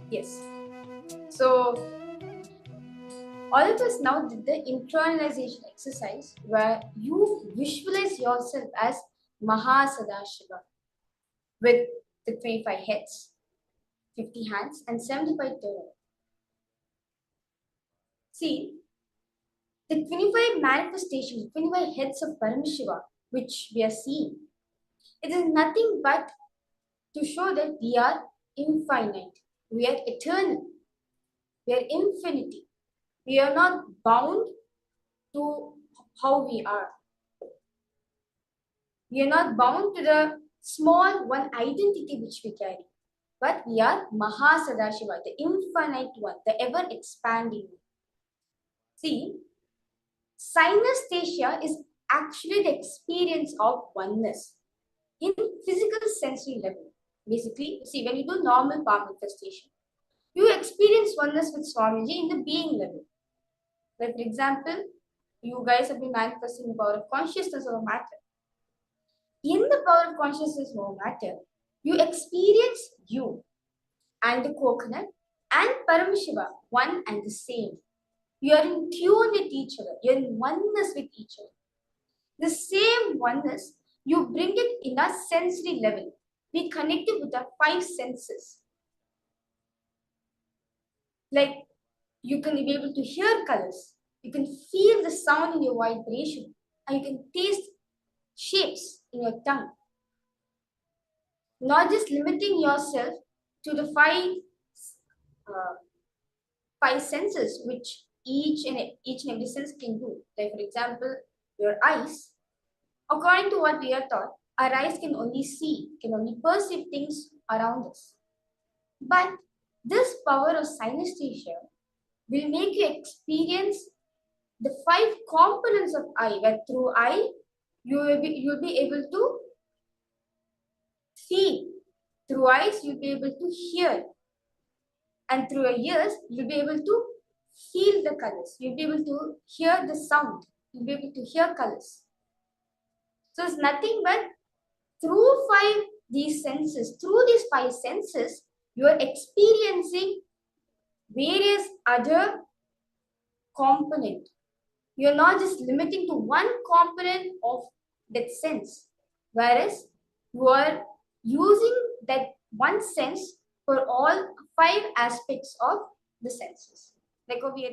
Yes. So, all of us now did the internalization exercise where you visualize yourself as Sadashiva with the 25 heads, 50 hands, and 75 toes. See, the 25 manifestations, 25 heads of Paramashiva, which we are seeing, it is nothing but to show that we are infinite, we are eternal, we are infinity. We are not bound to how we are. We are not bound to the small one identity which we carry, but we are Sadashiva, the infinite one, the ever expanding one. See, synesthesia is actually the experience of oneness in physical sensory level. Basically, see, when you do normal power manifestation, you experience oneness with Swamiji in the being level. Like, for example, you guys have been manifesting the power of consciousness over matter. In the power of consciousness over matter, you experience you and the coconut and Paramashiva, one and the same. You are in tune with each other. You are in oneness with each other. The same oneness, you bring it in a sensory level. We connect it with the 5 senses. Like, you can be able to hear colors. You can feel the sound in your vibration. And you can taste shapes in your tongue. Not just limiting yourself to the 5 senses, which each and every sense can do. Like, for example, your eyes. According to what we are taught, our eyes can only see, can only perceive things around us. But this power of synesthesia will make you experience the 5 components of eye, where through eye you'll be able to see, through eyes you'll be able to hear, and through your ears you'll be able to feel the colors, you'll be able to hear the sound, you'll be able to hear colors. So it's nothing but through these 5 senses, you are experiencing various other component. You're not just limiting to one component of that sense, whereas you are using that one sense for all 5 aspects of the senses. Like we are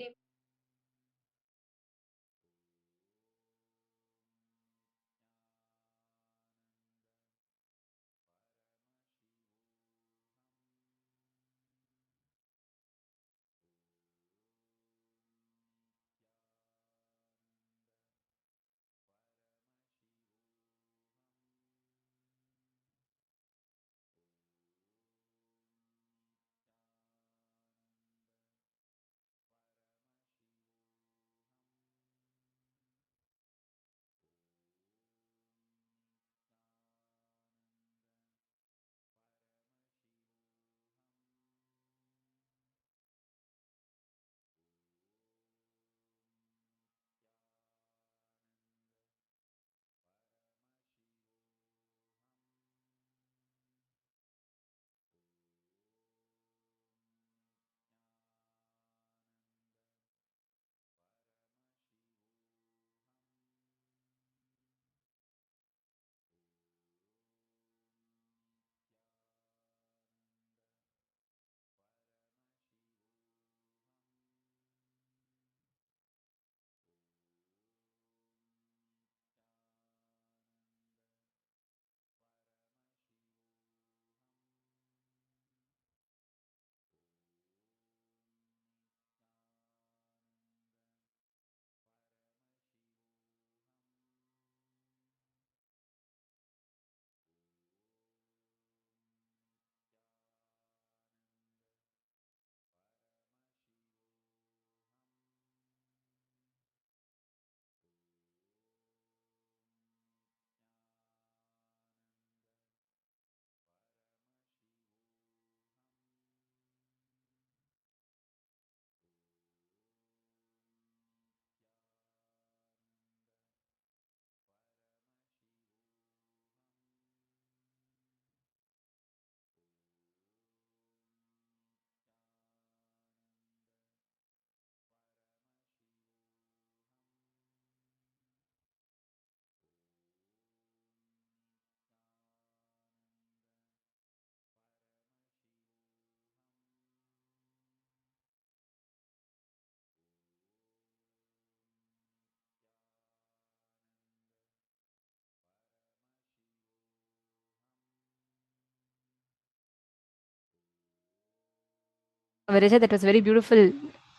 Vareja, that was a very beautiful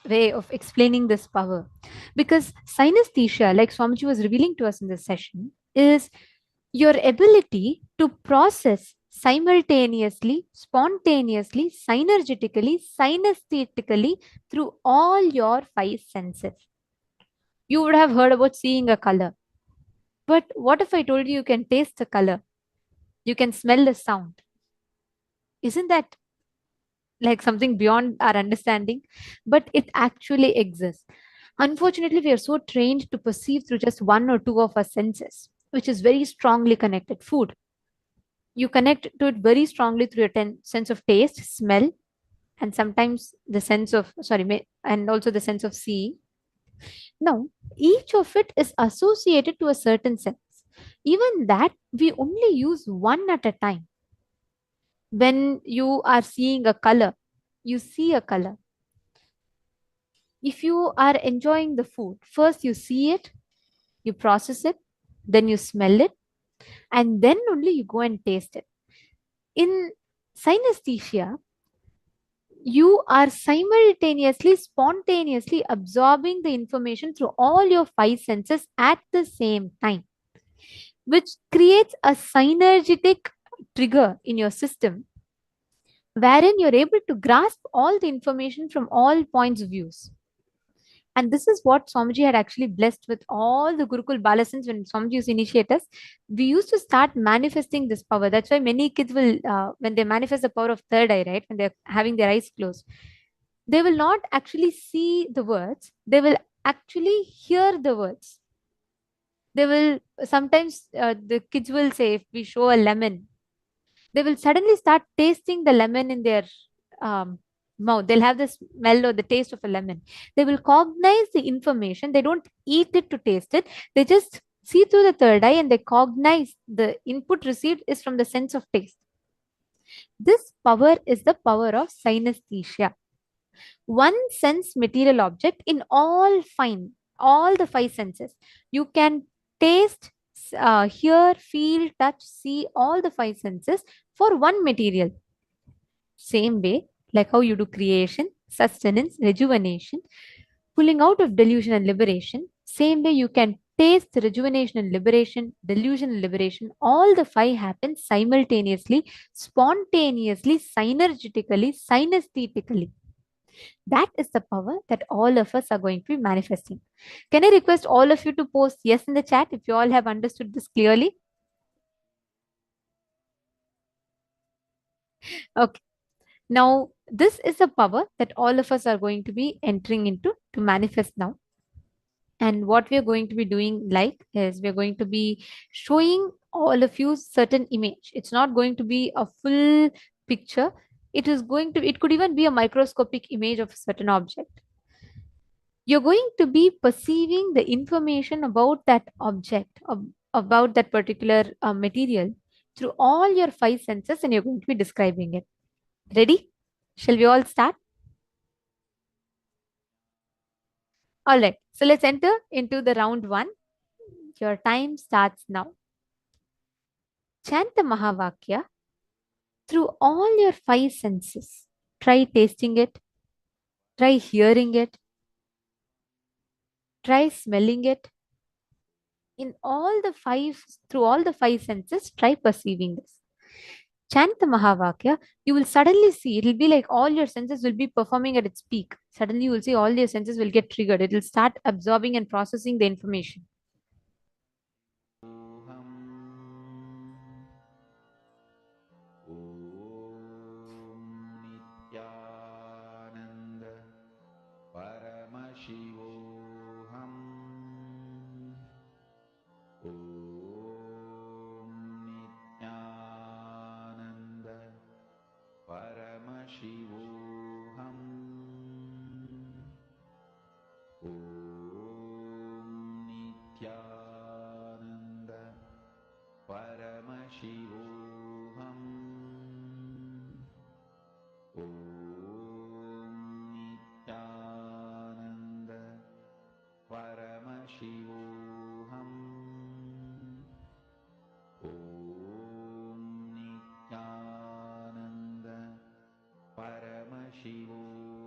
way of explaining this power. Because synesthesia, like Swamiji was revealing to us in this session, is your ability to process simultaneously, spontaneously, synergetically, synesthetically through all your five senses. You would have heard about seeing a color. But what if I told you can taste the color? You can smell the sound. Isn't that like something beyond our understanding? But it actually exists. Unfortunately, we are so trained to perceive through just one or two of our senses, which is very strongly connected. Food, you connect to it very strongly through your sense of taste, smell, and sometimes the sense of, sorry, and also the sense of seeing. Now, each of it is associated to a certain sense. Even that, we only use one at a time. When you are seeing a color, you see a color. If you are enjoying the food, first you see it, you process it, then you smell it, and then only you go and taste it. In synesthesia, you are simultaneously, spontaneously absorbing the information through all your five senses at the same time, which creates a synergetic trigger in your system wherein you're able to grasp all the information from all points of views. And this is what Swamiji had actually blessed with all the Gurukul Balasans when Swamiji used to initiate us. We used to start manifesting this power. That's why many kids will, when they manifest the power of third eye, right, when they're having their eyes closed, they will not actually see the words, they will actually hear the words. They will sometimes, the kids will say, if we show a lemon, they will suddenly start tasting the lemon in their um, mouth. They'll have the smell or the taste of a lemon. They will cognize the information. They don't eat it to taste it. They just see through the third eye and they cognize the input received is from the sense of taste. This power is the power of synesthesia. One sense material object in all the five senses. You can taste, hear, feel, touch, see all the five senses for one material. Same way, like how you do creation, sustenance, rejuvenation, pulling out of delusion and liberation. Same way, you can taste rejuvenation and liberation, delusion and liberation. All the five happen simultaneously, spontaneously, synergetically, synesthetically. That is the power that all of us are going to be manifesting. Can I request all of you to post yes in the chat if you all have understood this clearly? Okay. Now, this is a power that all of us are going to be entering into to manifest now. And what we are going to be doing like is we are going to be showing all of you certain image. It's not going to be a full picture. It could even be a microscopic image of a certain object. You're going to be perceiving the information about that object, about that particular material through all your five senses, and you're going to be describing it. Ready? Shall we all start? All right. So let's enter into the round one. Your time starts now. Chant the Mahavakya through all your five senses. Try tasting it, try hearing it, try smelling it. In all the five, through all the five senses, try perceiving this. Chant the Mahavakya, you will suddenly see, it will be like all your senses will be performing at its peak. Suddenly, you will see all your senses will get triggered. It will start absorbing and processing the information. Nithyananda Paramashivoham Om Nithyananda Paramashivoham Om Nithyananda Paramashivoham Om Nithyananda Paramashivoham Om Nithyananda Paramashivoham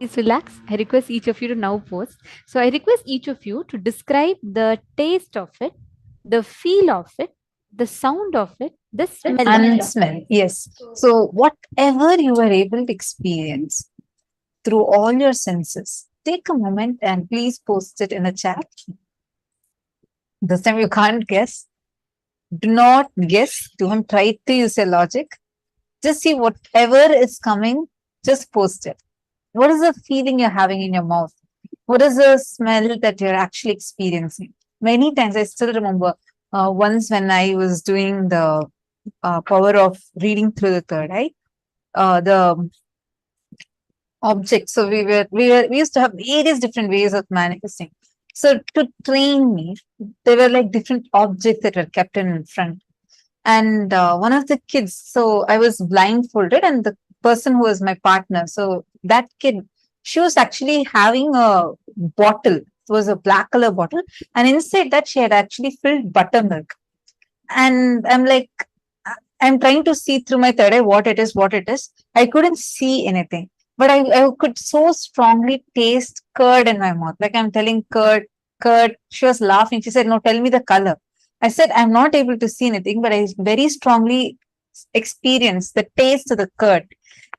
Please relax. I request each of you to now pause. So I request each of you to describe the taste of it, the feel of it, the sound of it, the smell of And it. smell. Yes. So whatever you were able to experience through all your senses, take a moment and please post it in the chat. This time you can't guess. Do not guess. Don't try to use your logic. Just see whatever is coming, just post it. What is the feeling you're having in your mouth? What is the smell that you're actually experiencing? Many times, I still remember once when I was doing the power of reading through the third eye, the objects. So we used to have various different ways of manifesting. So to train me, there were like different objects that were kept in front. And one of the kids, so I was blindfolded, and the person who was my partner, so that kid, she was actually having a bottle. It was a black color bottle, and inside that she had actually filled buttermilk. And I'm like, I'm trying to see through my third eye what it is, what it is. I couldn't see anything, but I could so strongly taste curd in my mouth. Like I'm telling curd, curd. She was laughing. She said, "No, tell me the color." I said, "I'm not able to see anything, but I very strongly experienced the taste of the curd."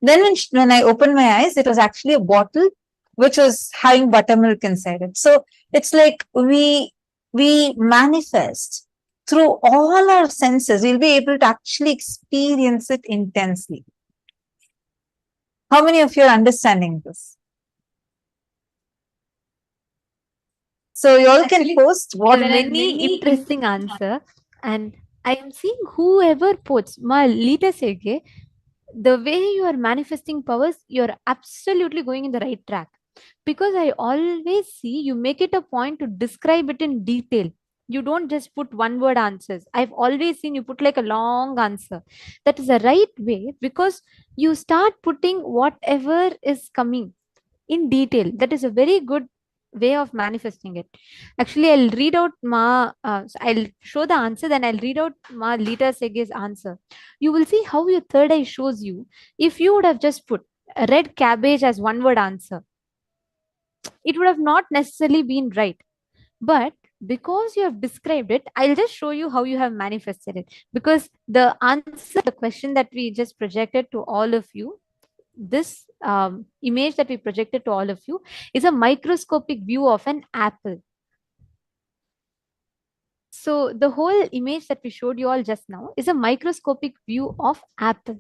Then when I opened my eyes, it was actually a bottle which was having buttermilk inside it. So it's like we manifest through all our senses. We'll be able to actually experience it intensely. How many of you are understanding this? So you all can post what There are many interesting answer, and I am seeing whoever puts my Lita Sege, the way you are manifesting powers, you're absolutely going in the right track. Because I always see you make it a point to describe it in detail. You don't just put one word answers. I've always seen you put like a long answer. That is the right way, because you start putting whatever is coming in detail. That is a very good way of manifesting it. Actually, I'll read out I'll show the answer, then I'll read out Ma Lita Sege's answer. You will see how your third eye shows you. If you would have just put a red cabbage as one word answer, it would have not necessarily been right. But because you have described it, I'll just show you how you have manifested it. Because the answer, the question that we just projected to all of you, this image that we projected to all of you, is a microscopic view of an apple. So the whole image that we showed you all just now is a microscopic view of apple.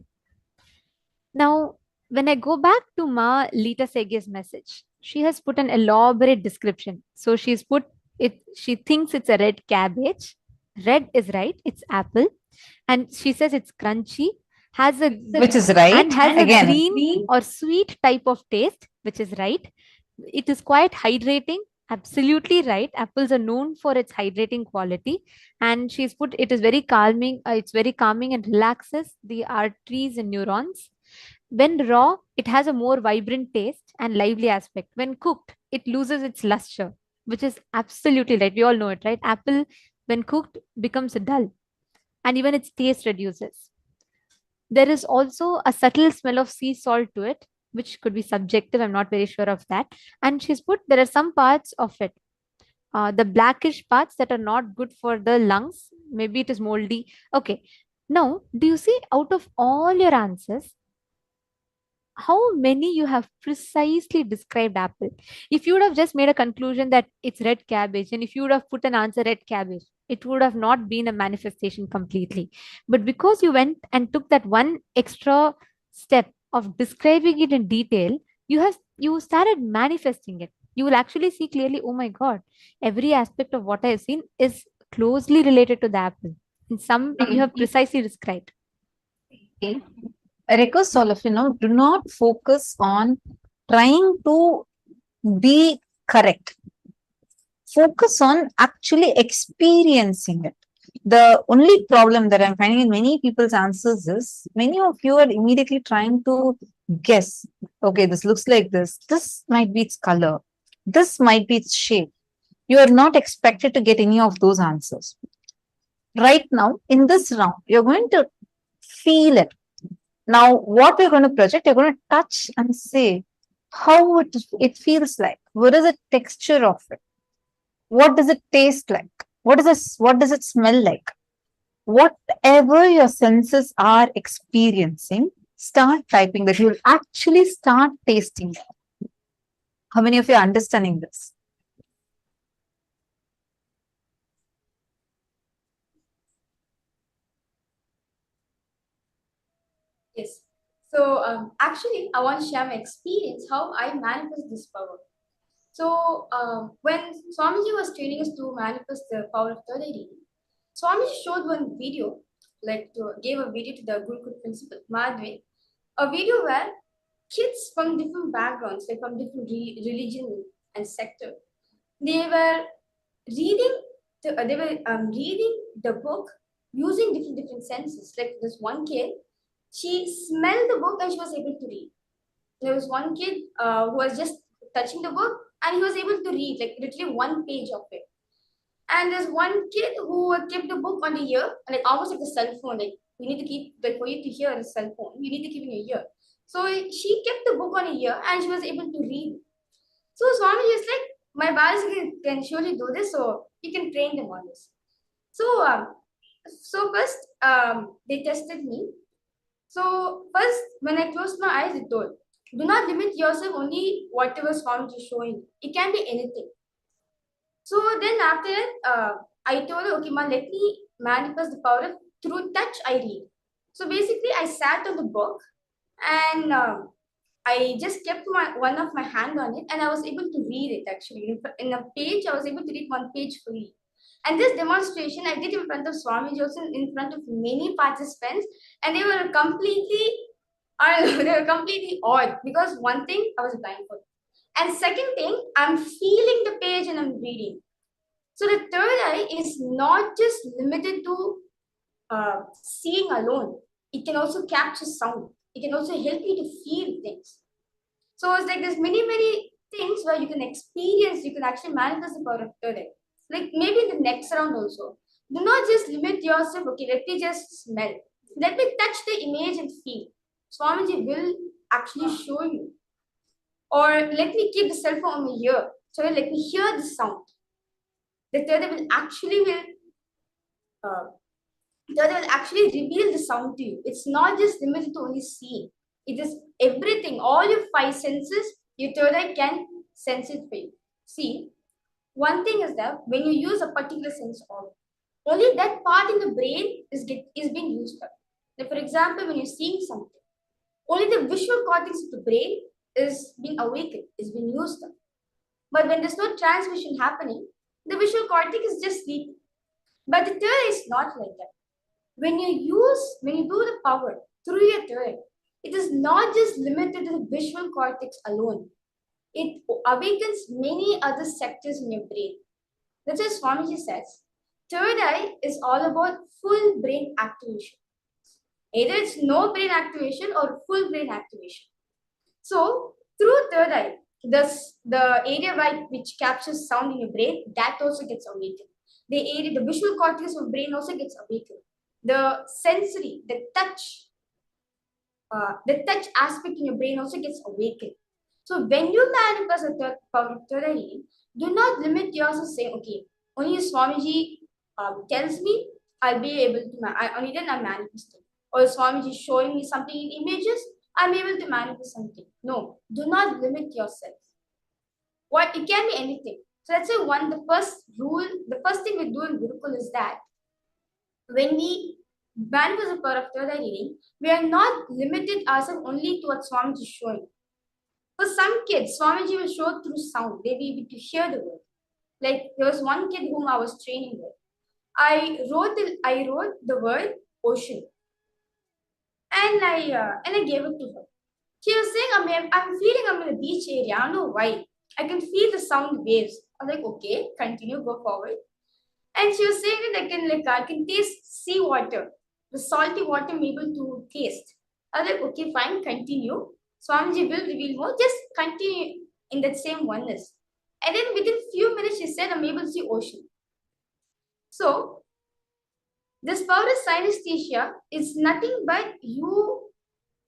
Now, when I go back to Ma Lita Sege's message, she has put an elaborate description. So she's put it, she thinks it's a red cabbage. Red is right, it's apple. And she says it's crunchy, has a which is right, and has again, a green or sweet type of taste, which is right. It is quite hydrating. Absolutely right. Apples are known for its hydrating quality, and she's put it is very calming. It's very calming and relaxes the arteries and neurons. When raw, it has a more vibrant taste and lively aspect. When cooked, it loses its luster, which is absolutely right. We all know it, right? Apple, when cooked, becomes dull, and even its taste reduces. There is also a subtle smell of sea salt to it, which could be subjective. I'm not very sure of that. And she's put there are some parts of it, the blackish parts that are not good for the lungs. Maybe it is moldy. Okay. Now, do you see out of all your answers, how many you have precisely described apple? If you would have just made a conclusion that it's red cabbage, and if you would have put an answer red cabbage, it would have not been a manifestation completely. But because you went and took that one extra step of describing it in detail, you started manifesting it. You will actually see clearly, oh my god, every aspect of what I have seen is closely related to the apple. In some you have precisely described. I request all of you now, do not focus on trying to be correct. Focus on actually experiencing it. The only problem that I'm finding in many people's answers is many of you are immediately trying to guess. Okay, this looks like this. This might be its color. This might be its shape. You are not expected to get any of those answers. Right now, in this round, you're going to feel it. Now, what we're going to project, you're going to touch and say, how it feels like. What is the texture of it? What does it taste like? What does it smell like? Whatever your senses are experiencing, start typing that. You'll actually start tasting it. How many of you are understanding this? Yes. So actually, I want to share my experience how I manifest this power. So when Swamiji was training us to manifest the power of third eye reading, Swamiji showed one video, gave a video to the Gurukul principal, Madhve, a video where kids from different backgrounds, like from different religion and sector, they were reading reading the book using different senses. Like this one kid, she smelled the book and she was able to read. There was one kid who was just touching the book and he was able to read like literally one page of it. And there's one kid who kept the book on the ear, like almost like a cell phone. Like you need to keep, like for you to hear a cell phone, you need to keep in your ear. So she kept the book on her ear and she was able to read. So Swamiji is like, my bars can surely do this, so you can train them on this. So first they tested me. So first, when I closed my eyes, it told, do not limit yourself only whatever Swamiji is showing. It can be anything. So then after that, I told her, okay, ma, let me manifest the power of through touch I read. So basically, I sat on the book and I just kept one of my hand on it and I was able to read it actually. In a page, I was able to read one page fully. And this demonstration I did in front of Swami also in front of many participants, and they were completely, I don't know, they were completely awed because one thing, I was blindfolded. And second thing, I'm feeling the page and I'm reading. So the third eye is not just limited to seeing alone. It can also capture sound. It can also help you to feel things. So it's like there's many things where you can experience, you can actually manifest the power of third eye. Like maybe in the next round also. Do not just limit yourself, okay, let me just smell. Let me touch the image and feel. Swamiji will actually show you. Or let me keep the cell phone on my ear. So let me hear the sound. The third eye uh, will actually reveal the sound to you. It's not just limited to only seeing. It is everything. All your five senses, your third eye can sense it for you. See, one thing is that when you use a particular sense organ, only that part in the brain is being used up. Like for example, when you're seeing something, only the visual cortex of the brain is being awakened, is being used up. But when there's no transmission happening, the visual cortex is just sleeping. But the third eye is not like that. When you do the power through your third, it is not just limited to the visual cortex alone. It awakens many other sectors in your brain. That's why Swamiji says, third eye is all about full brain activation. Either it's no brain activation or full brain activation. So through third eye, the area which captures sound in your brain, that also gets awakened. The visual cortex of brain also gets awakened. The sensory, the touch aspect in your brain also gets awakened. So when you manifest a power of third eye reading, do not limit yourself saying, okay, only Swamiji tells me I'll be able to, only then I'm manifesting. Or Swamiji is showing me something in images, I'm able to manifest something. No, do not limit yourself. What it can be anything. So let's say the first rule, the first thing we do in Gurukul is that when we manifest the power of third eye reading, we are not limited ourselves only to what Swamiji is showing. For some kids, Swamiji will show through sound. They'll be able to hear the word. Like there was one kid whom I was training with. I wrote the word ocean, and I gave it to her. She was saying, I'm feeling I'm in a beach area. I don't know why. I can feel the sound waves. I was like, okay, continue, go forward. And she was saying that I can taste sea water, the salty water I'm able to taste. I was like, okay, fine, continue. Swamiji will reveal more. Just continue in that same oneness. And then within few minutes, she said, I'm able to see ocean. So this power of synesthesia is nothing but you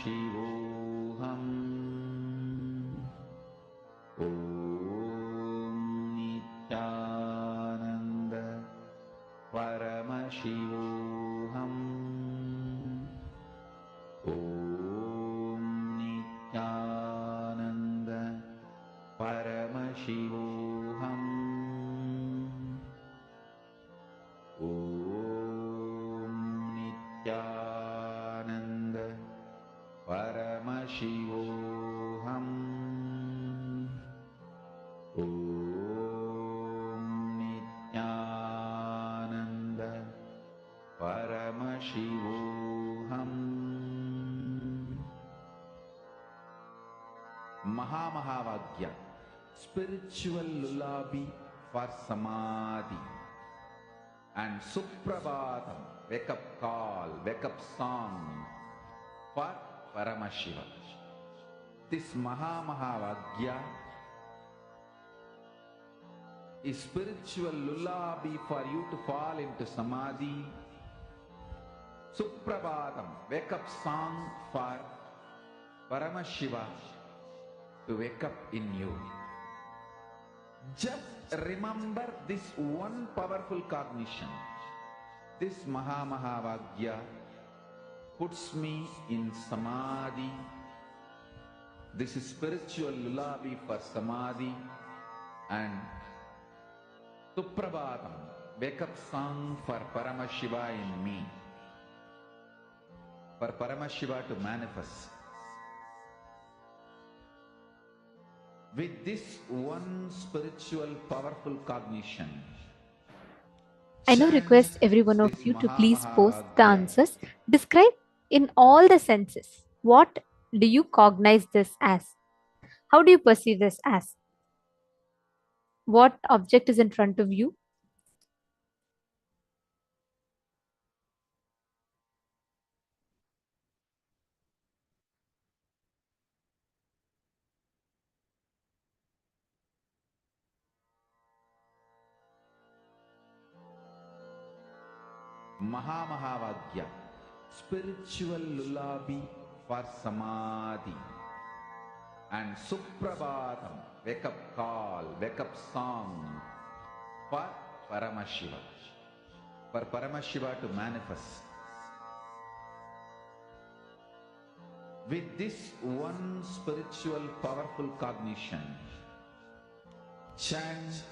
Paramashivoham Om Nithyananda Paramashivoham Om Nithyananda Paramashivoham Om Nithyananda Paramashivoham Om Nithyananda Paramashivoham. Mahamahavagya, spiritual lullaby for samadhi, and Suprabhatam, wake up call, wake up song for Paramashiva. This Mahamahavagya is spiritual lullaby for you to fall into samadhi. Suprabhatam, wake up song for Paramashiva to wake up in you. Just remember this one powerful cognition. This Mahamahavagya puts me in samadhi. This is spiritual lullaby for samadhi, and Suprabhatam, wake up song for Paramashiva in me, for Paramashiva to manifest. With this one spiritual powerful cognition, I now request every one of you to please post the answers. Describe in all the senses. What do you cognize this as? How do you perceive this as? What object is in front of you? Mahamahavagya, spiritual lullaby for samadhi, and Suprabhatam, wake up call, wake up song for Paramashiva, for Paramashiva to manifest. With this one spiritual powerful cognition, chant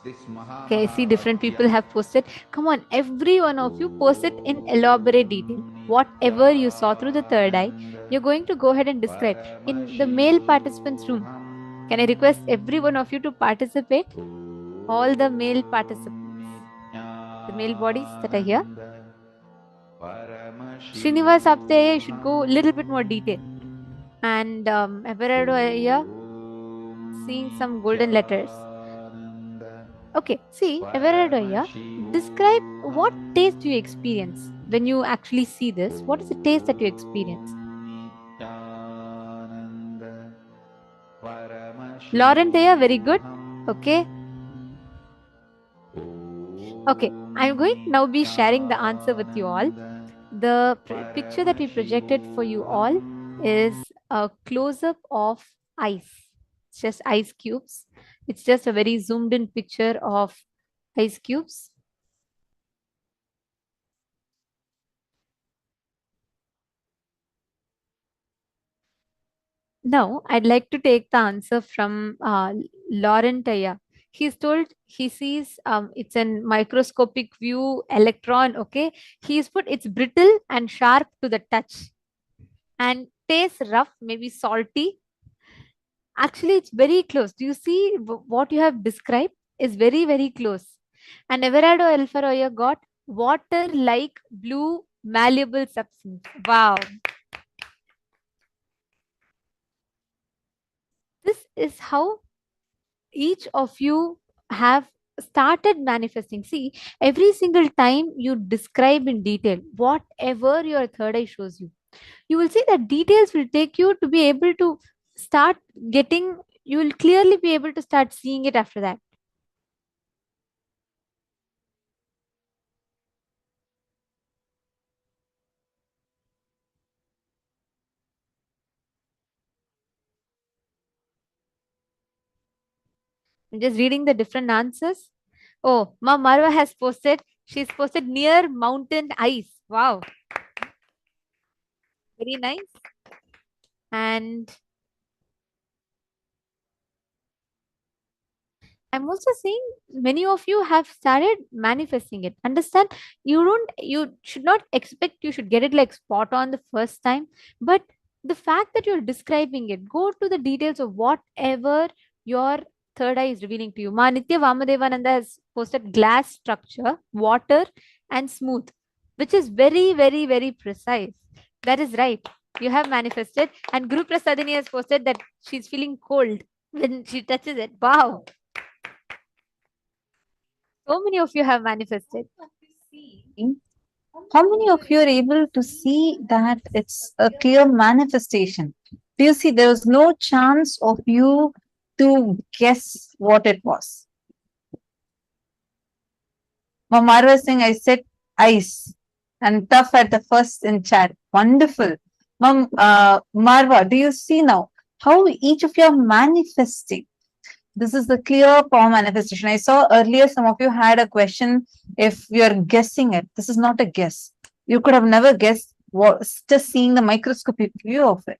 this Maha. Okay, I see different people have posted. Come on, every one of you post it in elaborate detail. Whatever you saw through the third eye, you're going to go ahead and describe. In the male participants room, can I request every one of you to participate? All the male participants, the male bodies that are here. Srinivas up there, you should go a little bit more detail. And Everardo here, seeing some golden letters. Okay, see, Everardo here, describe what taste you experience when you actually see this. What is the taste that you experience? Lauren there, very good. Okay. Okay, I'm going to now be sharing the answer with you all. The picture that we projected for you all is a close-up of ice. It's just ice cubes. It's just a very zoomed in picture of ice cubes. Now, I'd like to take the answer from Lauren Taya. He's told he sees it's an microscopic view electron. Okay, he's put it's brittle and sharp to the touch and tastes rough, maybe salty. Actually, it's very close. Do you see what you have described is very, very close. And Everardo Alfaroya got water-like blue malleable substance. Wow. This is how each of you have started manifesting. See, every single time you describe in detail whatever your third eye shows you, you will see that details will take you to be able to start getting, you will clearly be able to start seeing it after that. I'm just reading the different answers. Oh, Ma Marwa has posted. She's posted near mountain ice. Wow, very nice. And I'm also saying many of you have started manifesting it. Understand? You should not expect you should get it like spot on the first time. But the fact that you're describing it, go to the details of whatever your third eye is revealing to you. Ma Nitya Vamadevananda has posted glass structure, water, and smooth, which is very, very, very precise. That is right. You have manifested. And Guru Prasadini has posted that she's feeling cold when she touches it. Wow. So many of you have manifested. How many of you are able to see that it's a clear manifestation? Do you see there was no chance of you to guess what it was? Marwa is saying, I said ice and tough at the first in chat. Wonderful. Marwa, do you see now how each of you are manifesting? This is the clear power manifestation. I saw earlier some of you had a question if you are guessing it. This is not a guess. You could have never guessed what, just seeing the microscopic view of it.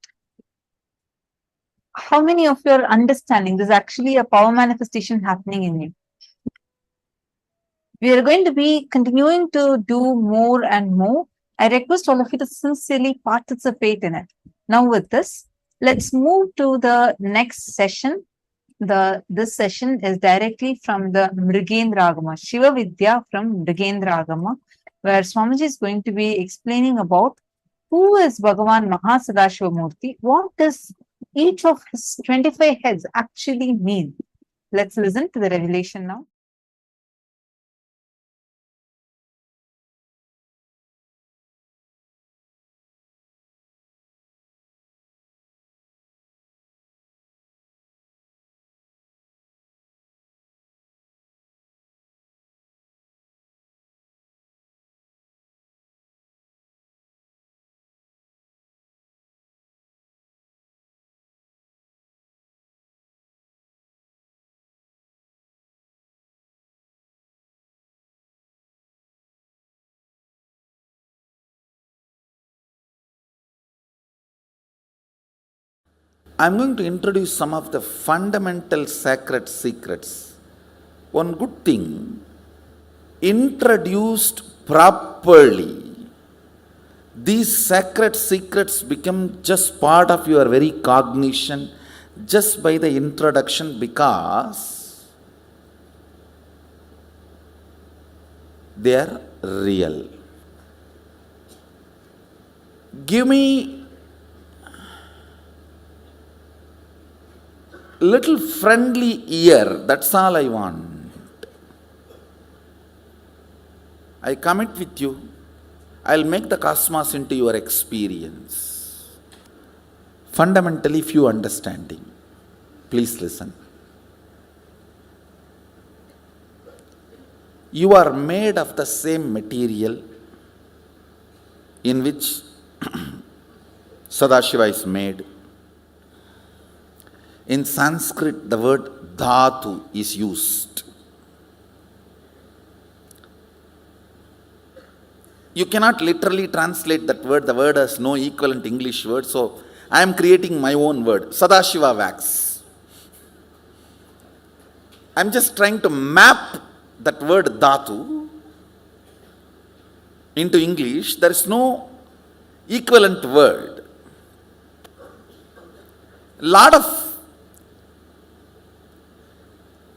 How many of you are understanding there's actually a power manifestation happening in you? We are going to be continuing to do more and more. I request all of you to sincerely participate in it. Now with this, let's move to the next session. This session is directly from the Mrigendra Agama, Shiva Vidya from Mrigendra Agama, where Swamiji is going to be explaining about who is Bhagavan Sadashiva Murthy, what does each of his 25 heads actually mean. Let's listen to the revelation now. I'm going to introduce some of the fundamental sacred secrets. One good thing, introduced properly, these sacred secrets become just part of your very cognition just by the introduction, because they are real. Give me little friendly ear, that's all I want. I commit with you, I'll make the cosmos into your experience. Fundamentally, few understanding. Please listen. You are made of the same material in which Sadashiva is made. In Sanskrit, the word dhatu is used. You cannot literally translate that word. The word has no equivalent English word. So, I am creating my own word. Sadashiva wax. I am just trying to map that word dhatu into English. There is no equivalent word. Lot of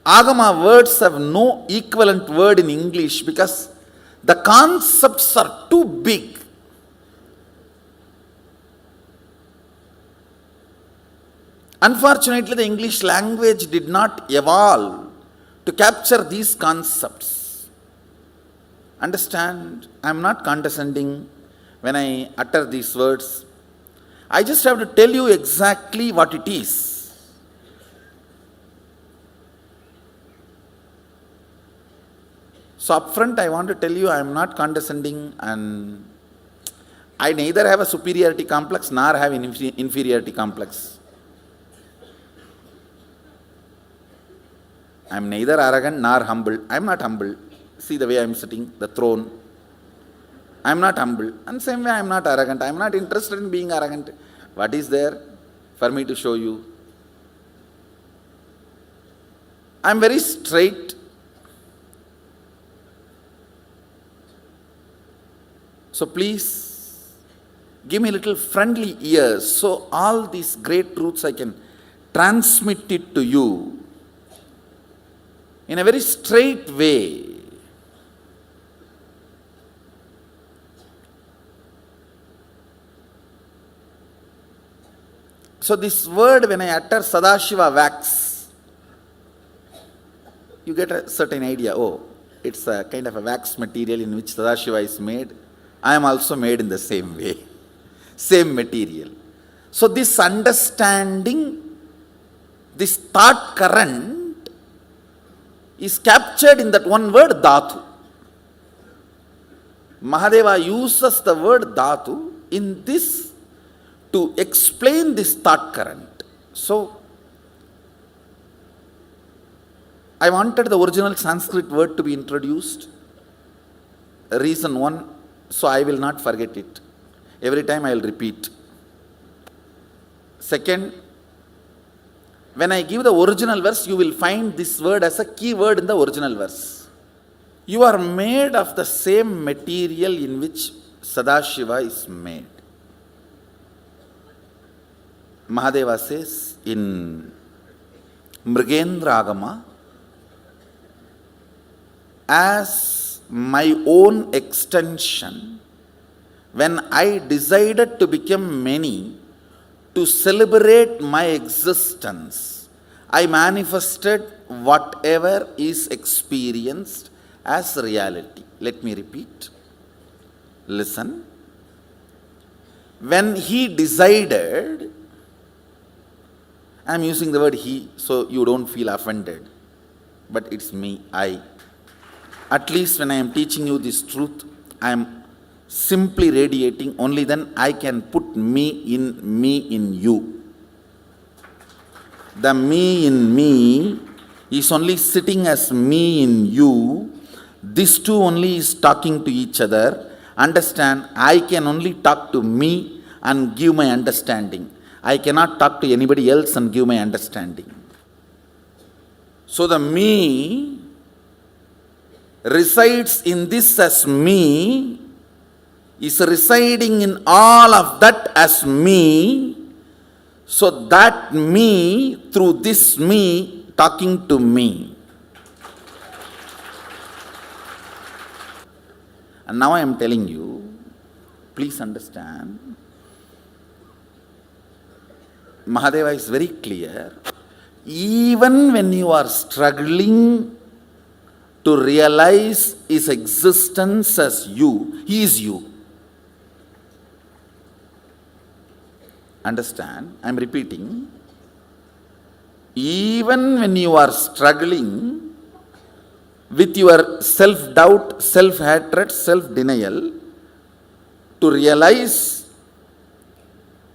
Agama words have no equivalent word in English because the concepts are too big. Unfortunately, the English language did not evolve to capture these concepts. Understand? I am not condescending when I utter these words. I just have to tell you exactly what it is. So upfront, I want to tell you I am not condescending, and I neither have a superiority complex nor have an inferiority complex. I am neither arrogant nor humble. I am not humble. See the way I am sitting, the throne. I am not humble. And same way I am not arrogant. I am not interested in being arrogant. What is there for me to show you? I am very straight. So please give me a little friendly ears so all these great truths I can transmit it to you in a very straight way. So this word, when I utter Sadashiva wax, you get a certain idea. Oh, it's a kind of a wax material in which Sadashiva is made. I am also made in the same way, same material. So this understanding, this thought current is captured in that one word, dhatu. Mahadeva uses the word dhatu in this to explain this thought current. So I wanted the original Sanskrit word to be introduced. Reason one, so I will not forget it. Every time I will repeat. Second, when I give the original verse, you will find this word as a key word in the original verse. You are made of the same material in which Sadashiva is made. Mahadeva says in Mrigendra Agama, as my own extension, when I decided to become many, to celebrate my existence, I manifested whatever is experienced as reality. Let me repeat. Listen. When he decided, I am using the word he so you don't feel offended, but it's me, I. At least when I am teaching you this truth, I am simply radiating, only then I can put me in you. The me in me is only sitting as me in you. These two only is talking to each other. Understand, I can only talk to me and give my understanding. I cannot talk to anybody else and give my understanding. So the me resides in this as me, is residing in all of that as me, so that me, through this me, talking to me. And now I am telling you, please understand, Mahadeva is very clear. Even when you are struggling to realize his existence as you, he is you. Understand? I am repeating. Even when you are struggling with your self-doubt, self-hatred, self-denial, to realize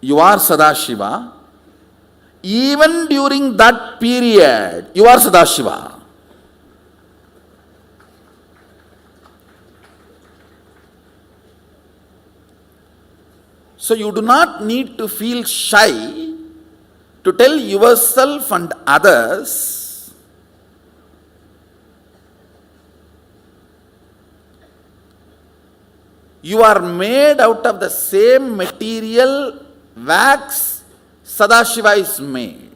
you are Sadashiva, even during that period, you are Sadashiva. So you do not need to feel shy to tell yourself and others you are made out of the same material wax Sadashiva is made.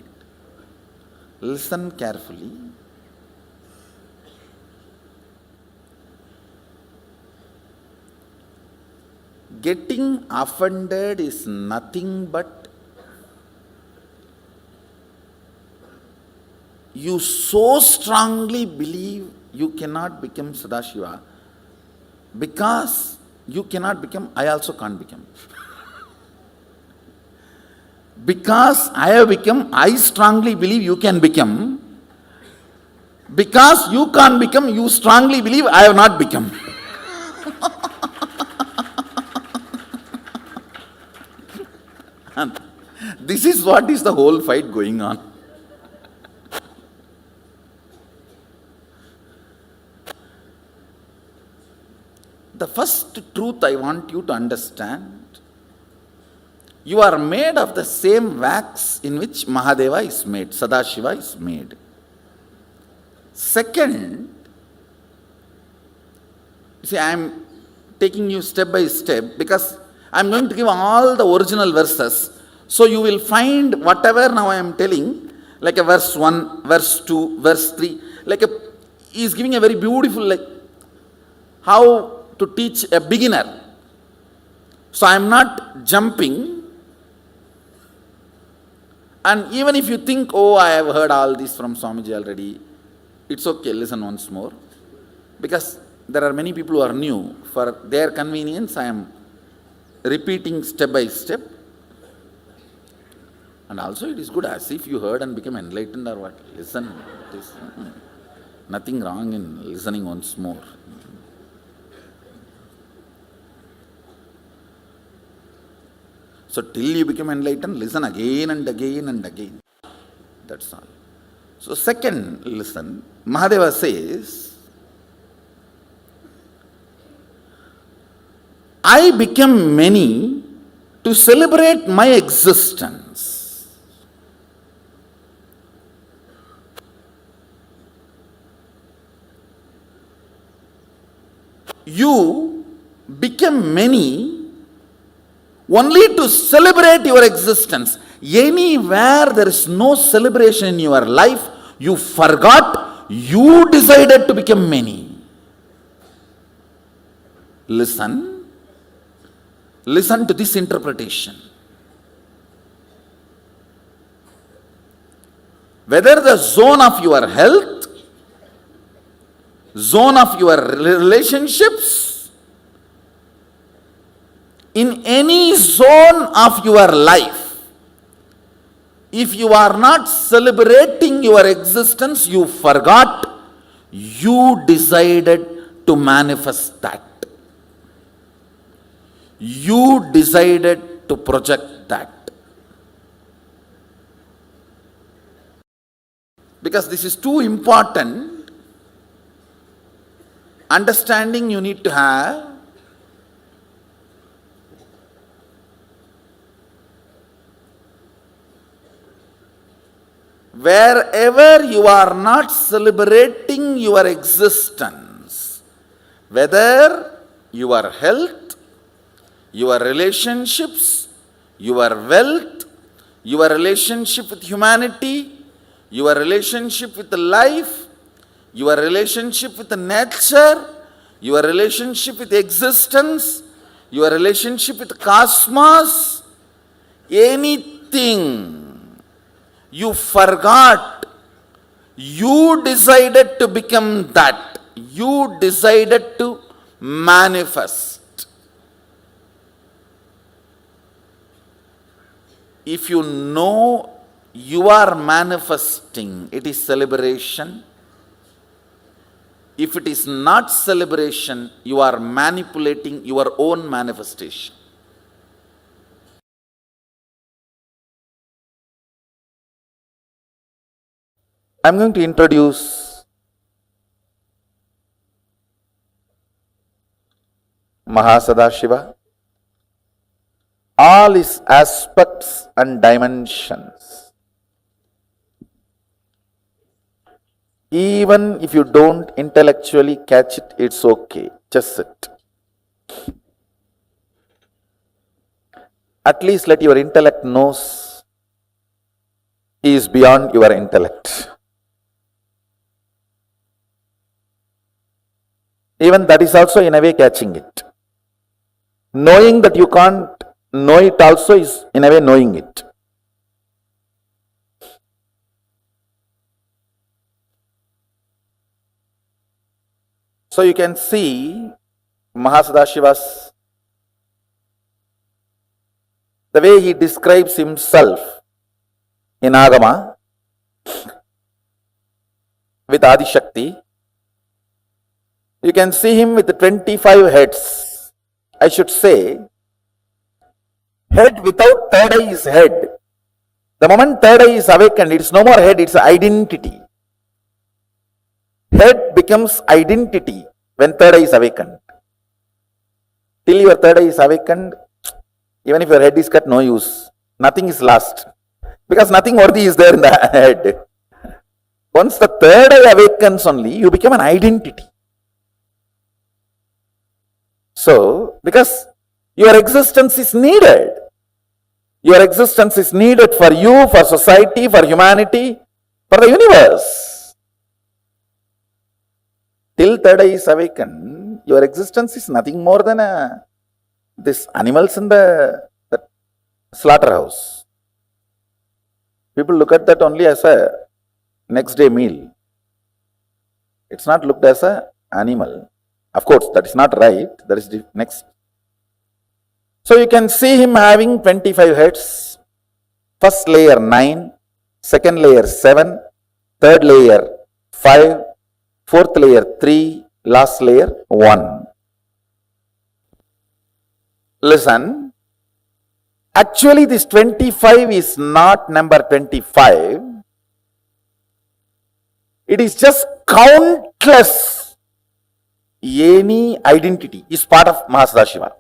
Listen carefully. Getting offended is nothing but you so strongly believe you cannot become Sadashiva, because you cannot become, I also can't become. Because I have become, I strongly believe you can become. Because you can't become, you strongly believe I have not become. And this is what is the whole fight going on. the first truth I want you to understand, you are made of the same wax in which Mahadeva is made, Sadashiva is made. Second, see, I am taking you step by step because I am going to give all the original verses. So you will find whatever now I am telling, like a verse 1, verse 2, verse 3, he is giving a very beautiful, how to teach a beginner. So I am not jumping. And even if you think, oh, I have heard all this from Swamiji already, it's okay, listen once more. Because there are many people who are new. For their convenience, I am repeating step by step. And also it is good as if you heard and became enlightened or what. Listen. Nothing wrong in listening once more. So till you become enlightened, listen again and again and again. That's all. So second, listen. Mahadeva says, I became many to celebrate my existence. You became many only to celebrate your existence. Anywhere there is no celebration in your life, you forgot, you decided to become many. Listen to this interpretation. Whether the zone of your health, zone of your relationships, in any zone of your life, if you are not celebrating your existence, you forgot, you decided to manifest that. You decided to project that. Because this is too important, understanding you need to have. Wherever you are not celebrating your existence, whether your health, your relationships, your wealth, your relationship with humanity, your relationship with life, your relationship with nature, your relationship with existence, your relationship with cosmos, anything you forgot, you decided to become that. You decided to manifest. If you know you are manifesting, it is celebration. If it is not celebration, you are manipulating your own manifestation. I am going to introduce Mahasadashiva, all his aspects and dimensions. Even if you don't intellectually catch it, it's okay. Just sit. At least let your intellect knows he is beyond your intellect. Even that is also in a way catching it. Knowing that you can't know it also is in a way knowing it. So you can see Mahasadashiva's, the way he describes himself in Agama with Adi Shakti. You can see him with 25 heads. I should say, head without third eye is head. The moment third eye is awakened, it's no more head, it's identity. Head becomes identity when third eye is awakened. Till your third eye is awakened, even if your head is cut, no use. Nothing is lost. Because nothing worthy is there in the head. Once the third eye awakens only, you become an identity. So, because your existence is needed. Your existence is needed for you, for society, for humanity, for the universe. Till third eye is awakened, your existence is nothing more than this animals in the slaughterhouse. People look at that only as a next day meal. It's not looked as an animal. Of course, that is not right. That is the next. So you can see him having 25 heads. First layer 9, second layer 7, third layer 5, fourth layer 3, last layer 1. Listen, actually this 25 is not number 25. It is just countless. Any identity is part of Sadashiva.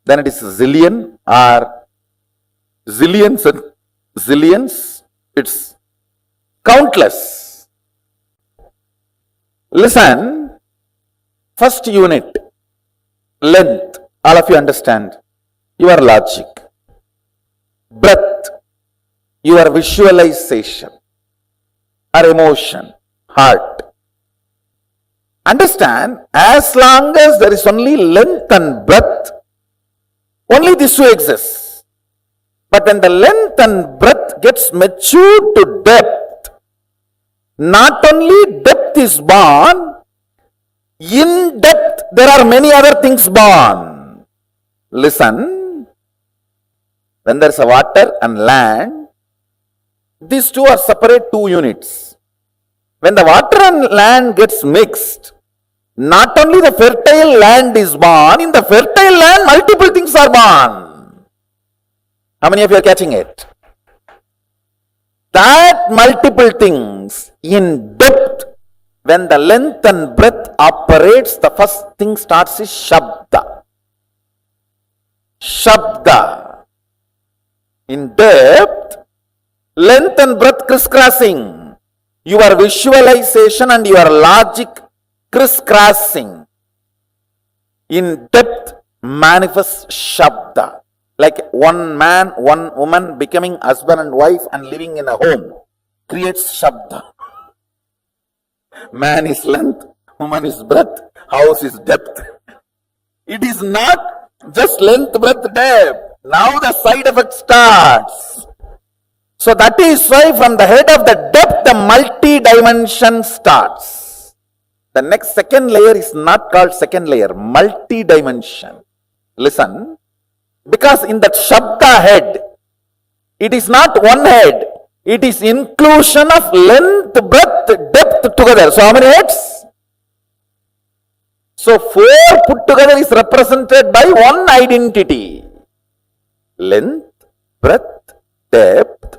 Then it is zillion or zillions and zillions. It's countless. Listen, first unit, length, all of you understand. Your logic. Breath, your visualization or emotion, heart. Understand, as long as there is only length and breadth, only these two exist. But when the length and breadth gets matured to depth, not only depth is born, in depth there are many other things born. Listen, when there is a water and land, these two are separate two units. When the water and land gets mixed, not only the fertile land is born, in the fertile land multiple things are born. How many of you are catching it? That multiple things in depth, when the length and breadth operates, the first thing starts is Shabda. Shabda. In depth, length and breadth crisscrossing. Your visualization and your logic crisscrossing. In depth manifests Shabda. Like one man, one woman becoming husband and wife and living in a home creates Shabda. Man is length, woman is breadth, house is depth. It is not just length, breadth, depth. Now the side effect starts. So that is why from the head of the depth, the multi-dimension starts. The next second layer is not called second layer, multi-dimension. Listen, because in that Shabda head, it is not one head, it is inclusion of length, breadth, depth together. So how many heads? So 4 put together is represented by one identity. Length, breadth, depth.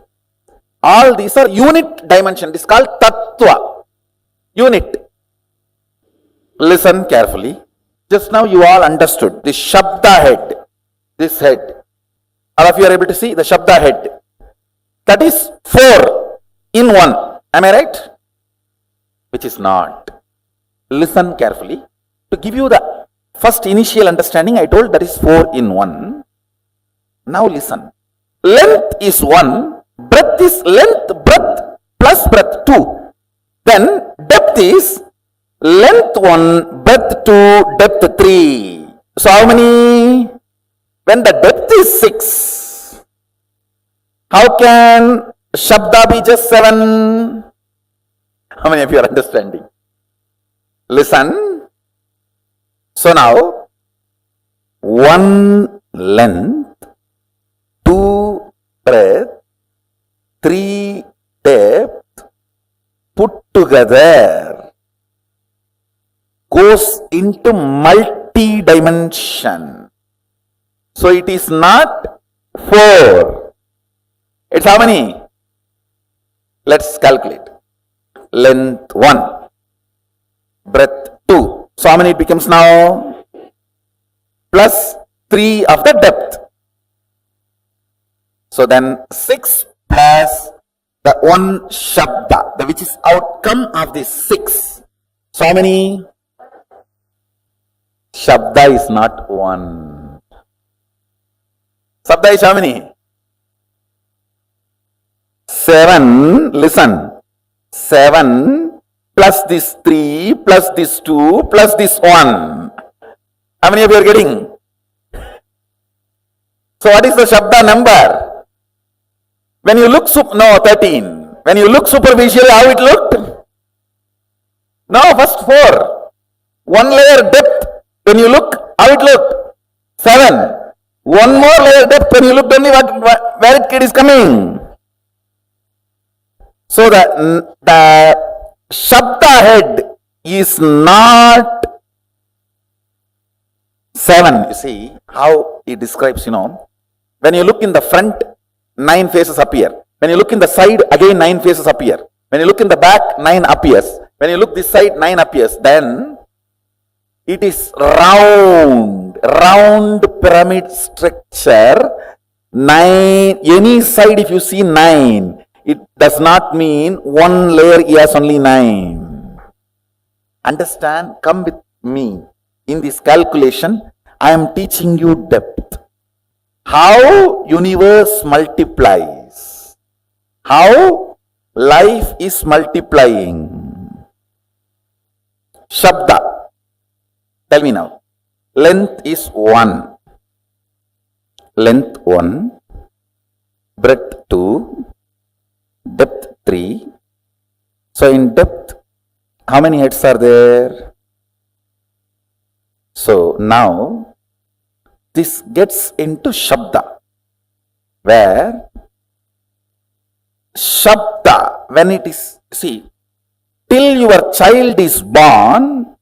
All these are unit dimension. It is called tattva. Unit. Listen carefully. Just now you all understood. This Shabda head. This head. All of you are able to see the Shabda head. That is 4 in 1. Am I right? Which is not. Listen carefully. To give you the first initial understanding, I told that is 4 in 1. Now listen. Length is 1. Breadth is length, breadth plus breadth 2. Then depth is length 1, breadth 2, depth 3. So how many? When the depth is 6, how can Shabda be just 7? How many of you are understanding? Listen. So now, 1 length, 2 breadth, 3 depth put together goes into multi-dimension. So it is not 4. It's how many? Let's calculate. Length 1, breadth 2. So how many it becomes now? plus 3 of the depth. So then 6 plus the 1 Shabda, which is outcome of this 6. So how many? Shabda is not 1. Shabda is how many? 7. Listen. 7 plus this 3 plus this 2 plus this 1. How many of you are getting? So what is the Shabda number? When you look, 13. When you look superficially, how it looked? No, first 4. 1 layer depth. When you look, how it looked? 7. 1 more layer depth. When you look, only where it is coming. So the Shabda head is not 7. You see how he describes, when you look in the front, 9 faces appear. When you look in the side, again 9 faces appear. When you look in the back, 9 appears. When you look this side, 9 appears. Then it is round pyramid structure. 9, any side if you see 9, it does not mean 1 layer he has only 9. Understand? Come with me. In this calculation, I am teaching you depth. How universe multiplies. How life is multiplying. Shabda. Tell me now. Length is 1. Length 1. Breadth 2. Depth 3. So in depth, how many heads are there? So now, this gets into Shabda, where Shabda, when it is, see, till your child is born,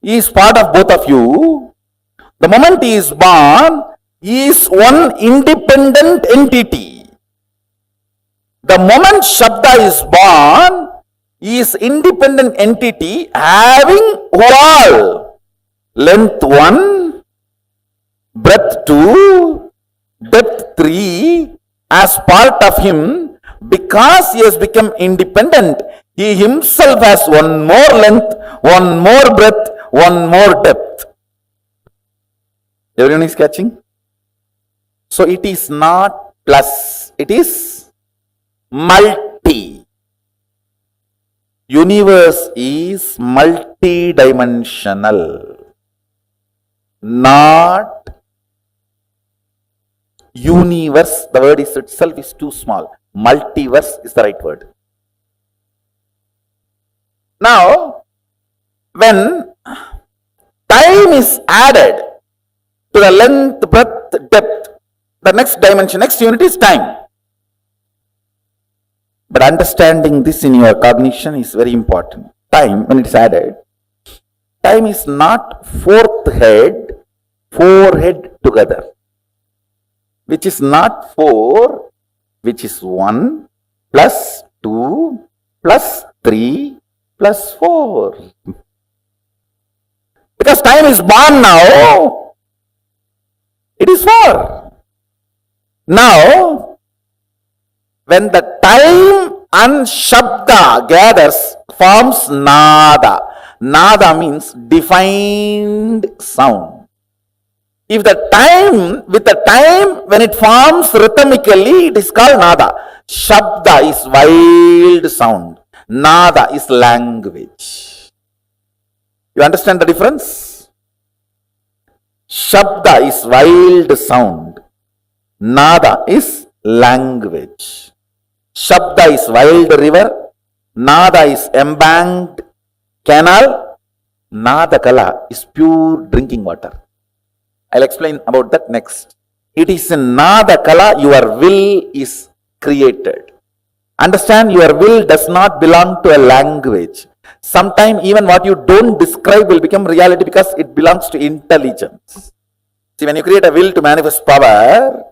he is part of both of you. The moment he is born, he is one independent entity. The moment Shabda is born, he is independent entity having all length 1, breadth 2, depth 3 as part of him. Because he has become independent, he himself has one more length, one more breadth, one more depth. Everyone is catching? So it is not plus, it is multi. Universe is multi-dimensional, not universe. The word is itself is too small. Multiverse is the right word. Now, when time is added to the length, breadth, depth, the next dimension, next unit is time. But understanding this in your cognition is very important. Time, when it is added, time is not fourth head, 4 head together, which is not 4, which is 1 plus 2 plus 3 plus 4. Because time is born now, it is 4. Now, when the time and Shabda gathers, forms Nada. Nada means defined sound. If the time, with the time when it forms rhythmically, it is called Nada. Shabda is wild sound. Nada is language. You understand the difference? Shabda is wild sound. Nada is language. Shabda is wild river. Nada is embanked canal. Nada kala is pure drinking water. I'll explain about that next. It is in Nada kala your will is created. Understand, your will does not belong to a language. Sometimes even what you don't describe will become reality because it belongs to intelligence. See, when you create a will to manifest power,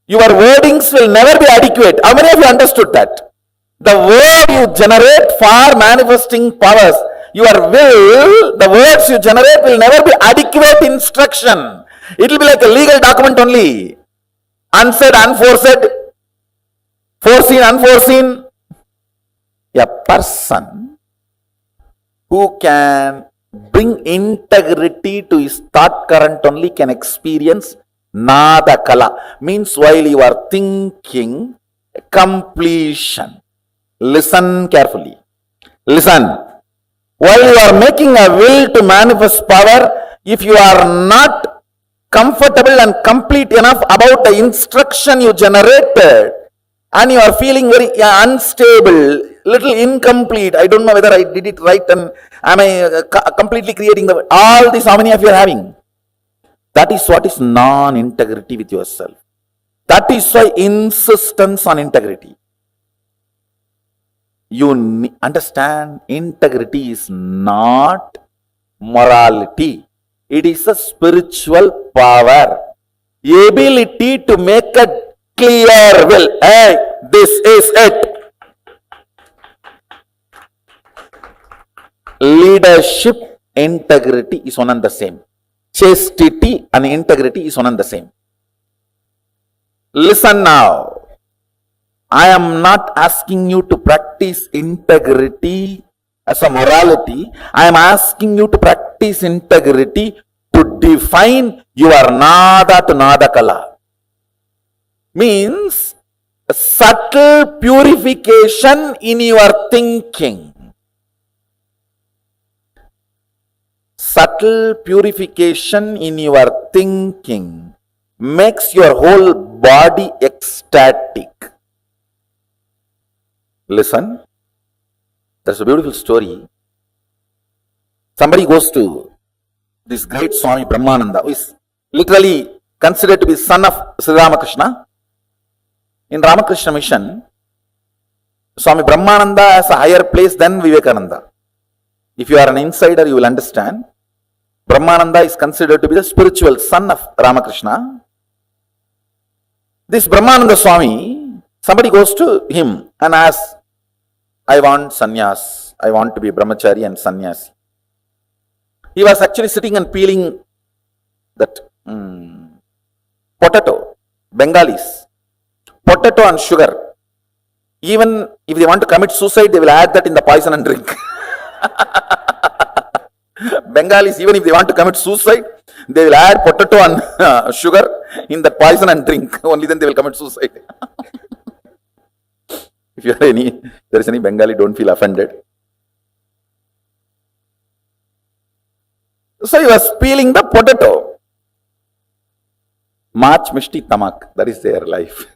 your wordings will never be adequate. How many of you understood that? The word you generate for manifesting powers, your will, the words you generate will never be adequate instruction. It will be like a legal document only. Unsaid, unforced, foreseen, unforeseen. A person who can bring integrity to his thought current only can experience nada kala. Means while you are thinking, completion. Listen carefully. Listen. While you are making a will to manifest power, if you are not comfortable and complete enough about the instruction you generated, and you are feeling very unstable, little incomplete, I don't know whether I did it right and am I completely creating the, all this, how many of you are having? That is what is non-integrity with yourself. That is why insistence on integrity. You understand, integrity is not morality. It is a spiritual power. Ability to make a clear will. Hey, this is it. Leadership, integrity is one and the same. Chastity and integrity is one and the same. Listen now. I am not asking you to practice integrity as a morality. I am asking you to practice integrity to define your nada to nada kala. Means a subtle purification in your thinking. Subtle purification in your thinking makes your whole body ecstatic. Listen, there's a beautiful story. Somebody goes to this great Swami Brahmananda, who is literally considered to be son of Sri Ramakrishna. In Ramakrishna mission, Swami Brahmananda has a higher place than Vivekananda. If you are an insider, you will understand. Brahmananda is considered to be the spiritual son of Ramakrishna. This Brahmananda Swami, somebody goes to him and asks, I want sannyas. I want to be brahmachari and sannyasi. He was actually sitting and peeling that potato, Bengalis. Potato and sugar. Even if they want to commit suicide, they will add that in the poison and drink. Bengalis, even if they want to commit suicide, they will add potato and sugar in the poison and drink. Only then they will commit suicide. If there is any Bengali, don't feel offended. So he was peeling the potato. Mach mishti tamak. That is their life.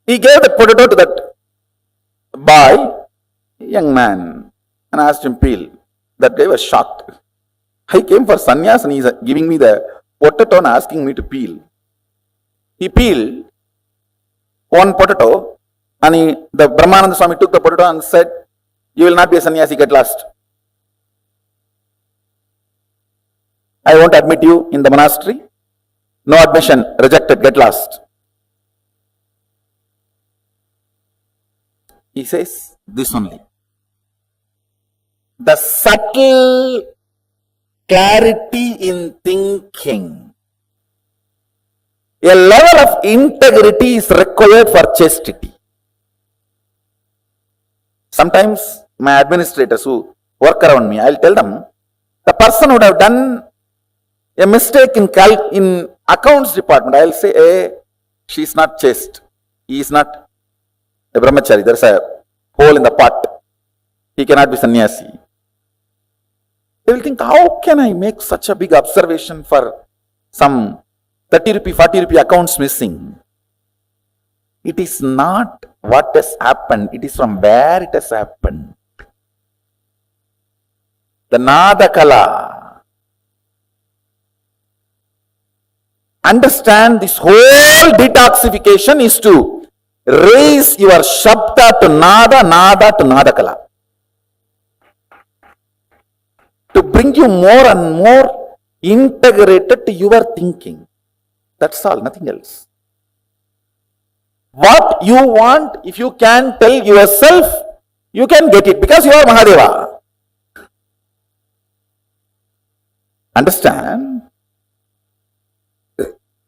He gave the potato to that boy, young man, and asked him peel. That guy was shocked. I came for sannyas and he's giving me the potato and asking me to peel. He peeled one potato and the Brahmananda Swami took the potato and said, you will not be a sannyasi, get lost. I won't admit you in the monastery. No admission, rejected, get lost. He says this only. The subtle clarity in thinking. A level of integrity is required for chastity. Sometimes my administrators who work around me, I'll tell them, the person would have done a mistake in accounts department. I'll say, hey, she's not chaste. He is not a brahmachari. There's a hole in the pot. He cannot be sannyasi. They will think, how can I make such a big observation for some 30 rupee, 40 rupee accounts missing? It is not what has happened. It is from where it has happened. The Nadakala. Understand, this whole detoxification is to raise your Shabda to Nada, Nada to Nadakala. To bring you more and more integrated to your thinking. That's all, nothing else. What you want, if you can tell yourself, you can get it because you are Mahadeva. Understand?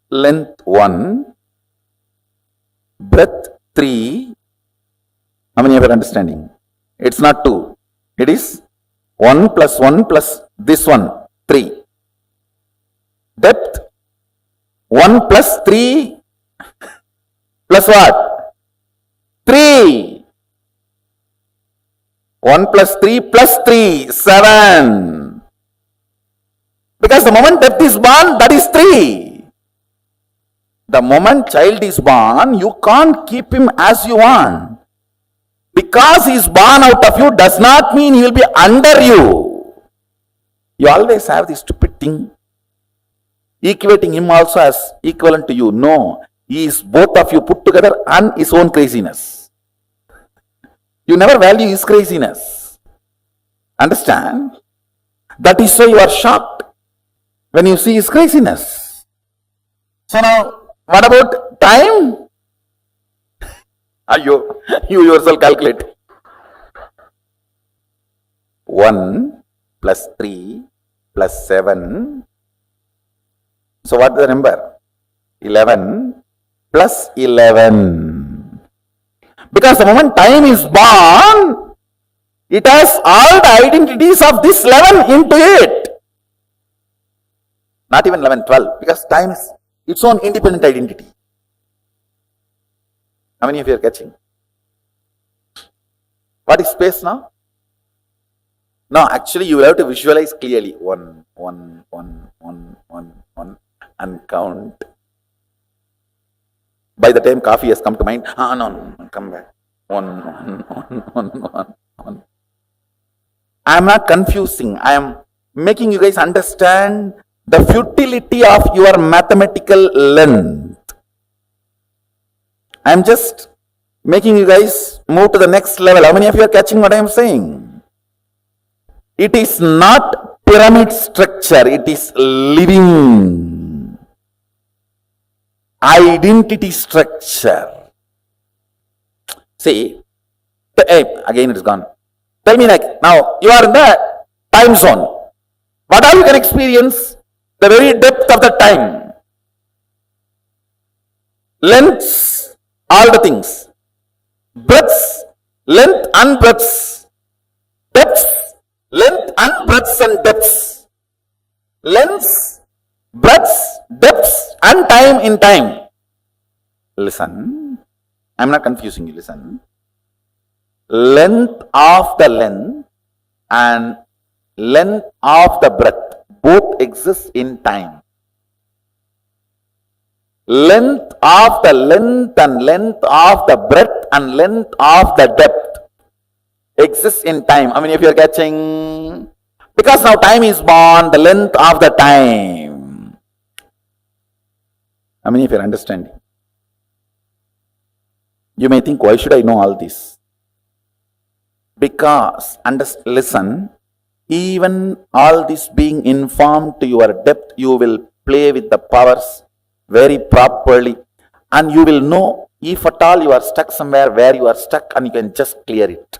Length 1, breadth 3. How many of you are understanding? It's not 2. It is 1 plus 1 plus this one, 3. Depth 1 plus 3 plus what? 3. 1 plus 3 plus 3, 7. Because the moment depth is born, that is 3. The moment child is born, you can't keep him as you want. Because he is born out of you does not mean he will be under you. You always have this stupid thing, equating him also as equivalent to you. No, he is both of you put together and his own craziness. You never value his craziness. Understand? That is why you are shocked when you see his craziness. So now, what about time? You yourself calculate. 1 plus 3 plus 7. So what is the number? 11 plus 11. Because the moment time is born, it has all the identities of this 11 into it. Not even 11, 12. Because time is its own independent identity. How many of you are catching? What is space now? No, actually you will have to visualize clearly. 1, 1, 1, 1, 1, 1 and count. By the time coffee has come to mind, no, come back. 1, 1, 1, 1, 1, 1. I am not confusing. I am making you guys understand the futility of your mathematical length. I am just making you guys move to the next level. How many of you are catching what I am saying? It is not pyramid structure. It is living identity structure. See, again it is gone. Tell me, like, now you are in the time zone. What all you can experience? The very depth of the time. Lengths, all the things. Breadths, length and breadths. Depths, length and breadths and depths. Lengths, breadths, depths and time in time. Listen, I am not confusing you, listen. Length of the length and length of the breadth both exist in time. Length of the length and length of the breadth and length of the depth exists in time. How many of you are catching? Because now time is born, the length of the time. How many of you are understanding? You may think, why should I know all this? Because, listen, even all this being informed to your depth, you will play with the powers very properly, and you will know if at all you are stuck somewhere where you are stuck, and you can just clear it.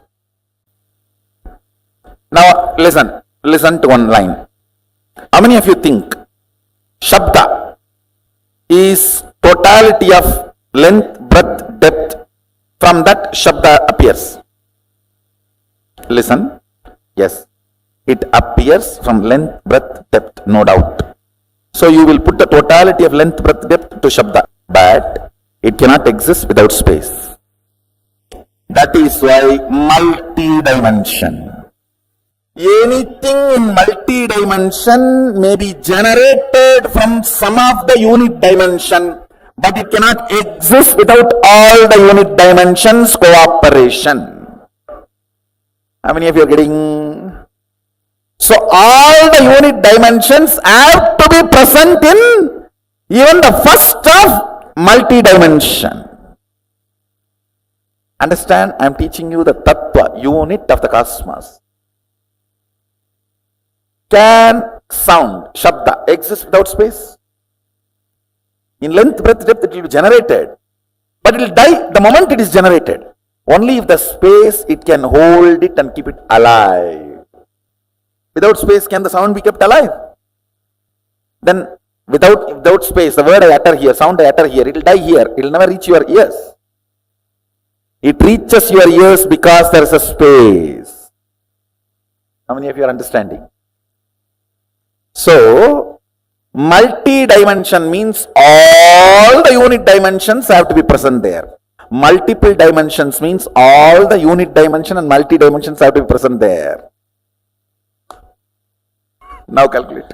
Now listen to one line. How many of you think Shabda is totality of length, breadth, depth? From that Shabda appears. Listen, yes, it appears from length, breadth, depth, no doubt. So you will put the totality of length, breadth, depth to Shabda, but it cannot exist without space. That is why multi-dimension. Anything in multi-dimension may be generated from some of the unit dimension, but it cannot exist without all the unit dimensions cooperation. How many of you are getting? So all the unit dimensions have to be present in even the first of multi-dimension. Understand? I am teaching you the tattva, unit of the cosmos. Can sound, shabda, exist without space? In length, breadth, depth, it will be generated. But it will die the moment it is generated. Only if the space, it can hold it and keep it alive. Without space, can the sound be kept alive? then without space, the word I utter here, sound I utter here, it will die here. It will never reach your ears. It reaches your ears because there is a space. How many of you are understanding? So, multi-dimension means all the unit dimensions have to be present there. Multiple dimensions means all the unit dimension and multi-dimensions have to be present there. Now calculate.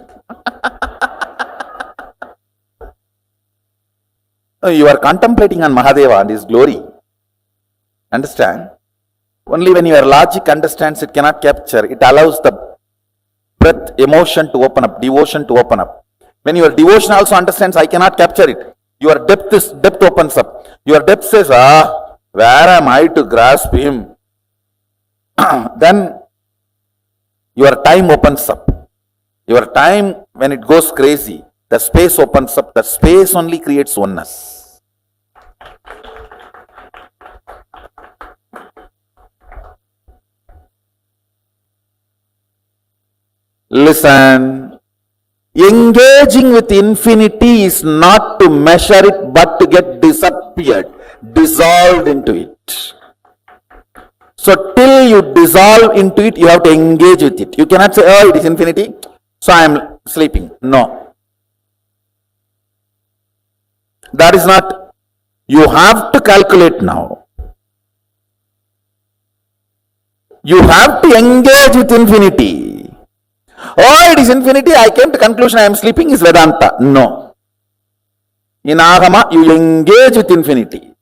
You are contemplating on Mahadeva and his glory. Understand? Only when your logic understands, it cannot capture. It allows the breath, emotion to open up, devotion to open up. When your devotion also understands, I cannot capture it. Your depth opens up. Your depth says, where am I to grasp him? Then your time opens up. Your time, when it goes crazy, the space opens up. The space only creates oneness. Listen, engaging with infinity is not to measure it, but to get dissolved into it. So till you dissolve into it, you have to engage with it. You cannot say, oh, it is infinity, so I am sleeping. No. That is not, you have to calculate now. You have to engage with infinity. Oh, it is infinity, I came to conclusion I am sleeping is Vedanta. No. In Agama, you engage with infinity.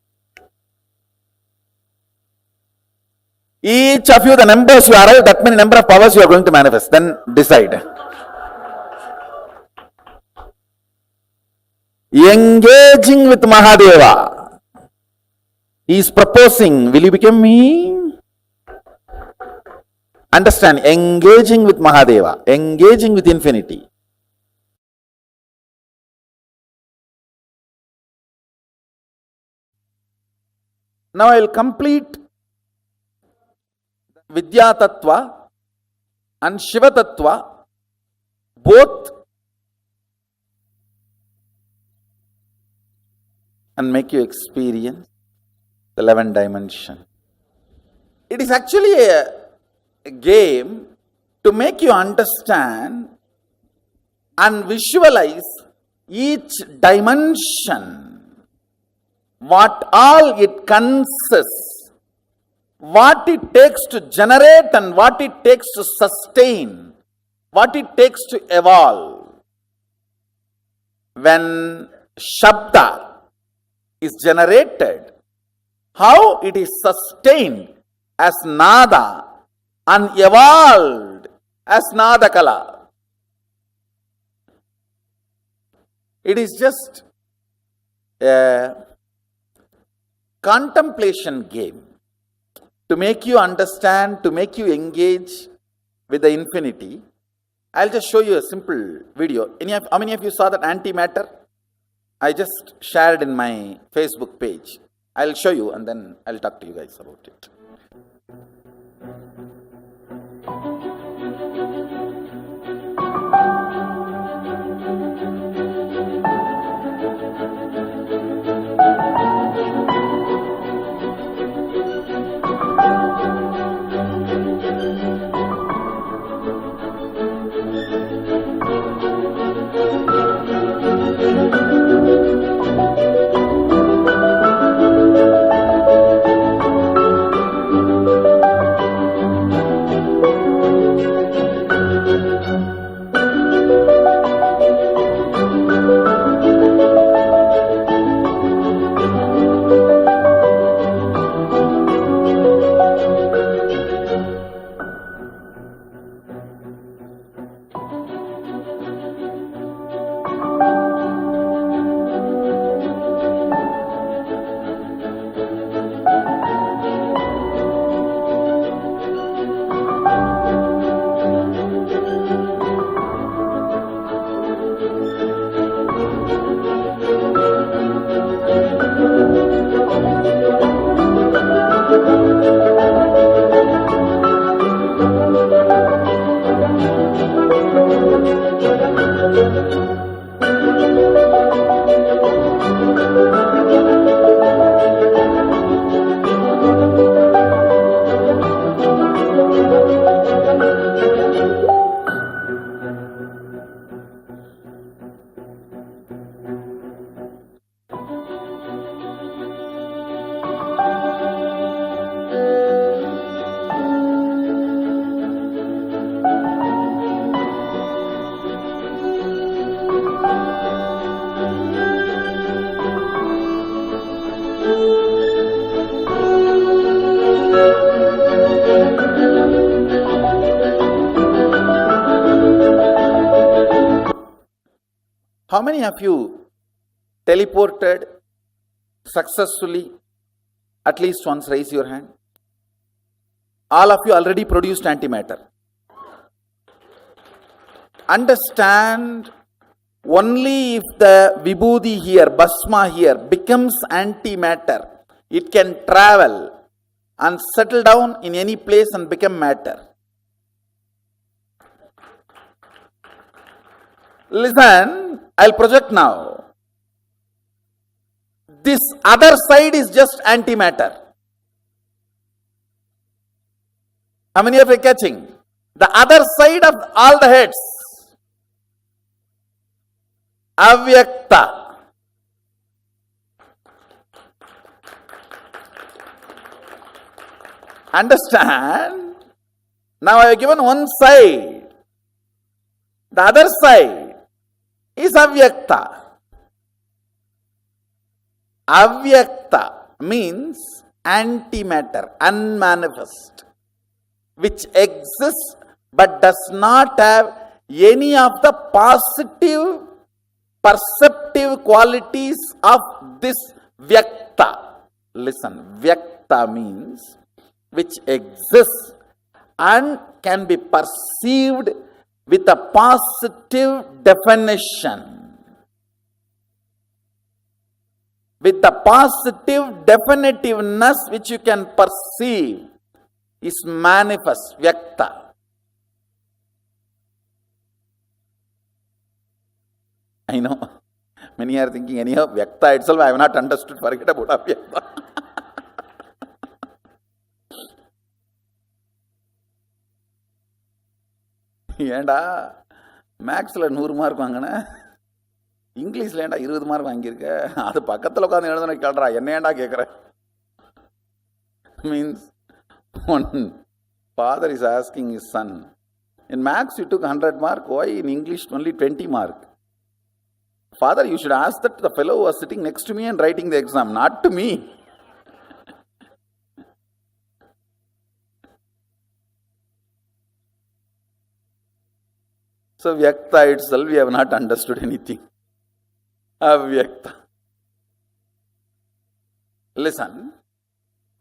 Each of you, the numbers you arrive, that many number of powers you are going to manifest. Then decide. Engaging with Mahadeva. He is proposing, will you become me? Understand, engaging with Mahadeva, engaging with infinity. Now I will complete Vidya Tattva and Shiva Tattva, both, and make you experience the 11th dimension. It is actually a game to make you understand and visualize each dimension, what all it consists, what it takes to generate and what it takes to sustain, what it takes to evolve. When Shabda is generated, how it is sustained as Nada and evolved as Nadakala. It is just a contemplation game to make you understand, to make you engage with the infinity. I'll just show you a simple video. How many of you saw that antimatter? I just shared in my Facebook page. I'll show you and then I'll talk to you guys about it. How many of you teleported successfully? At least once, raise your hand. All of you already produced antimatter. Understand, only if the vibhuti here, bhasma here becomes antimatter, it can travel and settle down in any place and become matter. Listen, I'll project now. This other side is just antimatter. How many of you are catching? The other side of all the heads. Avyakta. Understand? Now I have given one side. The other side is avyakta. Avyakta means antimatter, unmanifest, which exists but does not have any of the positive perceptive qualities of this vyakta. Listen, vyakta means which exists and can be perceived with a positive definition. With the positive definitiveness which you can perceive is manifest, vyakta. I know, many are thinking, anyhow, vyakta itself I have not understood, forget about avyakta. ஏண்டா மேக்ஸில் 100 mark வாங்கின, இங்கிலீஷில் ஏண்டா 20 mark வாங்கியிருக்க, அது பக்கத்தில் உட்காந்து எழுதுன கேள்றா, என்ன ஏண்டா கேட்குற? Means one father is asking his son, in maths you took 100 mark, why in English only 20 mark? Father, you should ask that to the fellow who was sitting next to me and writing the exam, not to me. So vyakta itself we have not understood anything. Avyakta. Listen,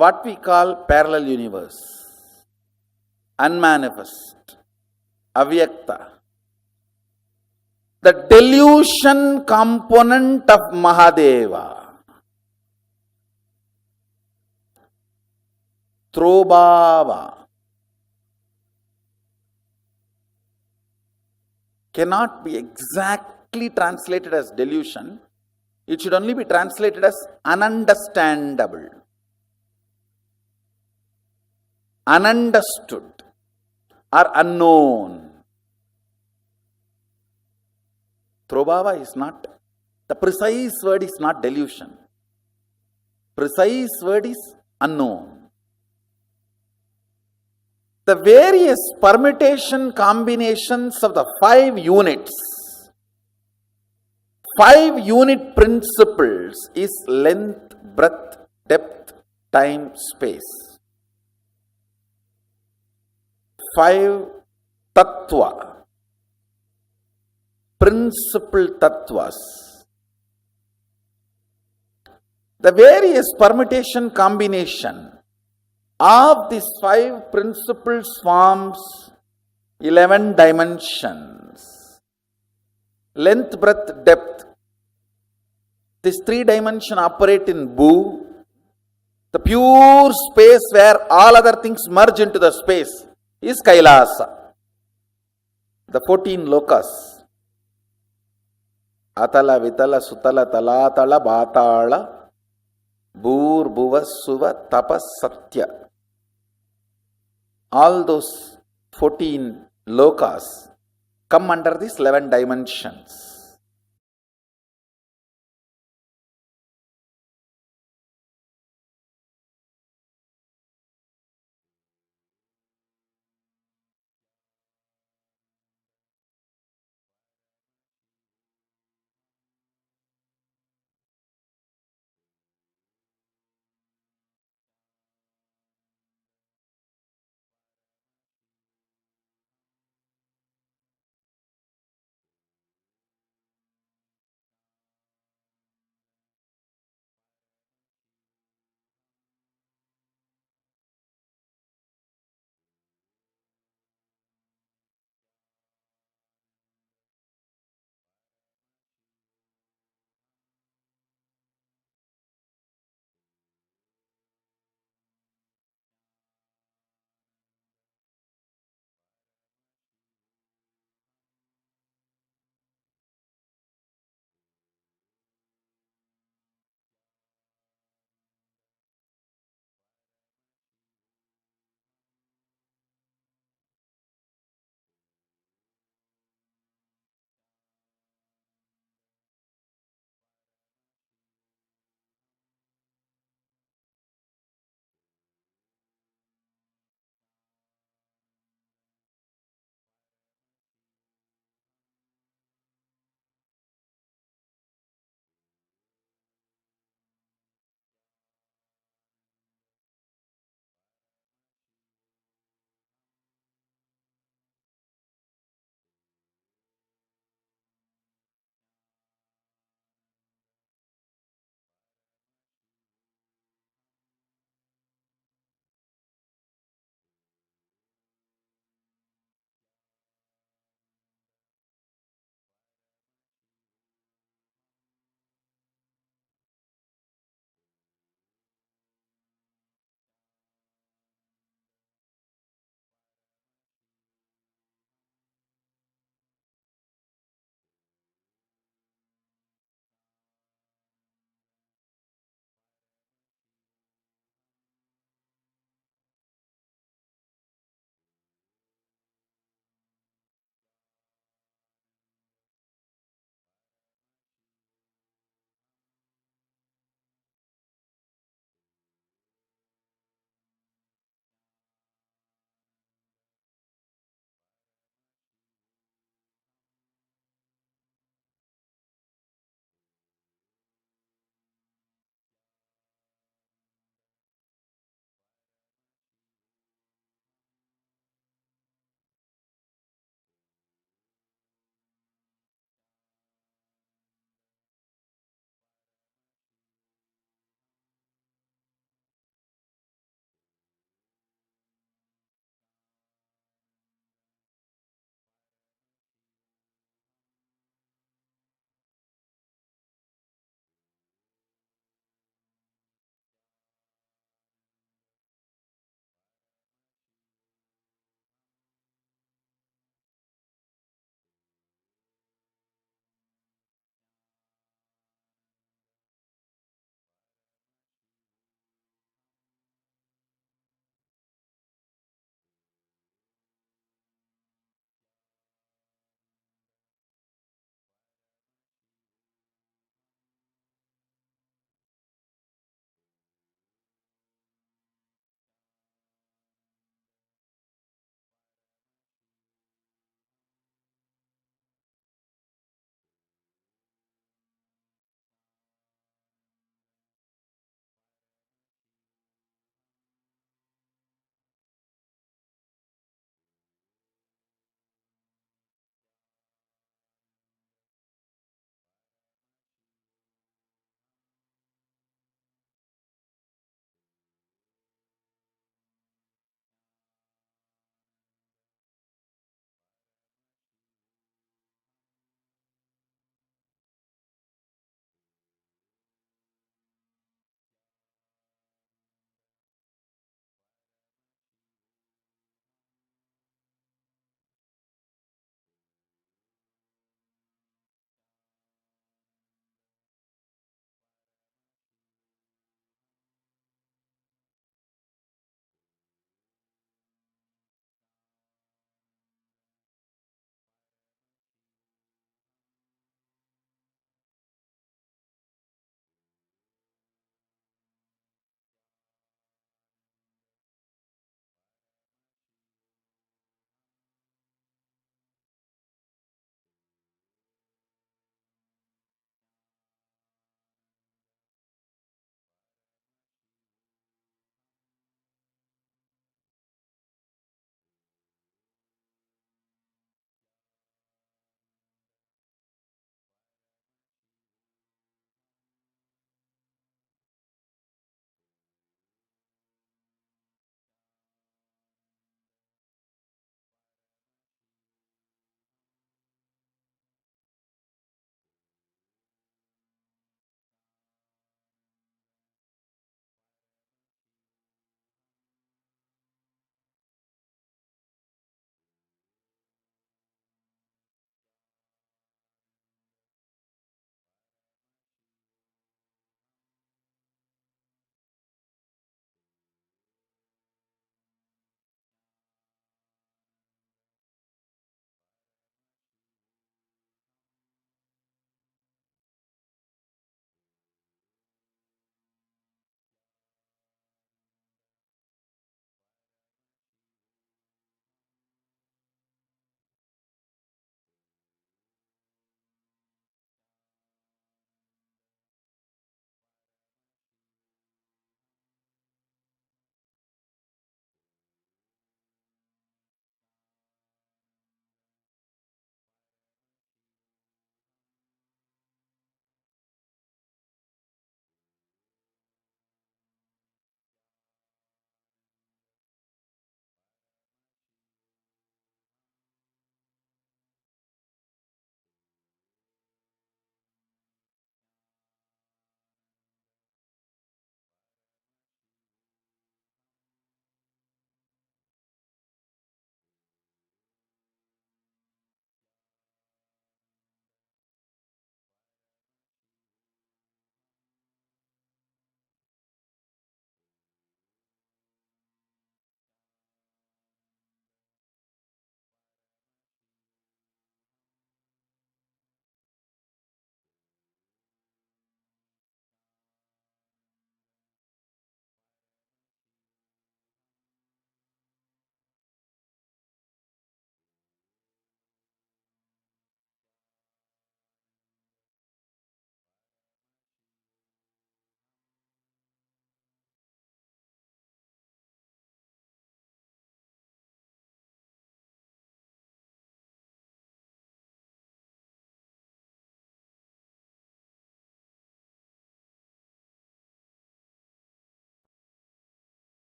what we call parallel universe, unmanifest, avyakta, the delusion component of Mahadeva, Throbhava, cannot be exactly translated as delusion. It should only be translated as ununderstandable, ununderstood, or unknown. Throbhava is not, the precise word is not delusion. Precise word is unknown. The various permutation combinations of the 5 units, 5 unit principles is length, breadth, depth, time, space. 5 tattva, principal tattvas. The various permutation combination of these 5 principles forms 11 dimensions. Length, breadth, depth. These 3 dimensions operate in Bhu, the pure space where all other things merge into the space is Kailasa, the 14 lokas. Atala, Vitala, Sutala, Talatala, Batala, Bhur, Bhuva, Suva, Tapas, Satya. All those 14 lokas come under these 11 dimensions.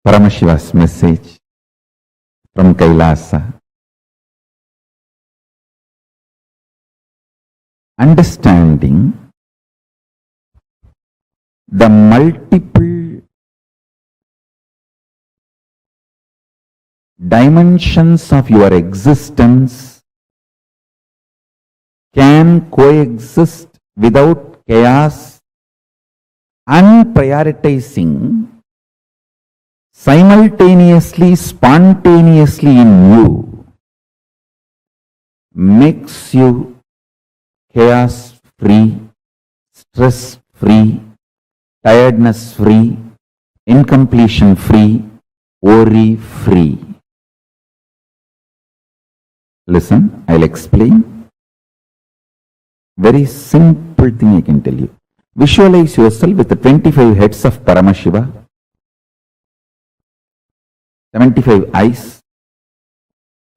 Paramashiva's message from Kailasa. Understanding the multiple dimensions of your existence can coexist without chaos and prioritizing simultaneously, spontaneously in you makes you chaos free, stress free, tiredness free, incompletion free, worry free. Listen, I'll explain. Very simple thing I can tell you. Visualize yourself with the 25 heads of Paramashiva, 75 eyes.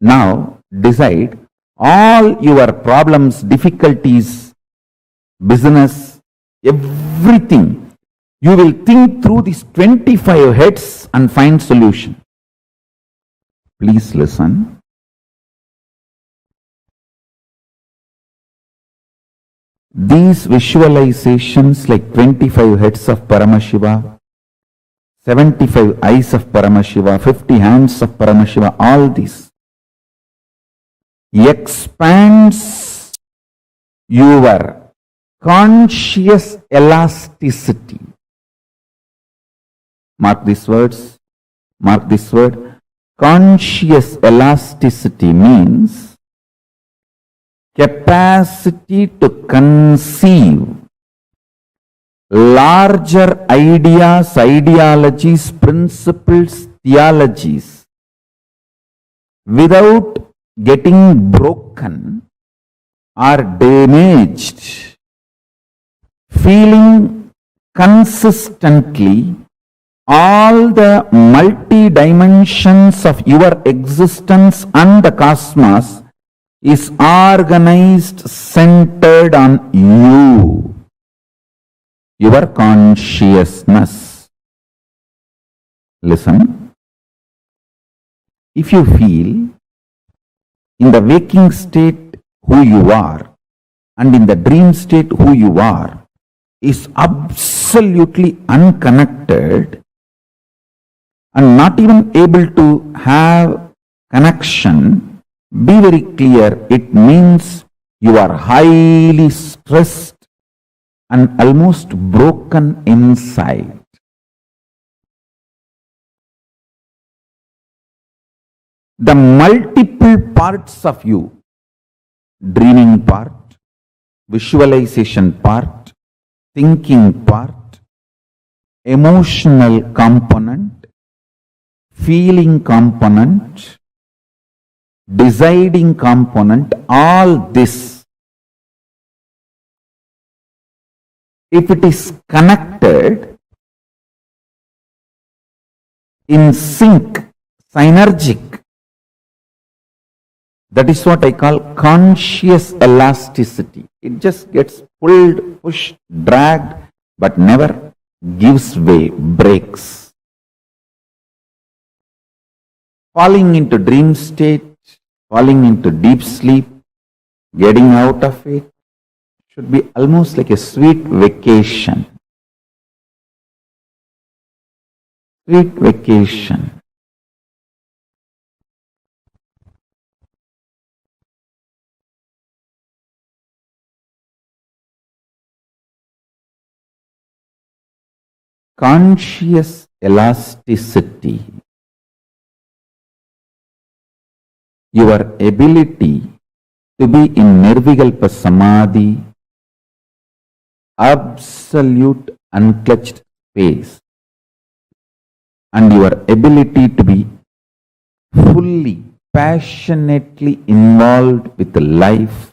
Now decide all your problems, difficulties, business, everything. You will think through these 25 heads and find solution. Please listen. These visualizations like 25 heads of Paramashiva, 75 eyes of Paramashiva, 50 hands of Paramashiva, all these expands your conscious elasticity. Mark these words. Mark this word. Conscious elasticity means capacity to conceive larger ideas, ideologies, principles, theologies without getting broken or damaged, feeling consistently all the multi-dimensions of your existence and the cosmos is organized, centered on you, your consciousness. Listen. If you feel in the waking state who you are and in the dream state who you are is absolutely unconnected and not even able to have connection, be very clear, it means you are highly stressed and almost broken inside. The multiple parts of you, dreaming part, visualization part, thinking part, emotional component, feeling component, deciding component, all this, if it is connected in sync, synergic, that is what I call conscious elasticity. It just gets pulled, pushed, dragged, but never gives way, breaks. Falling into dream state, falling into deep sleep, getting out of it should be almost like a sweet vacation. Sweet vacation. Conscious elasticity, your ability to be in Nirvikalpa Samadhi, absolute unclutched space, and your ability to be fully, passionately involved with life,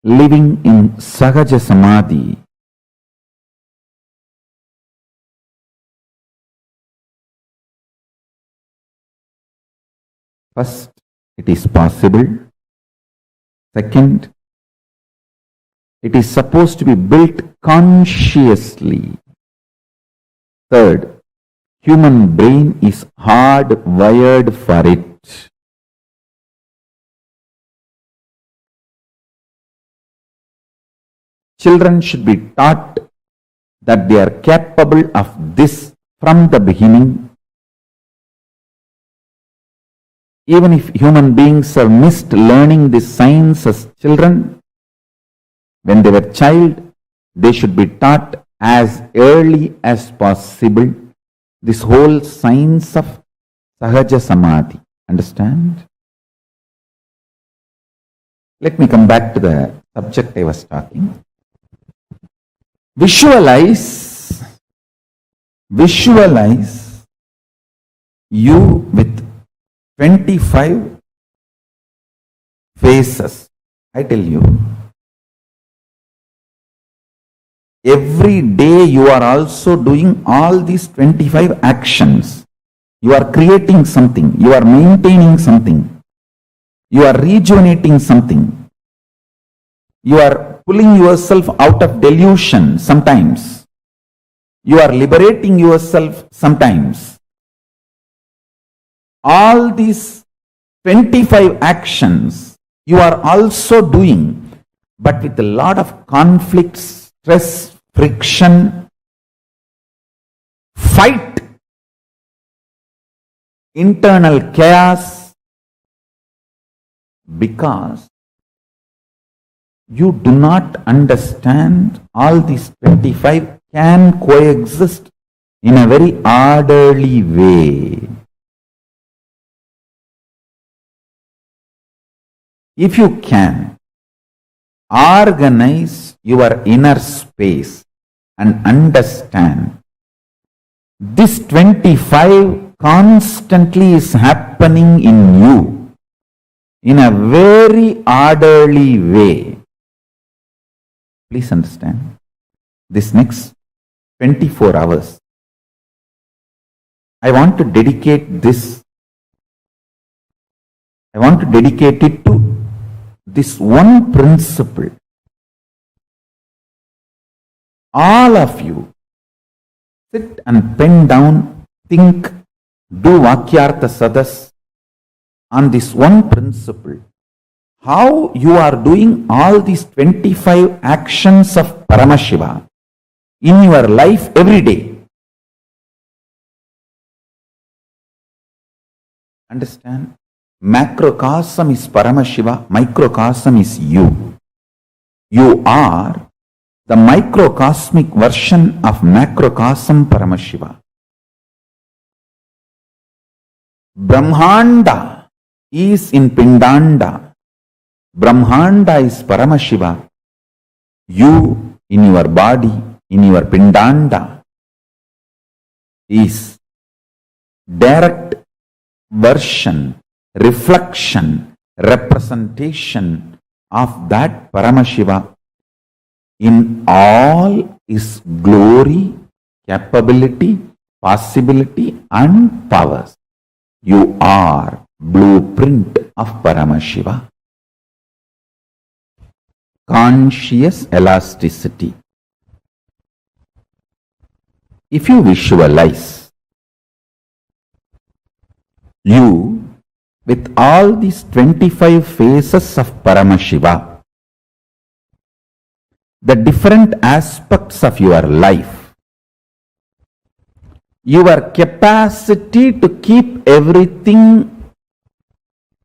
living in Sahaja Samadhi, first, it is possible. Second, It is supposed to be built consciously. Third, human brain is hardwired for it. Children should be taught that they are capable of this from the beginning. Even if human beings have missed learning this science as children, when they were child, they should be taught as early as possible this whole science of Sahaja Samadhi. Understand? Let me come back to the subject I was talking. Visualize you with 25 faces. I tell you, every day you are also doing all these 25 actions. You are creating something, you are maintaining something, you are rejuvenating something, you are pulling yourself out of delusion sometimes, you are liberating yourself sometimes. All these 25 actions you are also doing, but with a lot of conflict, stress, friction, fight, internal chaos, because you do not understand all these 25 can coexist in a very orderly way. If you can organize your inner space and understand this 25 constantly is happening in you in a very orderly way. Please understand, this next 24 hours, I want to dedicate this, I want to dedicate it to this one principle. All of you sit and pen down, think, do Vakyartha Sadas on this one principle. How you are doing all these 25 actions of Paramashiva in your life every day. Understand? Macrocosm is Paramashiva, microcosm is you. You are the microcosmic version of macrocosm Paramashiva. Brahmanda is in Pindanda. Brahmanda is Paramashiva. You in your body, in your Pindanda, is direct version, reflection, representation of that Paramashiva in all its glory, capability, possibility and powers. You are blueprint of Paramashiva. Conscious elasticity. If you visualize you with all these 25 phases of Paramashiva, the different aspects of your life, your capacity to keep everything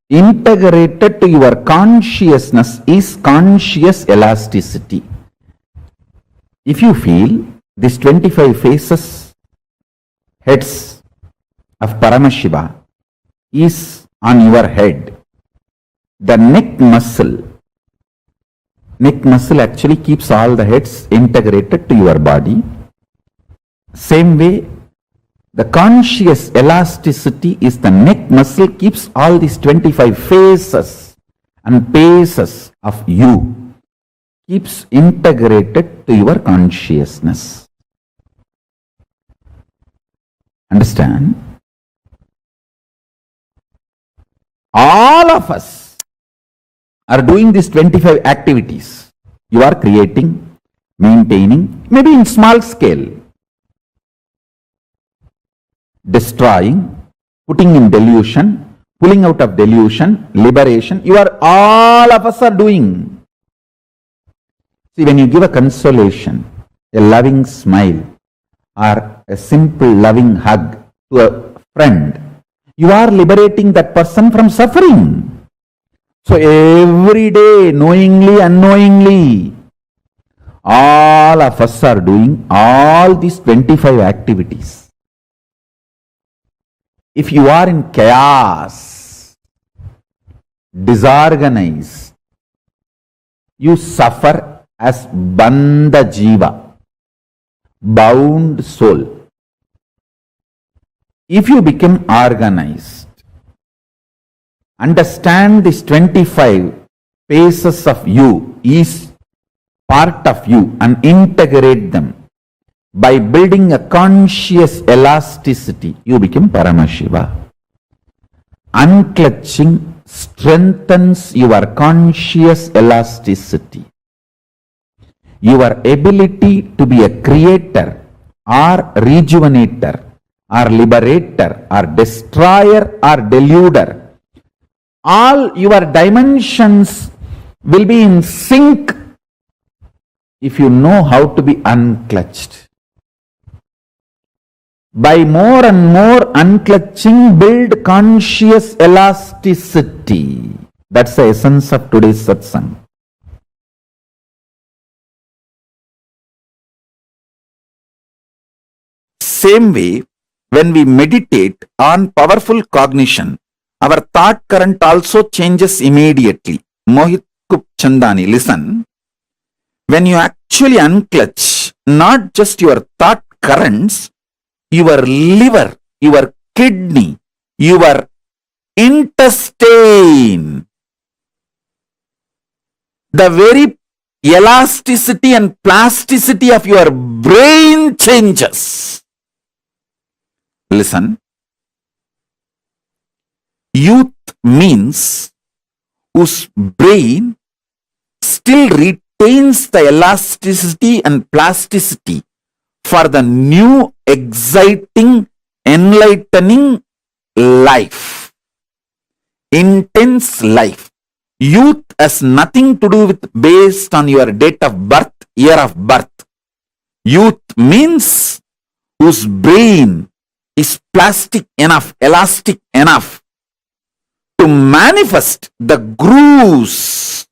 integrated to your consciousness is conscious elasticity. If you feel these 25 phases, heads of Paramashiva is on your head, the neck muscle actually keeps all the heads integrated to your body. Same way, the conscious elasticity is the neck muscle keeps all these 25 phases and paces of you, keeps integrated to your consciousness. Understand? All of us are doing these 25 activities. You are creating, maintaining, maybe in small scale, destroying, putting in delusion, pulling out of delusion, liberation. All of us are doing. See, when you give a consolation, a loving smile, or a simple loving hug to a friend, you are liberating that person from suffering. So every day, knowingly, unknowingly, all of us are doing all these 25 activities. If you are in chaos, disorganized, you suffer as bandha jiva, bound soul. If you become organized, understand these 25 phases of you, is part of you, and integrate them by building a conscious elasticity, you become Paramashiva. Unclutching strengthens your conscious elasticity. Your ability to be a creator or rejuvenator or liberator or destroyer or deluder, all your dimensions will be in sync if you know how to be unclutched. By more and more unclutching, build conscious elasticity. That's the essence of today's satsang. Same way, when we meditate on powerful cognition, our thought current also changes immediately. Mohit Kup Chandani, listen. When you actually unclutch not just your thought currents, your liver, your kidney, your intestine, the very elasticity and plasticity of your brain changes. Listen. Youth means whose brain still retains the elasticity and plasticity for the new, exciting, enlightening life, intense life. Youth has nothing to do with based on your date of birth, year of birth. Youth means whose brain is plastic enough, elastic enough to manifest the grooves,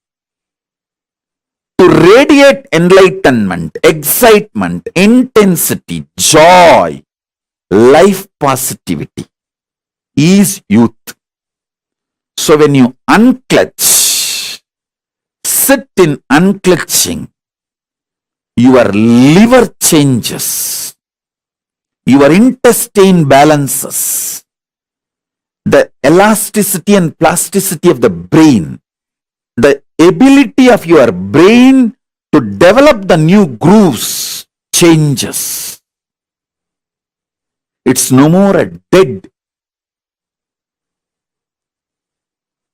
to radiate enlightenment, excitement, intensity, joy, life positivity, is youth. So when you unclutch, sit in unclutching, your liver changes, your intestine balances, the elasticity and plasticity of the brain, the ability of your brain to develop the new grooves changes. It's no more a dead,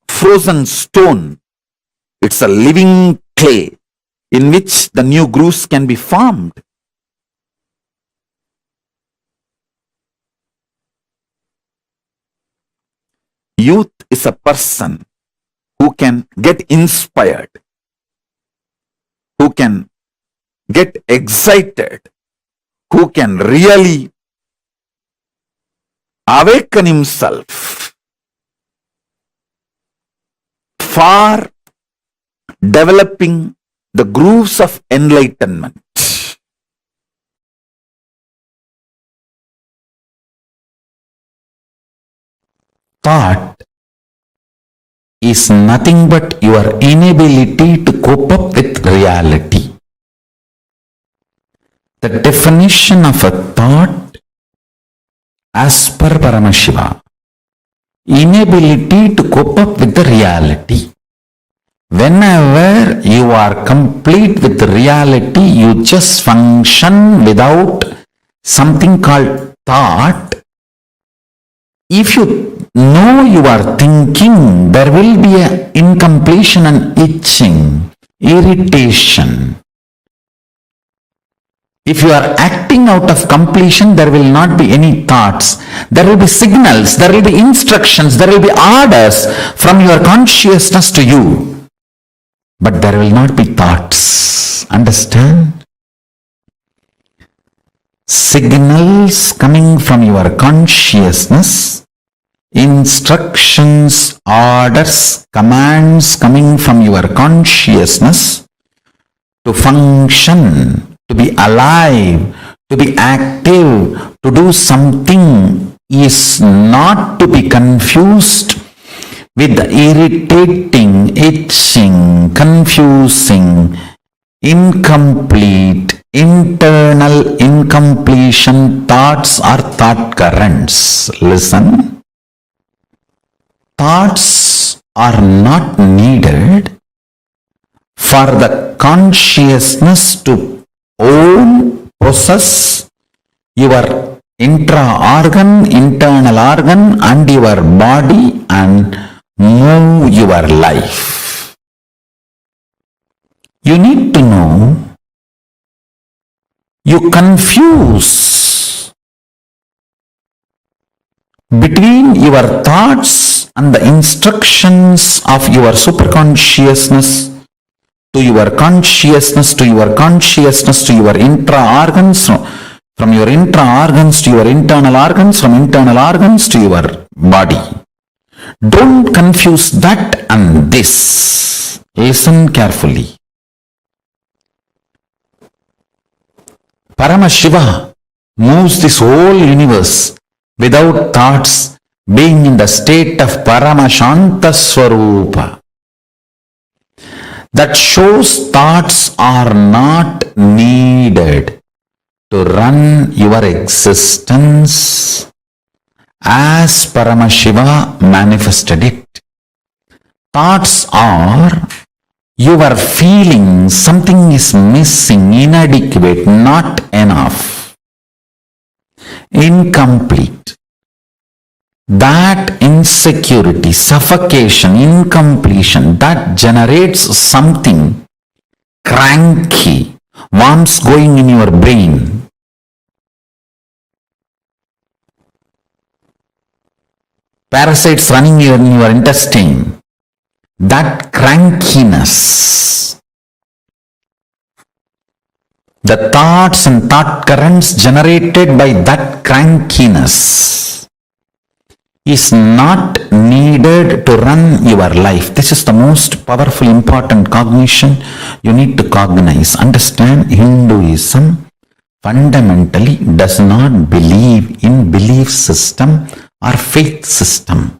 frozen stone. It's a living clay in which the new grooves can be formed. Youth is a person who can get inspired, who can get excited, who can really awaken himself for developing the grooves of enlightenment. Thought is nothing but your inability to cope up with reality. The definition of a thought as per Paramashiva, inability to cope up with the reality. Whenever you are complete with the reality, you just function without something called thought. If you know you are thinking, there will be an incompletion and itching irritation. If you are acting out of completion, there will not be any thoughts. There will be signals, there will be instructions, there will be orders from your consciousness to you. But there will not be thoughts. Understand? Signals coming from your consciousness, instructions, orders, commands coming from your consciousness to function, to be alive, to be active, to do something is not to be confused with the irritating, itching, confusing, incomplete, internal incompletion thoughts or thought currents. Listen. Thoughts are not needed for the consciousness to own, possess your intra-organ, internal organ and your body and move your life. You need to know, you confuse between your thoughts and the instructions of your superconsciousness to your consciousness, to your consciousness, to your intra-organs, from your intra-organs to your internal organs, from internal organs to your body. Don't confuse that and this. Listen carefully. Paramashiva moves this whole universe without thoughts, being in the state of Paramashanta Swarupa. That shows thoughts are not needed to run your existence as Paramashiva manifested it. Thoughts are your feeling something is missing, inadequate, not enough, incomplete. That insecurity, suffocation, incompletion, that generates something cranky, worms going in your brain. Parasites running in your intestine. That crankiness. The thoughts and thought currents generated by that crankiness is not needed to run your life. This is the most powerful, important cognition you need to cognize. Understand, Hinduism fundamentally does not believe in belief system or faith system.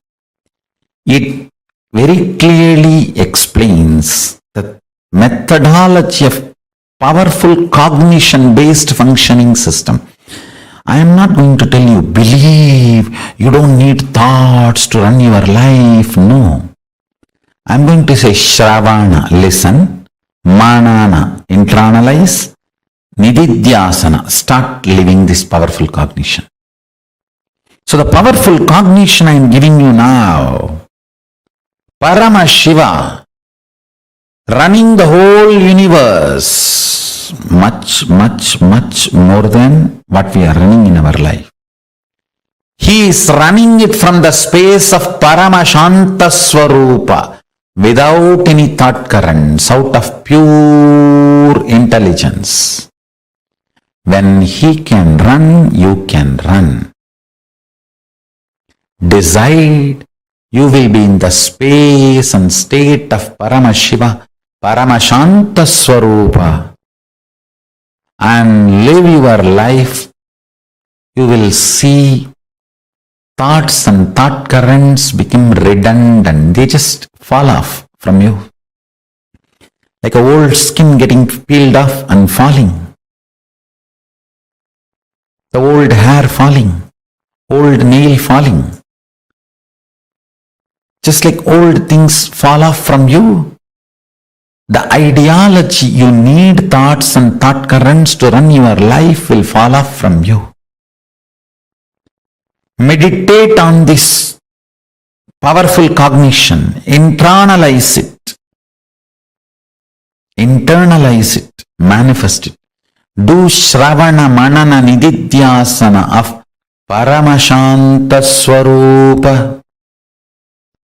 It very clearly explains the methodology of powerful cognition-based functioning system. I am not going to tell you, believe, you don't need thoughts to run your life. No. I am going to say, Shravana, listen, Manana, internalize, Nithyananda, start living this powerful cognition. So the powerful cognition I am giving you now, Paramashiva, running the whole universe, much more than what we are running in our life. He is running it from the space of Paramashanta Swarupa, without any thought currents, out of pure intelligence. When he can run, you can run. Decide, you will be in the space and state of Paramashiva, Paramashanta Swarupa, and live your life. You will see thoughts and thought currents become redundant. They just fall off from you. Like a old skin getting peeled off and falling. The old hair falling. Old nail falling. Just like old things fall off from you. The ideology you need thoughts and thought currents to run your life will fall off from you. Meditate on this powerful cognition. Internalize it. internalize it, manifest it. Do Shravana Manana Nididhyasana of Paramashanta Swarupa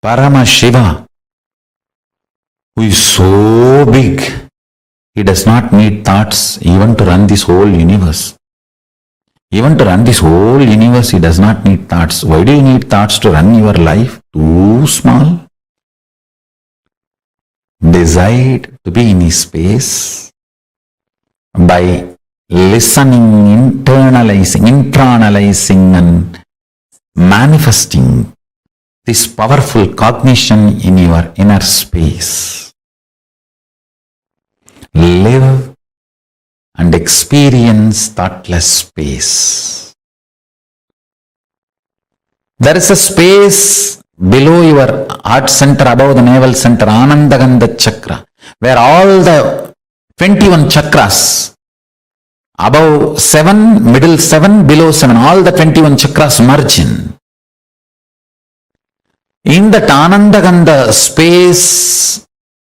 Paramashiva, who is so big, he does not need thoughts even to run this whole universe. Even to run this whole universe, he does not need thoughts. Why do you need thoughts to run your life? Too small. Decide to be in his space by listening, internalizing and manifesting this powerful cognition in your inner space. Live and experience thoughtless space. There is a space below your heart center, above the navel center, Anandagandha chakra, where all the 21 chakras, above 7, middle 7, below 7, all the 21 chakras merge in that Anandagandha space.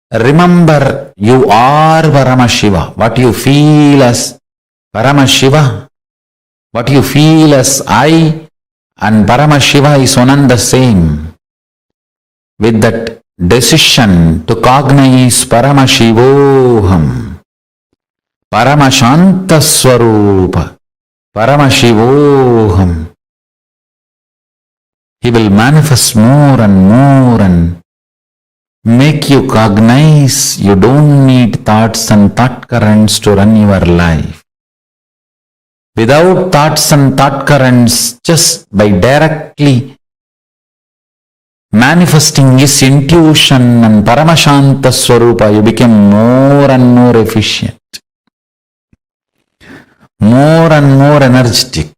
Remember, you are Paramashiva. What you feel as Paramashiva, what you feel as I and Paramashiva is one and the same. With that decision to cognize Paramashivoham, Paramashanta Swarupa, Paramashivoham, he will manifest more and more and make you cognize you don't need thoughts and thought currents to run your life. Without thoughts and thought currents, just by directly manifesting his intuition and Paramashanta Swarupa, you become more and more efficient, more and more energetic,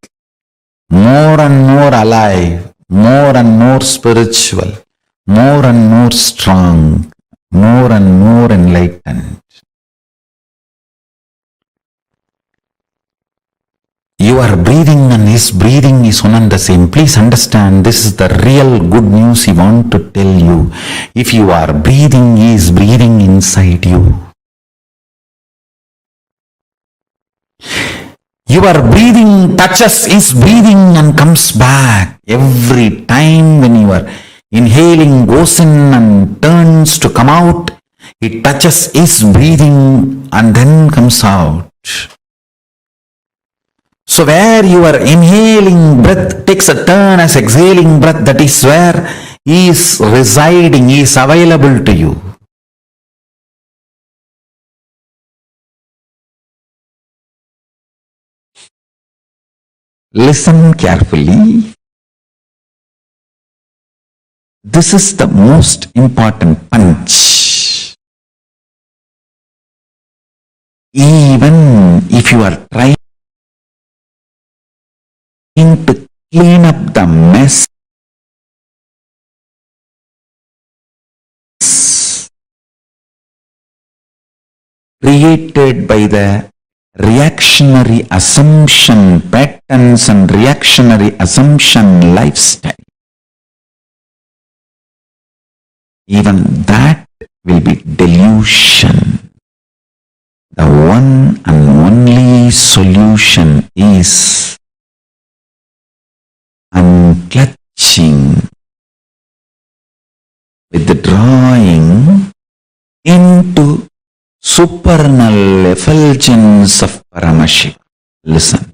more and more alive, more and more spiritual, more and more strong, more and more enlightened. Your breathing and his breathing is one and the same. Please understand, this is the real good news he wants to tell you. If you are breathing, he is breathing inside you. Your breathing touches his breathing and comes back. Every time when you are inhaling, goes in and turns to come out, it touches his breathing and then comes out. So where your inhaling breath takes a turn as exhaling breath, that is where he is residing, he is available to you. Listen carefully. This is the most important punch. Even if you are trying to clean up the mess created by the reactionary assumption patterns and reactionary assumption lifestyle, even that will be delusion. The one and only solution is unclutching, withdrawing into supernal effulgence of Paramashiva. Listen.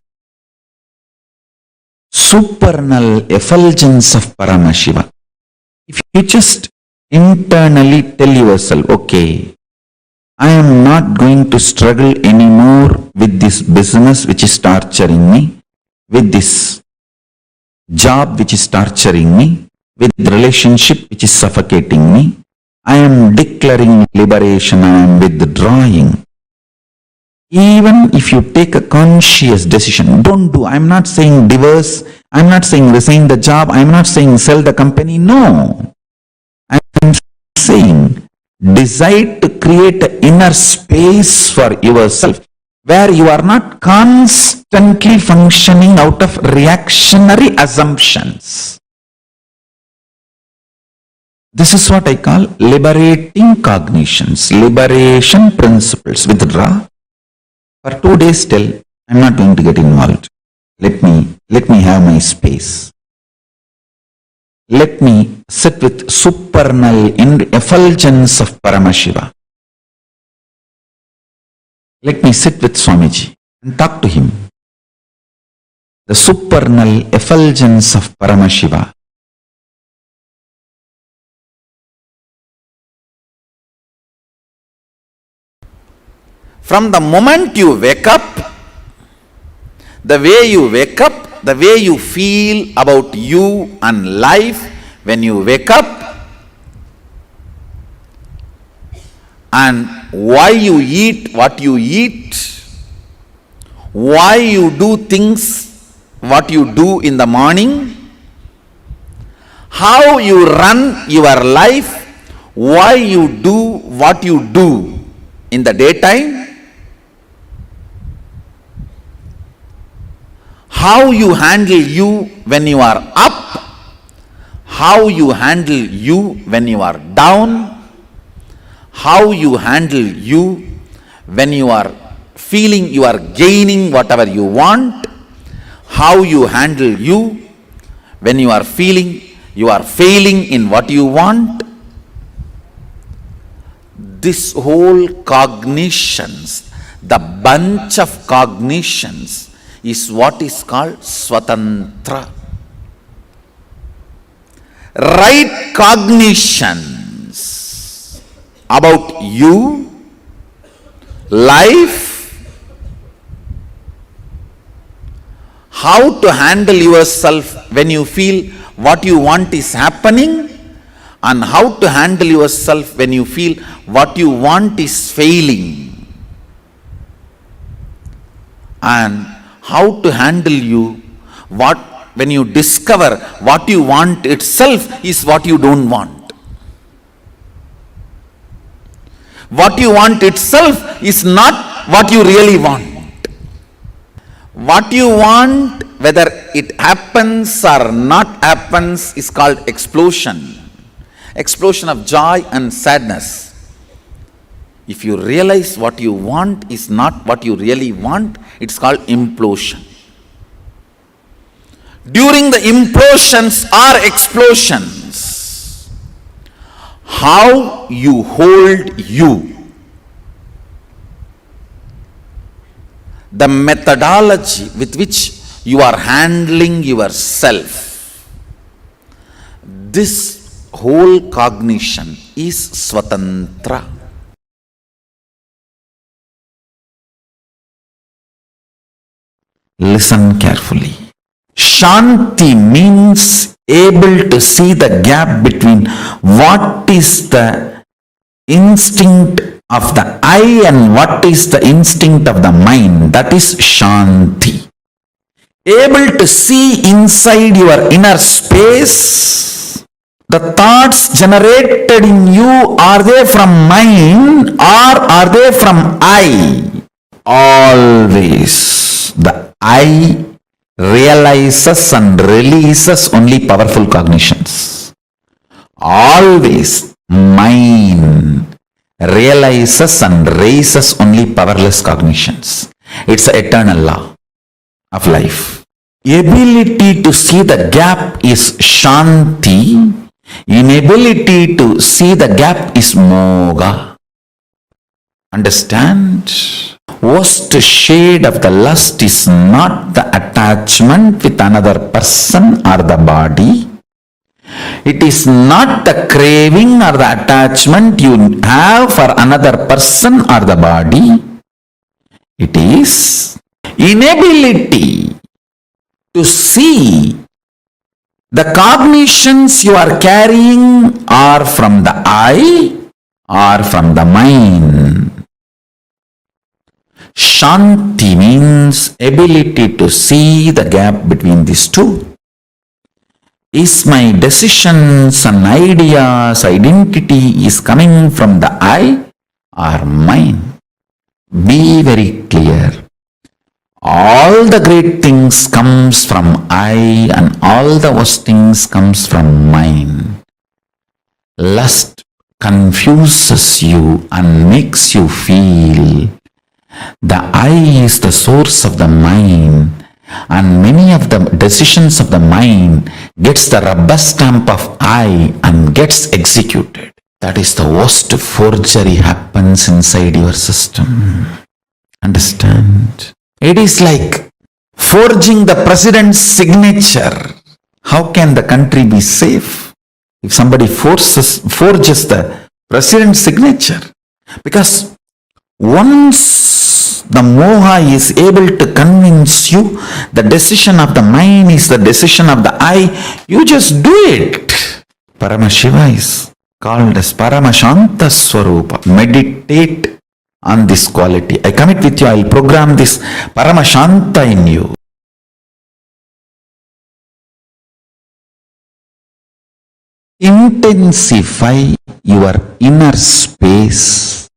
Supernal effulgence of Paramashiva. If you just internally tell yourself, okay, I am not going to struggle anymore with this business which is torturing me, with this job which is torturing me, with relationship which is suffocating me. I am declaring liberation, I am withdrawing. Even if you take a conscious decision, don't do, I am not saying divorce, I am not saying resign the job, I am not saying sell the company, no. I am saying decide to create an inner space for yourself where you are not constantly functioning out of reactionary assumptions. This is what I call liberating cognitions, liberation principles. Withdraw. For 2 days still, I'm not going to get involved. Let me have my space. Let me sit with supernal effulgence of Paramashiva. Let me sit with Swamiji and talk to him. The supernal effulgence of Paramashiva. From the moment you wake up, the way you wake up, the way you feel about you and life when you wake up, and why you eat what you eat, why you do things what you do in the morning, how you run your life, why you do what you do in the daytime, how you handle you when you are up, how you handle you when you are down, how you handle you when you are feeling you are gaining whatever you want, how you handle you when you are feeling you are failing in what you want. This whole cognitions, the bunch of cognitions, is what is called Swatantra. Right cognitions about you, life, how to handle yourself when you feel what you want is happening, and how to handle yourself when you feel what you want is failing, and how to handle you when you discover what you want itself is what you don't want. What you want itself is not what you really want. What you want, whether it happens or not happens, is called explosion. Explosion of joy and sadness. If you realize what you want is not what you really want, it's called implosion. During the implosions or explosions, how you hold you, the methodology with which you are handling yourself, this whole cognition is Swatantra. Listen carefully. Shanti means able to see the gap between what is the instinct of the I and what is the instinct of the mind. That is Shanti. Able to see inside your inner space. The thoughts generated in you, are they from mind or are they from I? Always the I realizes and releases only powerful cognitions. Always mind realizes and raises only powerless cognitions. It's an eternal law of life. Ability to see the gap is Shanti. Inability to see the gap is Moga. Understand? Worst shade of the lust is not the attachment with another person or the body. It is not the craving or the attachment you have for another person or the body. It is inability to see the cognitions you are carrying are from the I or from the mind. Shanti means ability to see the gap between these two. Is my decisions and ideas, identity is coming from the I or mind? Be very clear. All the great things comes from I and all the worst things comes from mind. Lust confuses you and makes you feel the I is the source of the mind, and many of the decisions of the mind gets the rubber stamp of I and gets executed. That is the worst forgery happens inside your system. Understand? It is like forging the president's signature. How can the country be safe if somebody forges the president's signature? Because once the moha is able to convince you the decision of the mind is the decision of the I, you just do it. Paramashiva is called as Paramashanta Swarupa. Meditate on this quality. I commit with you, I will program this Paramashanta in you. Intensify your inner space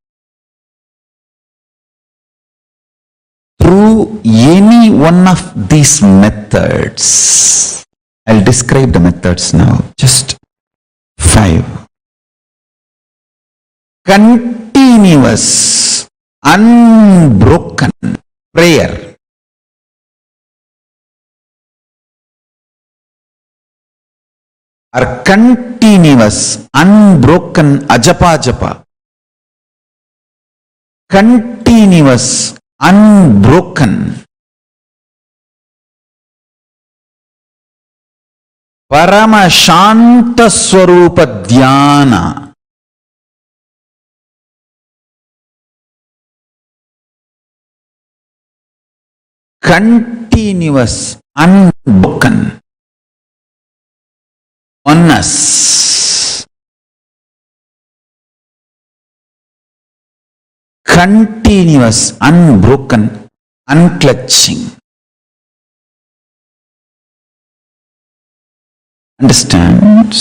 through any one of these methods. I'll describe the methods now. Just 5. Continuous, unbroken prayer. Or continuous, unbroken ajapa japa. Continuous, unbroken Paramashanta Swarupa Dhyana. Continuous, unbroken oneness. Continuous, unbroken, unclutching. Understand?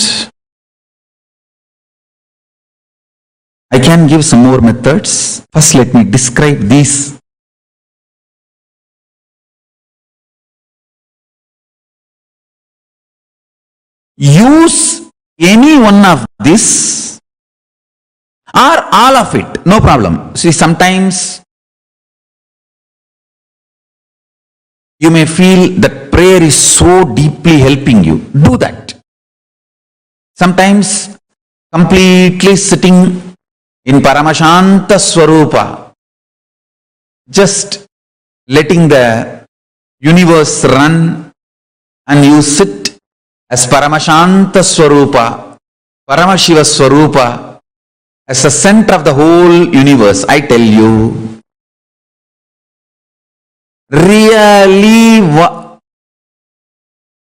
I can give some more methods. First, let me describe these. Use any one of this or all of it, no problem. See, sometimes you may feel that prayer is so deeply helping you. Do that. Sometimes completely sitting in Paramashanta Swarupa, just letting the universe run, and you sit as Paramashanta Swarupa, Paramashiva Swarupa, as the center of the whole universe. I tell you, really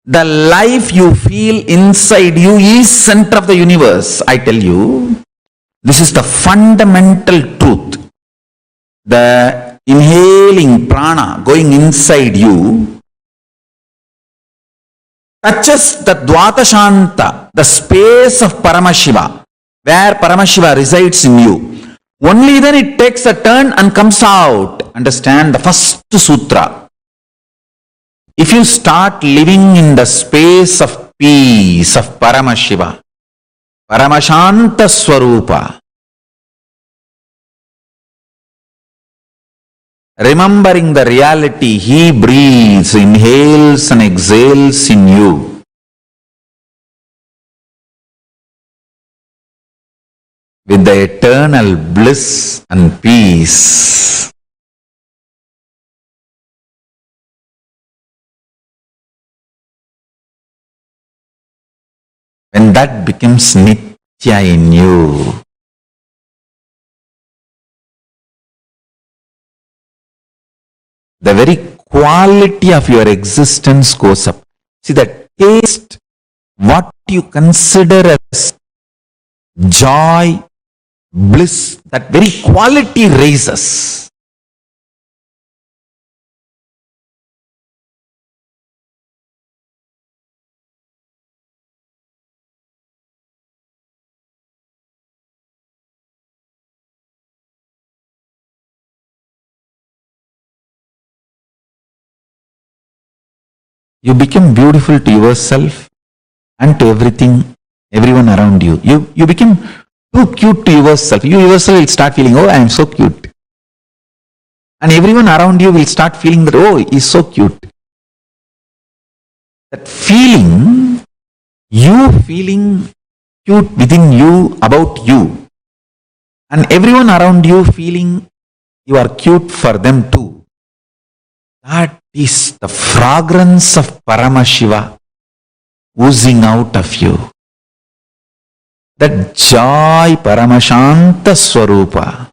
the life you feel inside you is center of the universe. I tell you, this is the fundamental truth. The inhaling prana going inside you touches the Dvatashanta, the space of Paramashiva, where Paramashiva resides in you. Only then it takes a turn and comes out. Understand the first sutra. If you start living in the space of peace of Paramashiva, Paramashanta Swarupa, remembering the reality, he breathes, inhales and exhales in you. With the eternal bliss and peace. When that becomes Nithya in you, the very quality of your existence goes up. See, the taste, what you consider as joy, bliss, that very quality raises. You become beautiful to yourself and to everything everyone around you. You become too cute to yourself. You yourself will start feeling, oh, I am so cute. And everyone around you will start feeling that, oh, he's so cute. That feeling, you feeling cute within you about you, and everyone around you feeling you are cute for them too. That is the fragrance of Paramashiva oozing out of you. That joy Paramashanta Swarupa.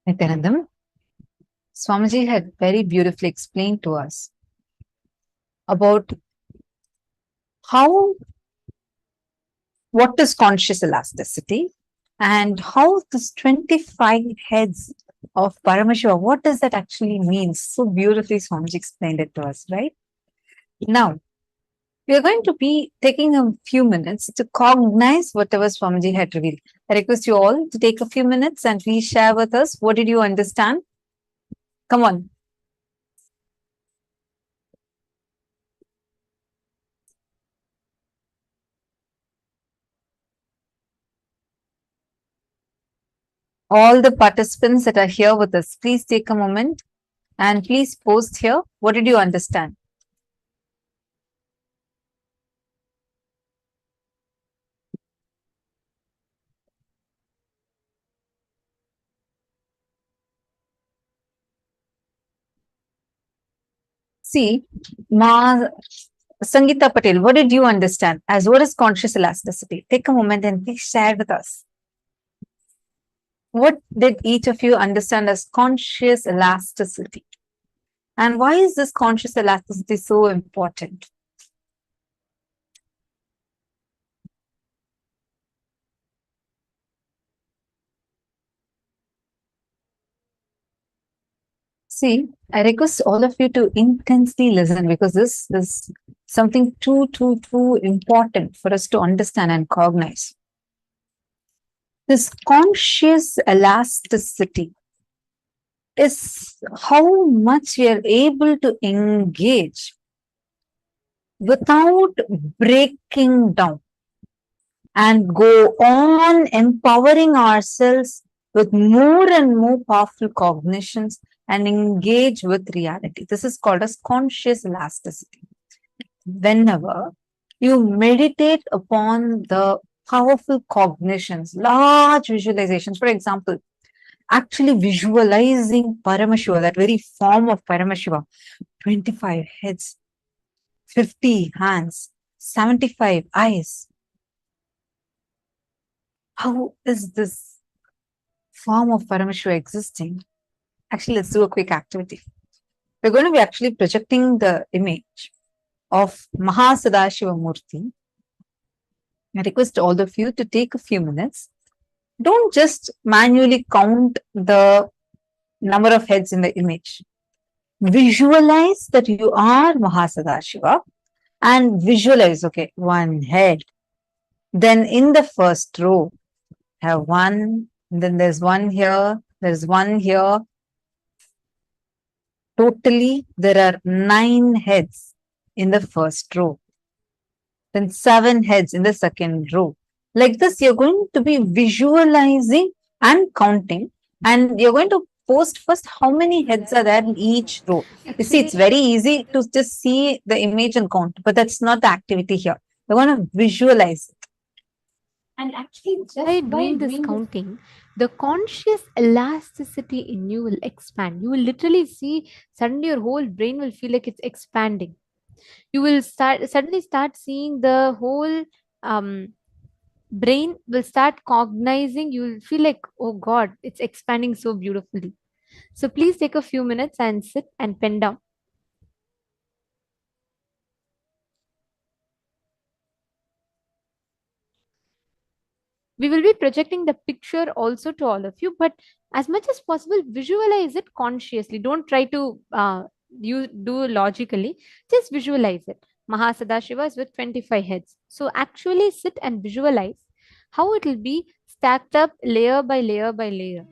Nithyanandam, Swamiji had very beautifully explained to us about what is conscious elasticity and how this 25 heads of Paramashiva, what does that actually mean? So beautifully Swamiji explained it to us, right? Now, we are going to be taking a few minutes to cognize whatever Swamiji had revealed. I request you all to take a few minutes and please share with us, what did you understand? Come on. All the participants that are here with us, please take a moment and please post here. What did you understand? See, Sangeeta Patel, what did you understand as what is conscious elasticity? Take a moment and please share with us. What did each of you understand as conscious elasticity? And why is this conscious elasticity so important? See, I request all of you to intensely listen because this is something too important for us to understand and cognize. This conscious elasticity is how much we are able to engage without breaking down and go on empowering ourselves with more and more powerful cognitions and engage with reality. This is called as conscious elasticity. Whenever you meditate upon the powerful cognitions, large visualizations, for example, actually visualizing Paramashiva, that very form of Paramashiva, 25 heads, 50 hands, 75 eyes. How is this form of Paramashiva existing? Actually, let's do a quick activity. We're going to be actually projecting the image of Sadashiva Murthy. I request all of you to take a few minutes. Don't just manually count the number of heads in the image. Visualize that you are Sadashiva and visualize, okay, one head. Then in the first row, have one, then there's one here, there's one here. Totally, there are 9 heads in the first row. Then 7 heads in the second row. Like this, you're going to be visualizing and counting, and you're going to post first how many heads are there in each row. You see, it's very easy to just see the image and count, but that's not the activity here. You're going to visualize it. And actually, just by doing this counting, the conscious elasticity in you will expand. You will literally see, suddenly your whole brain will feel like it's expanding. You will suddenly start seeing the whole brain will start cognizing. You will feel like, oh God, it's expanding so beautifully. So please take a few minutes and sit and pen down. We will be projecting the picture also to all of you, but as much as possible, visualize it consciously. Don't try to you do logically, just visualize it. Sadashiva is with 25 heads. So actually sit and visualize how it will be stacked up layer by layer by layer.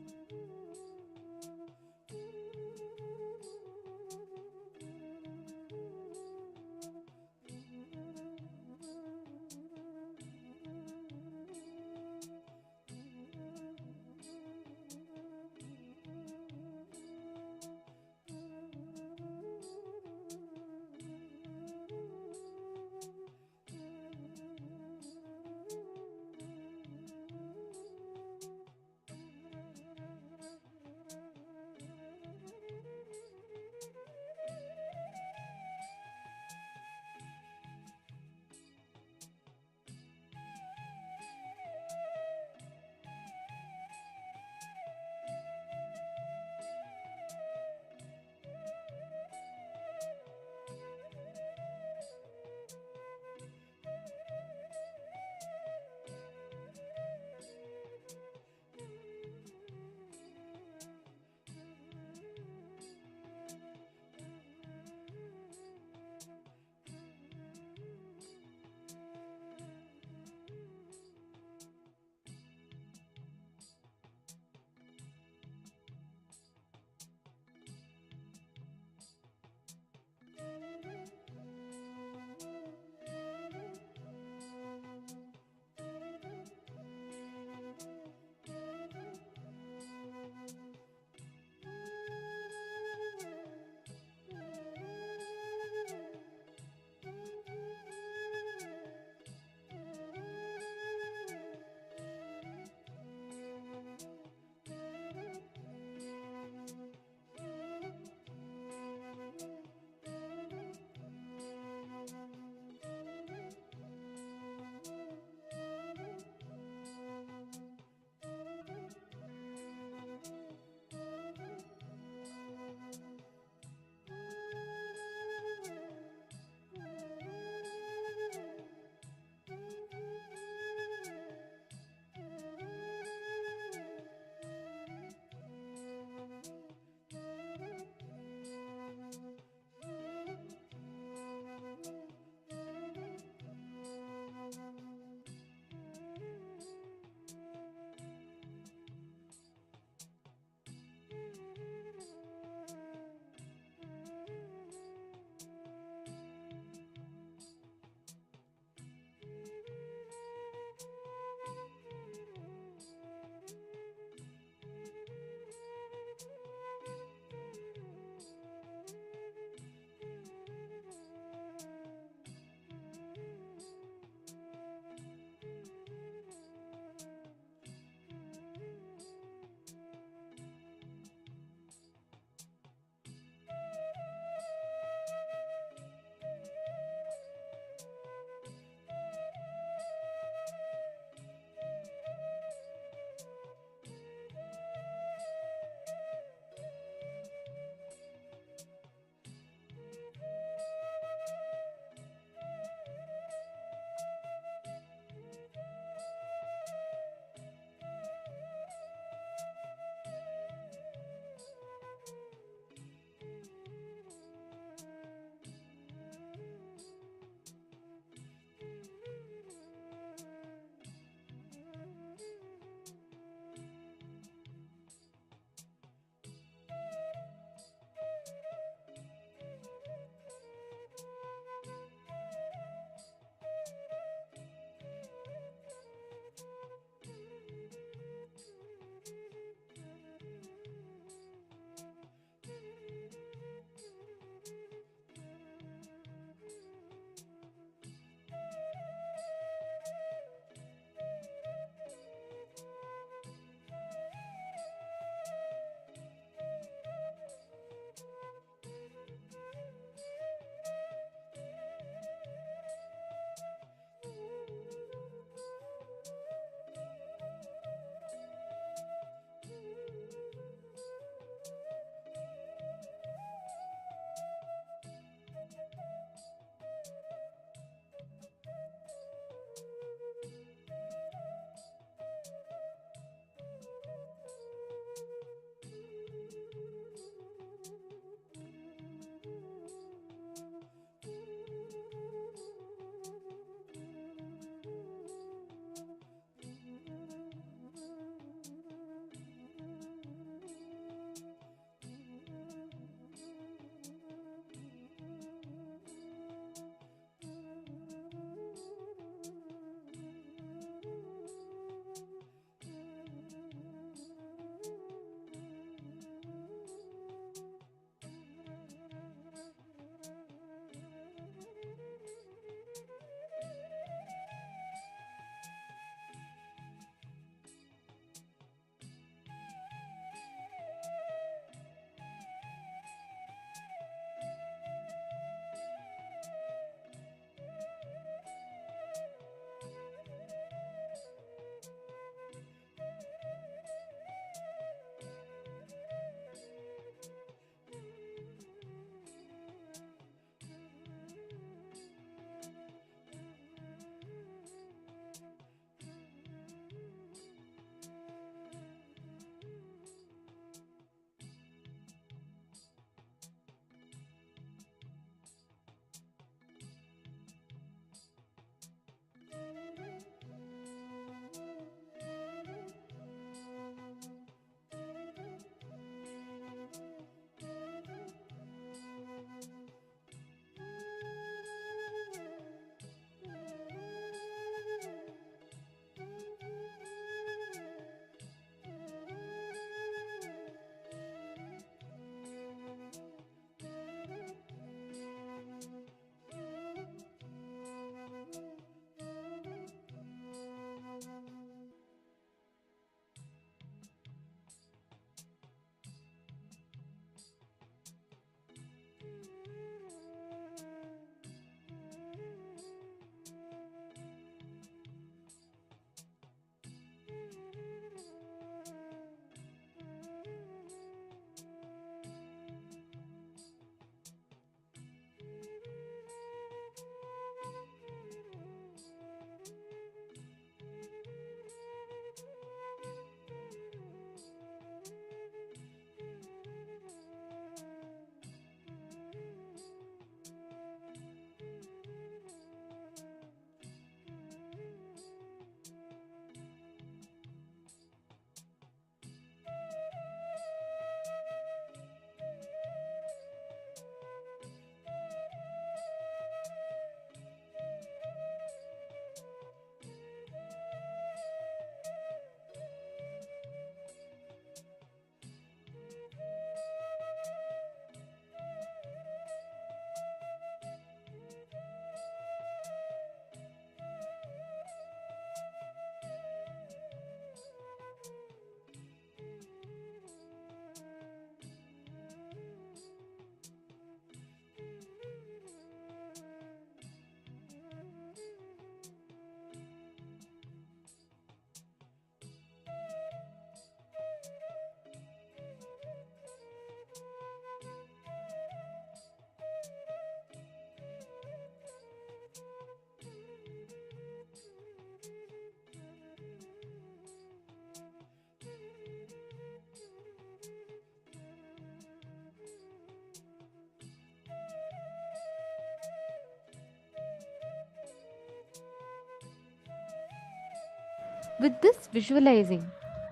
with this visualizing,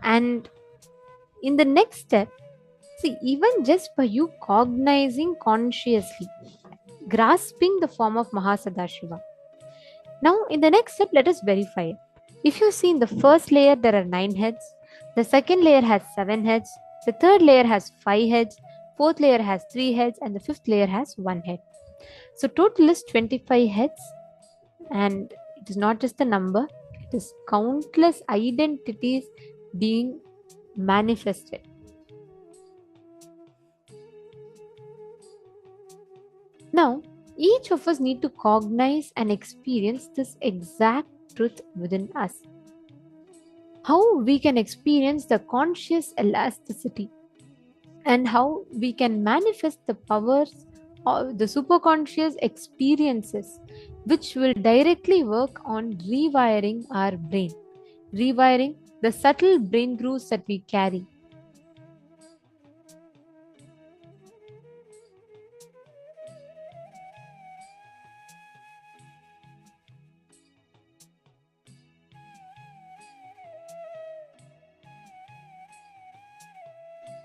and in the next step, see, even just by you cognizing consciously, grasping the form of Mahasadashiva. Now, in the next step, let us verify it. If you see in the first layer, there are 9 heads, the second layer has 7 heads, the third layer has 5 heads, fourth layer has 3 heads, and the fifth layer has 1 head. So, total is 25 heads, and it is not just a number, it is countless identities being manifested. Now, each of us need to cognize and experience this exact truth within us. How we can experience the conscious elasticity and how we can manifest the powers of the superconscious experiences, which will directly work on rewiring our brain, rewiring the subtle brain grooves that we carry.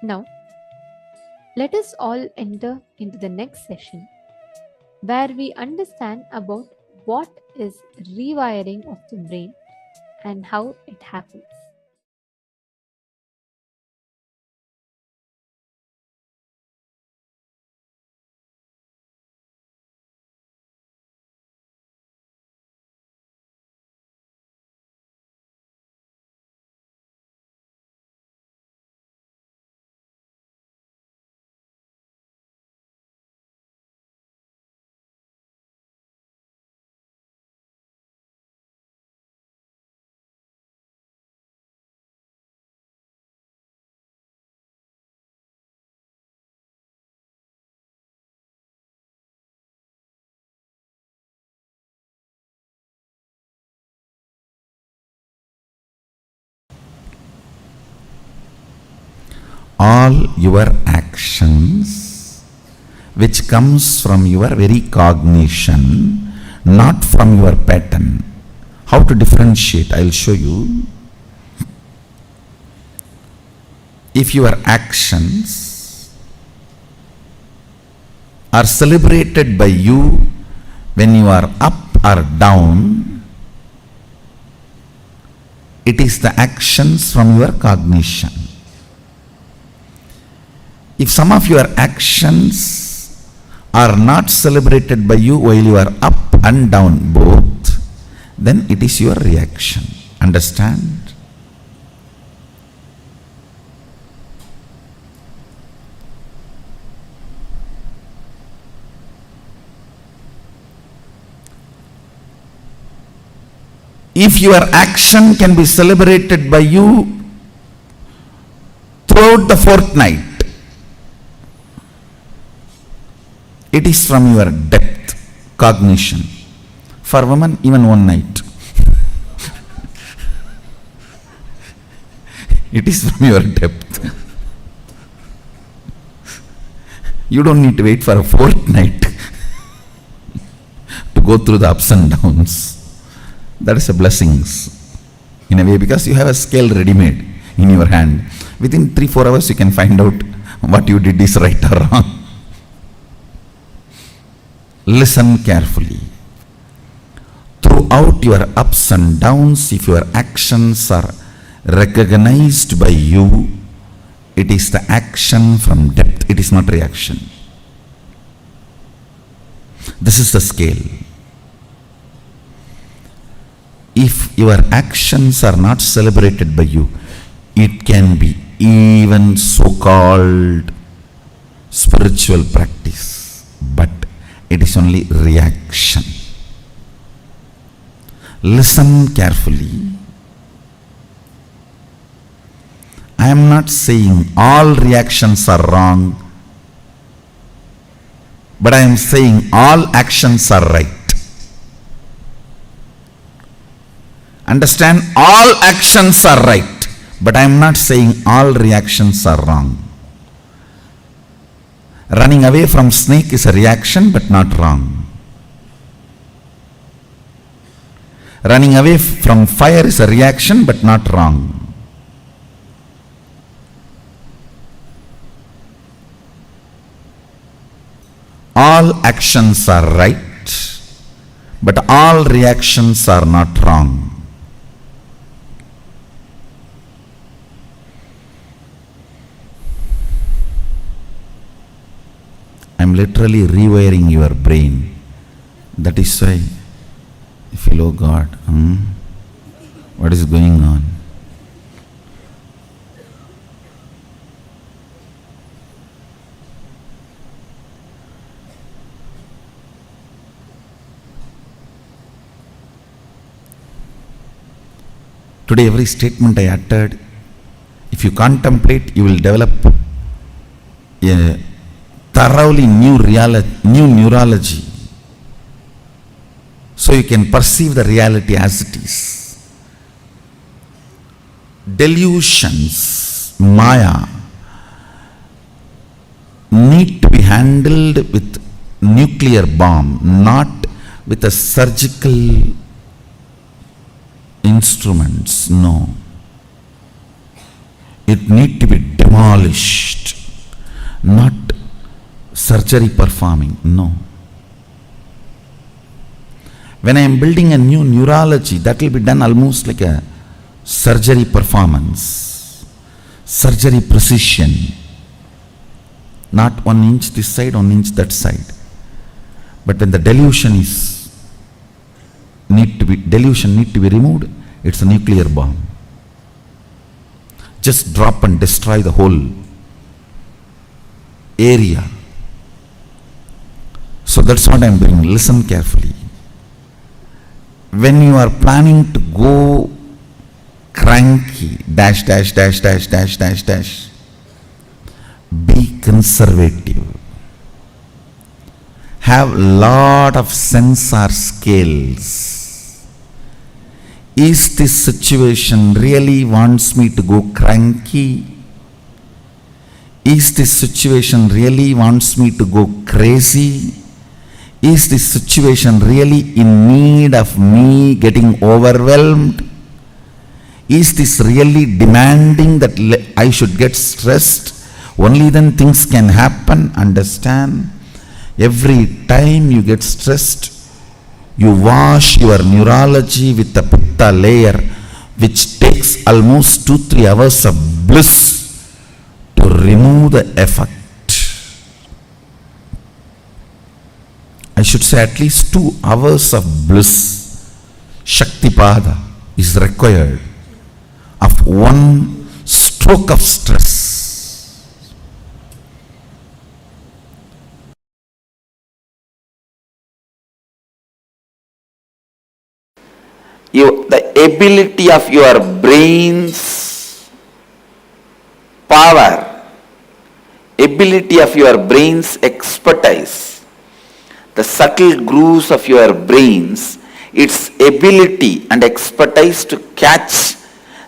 Now, let us all enter into the next session where we understand about what is rewiring of the brain and how it happens. All your actions, which comes from your very cognition, not from your pattern. How to differentiate? I will show you. If your actions are celebrated by you when you are up or down, it is the actions from your cognition. If some of your actions are not celebrated by you while you are up and down both, then it is your reaction. Understand? If your action can be celebrated by you throughout the fortnight, it is from your depth, cognition. For women, even one night. It is from your depth. You don't need to wait for a fortnight to go through the ups and downs. That is a blessings in a way, because you have a scale ready-made in your hand. Within 3-4 hours you can find out what you did is right or wrong. Listen carefully. Throughout your ups and downs, if your actions are recognized by you, it is the action from depth, it is not reaction. This is the scale. If your actions are not celebrated by you, it can be even so-called spiritual practice, but it is only reaction. Listen carefully. I am not saying all reactions are wrong, but I am saying all actions are right. Understand? All actions are right, but I am not saying all reactions are wrong. Running away from snake is a reaction but not wrong. Running away from fire is a reaction but not wrong. All actions are right, but all reactions are not wrong. I am literally rewiring your brain. That is why you feel, oh God, what is going on? Today every statement I uttered, if you contemplate, you will develop a thoroughly new neurology. So you can perceive the reality as it is. Delusions, Maya, need to be handled with nuclear bomb, not with a surgical instruments. No. It need to be demolished, not surgery performing. No. When I am building a new neurology, that will be done almost like a surgery performance, surgery precision. Not 1 inch this side, 1 inch that side. But when the delusion need to be removed, it's a nuclear bomb. Just drop and destroy the whole area. So that's what I am doing. Listen carefully. When you are planning to go cranky, dash, dash, dash, dash, dash, dash, dash, be conservative. Have lot of sensor scales. Is this situation really wants me to go cranky? Is this situation really wants me to go crazy? Is this situation really in need of me getting overwhelmed? Is this really demanding that I should get stressed? Only then things can happen. Understand? Every time you get stressed, you wash your neurology with the pitta layer, which takes almost 2-3 hours of bliss to remove the effect. I should say at least 2 hours of bliss, Shaktipada, is required of one stroke of stress. The ability of your brain's power, ability of your brain's expertise, the subtle grooves of your brains, its ability and expertise to catch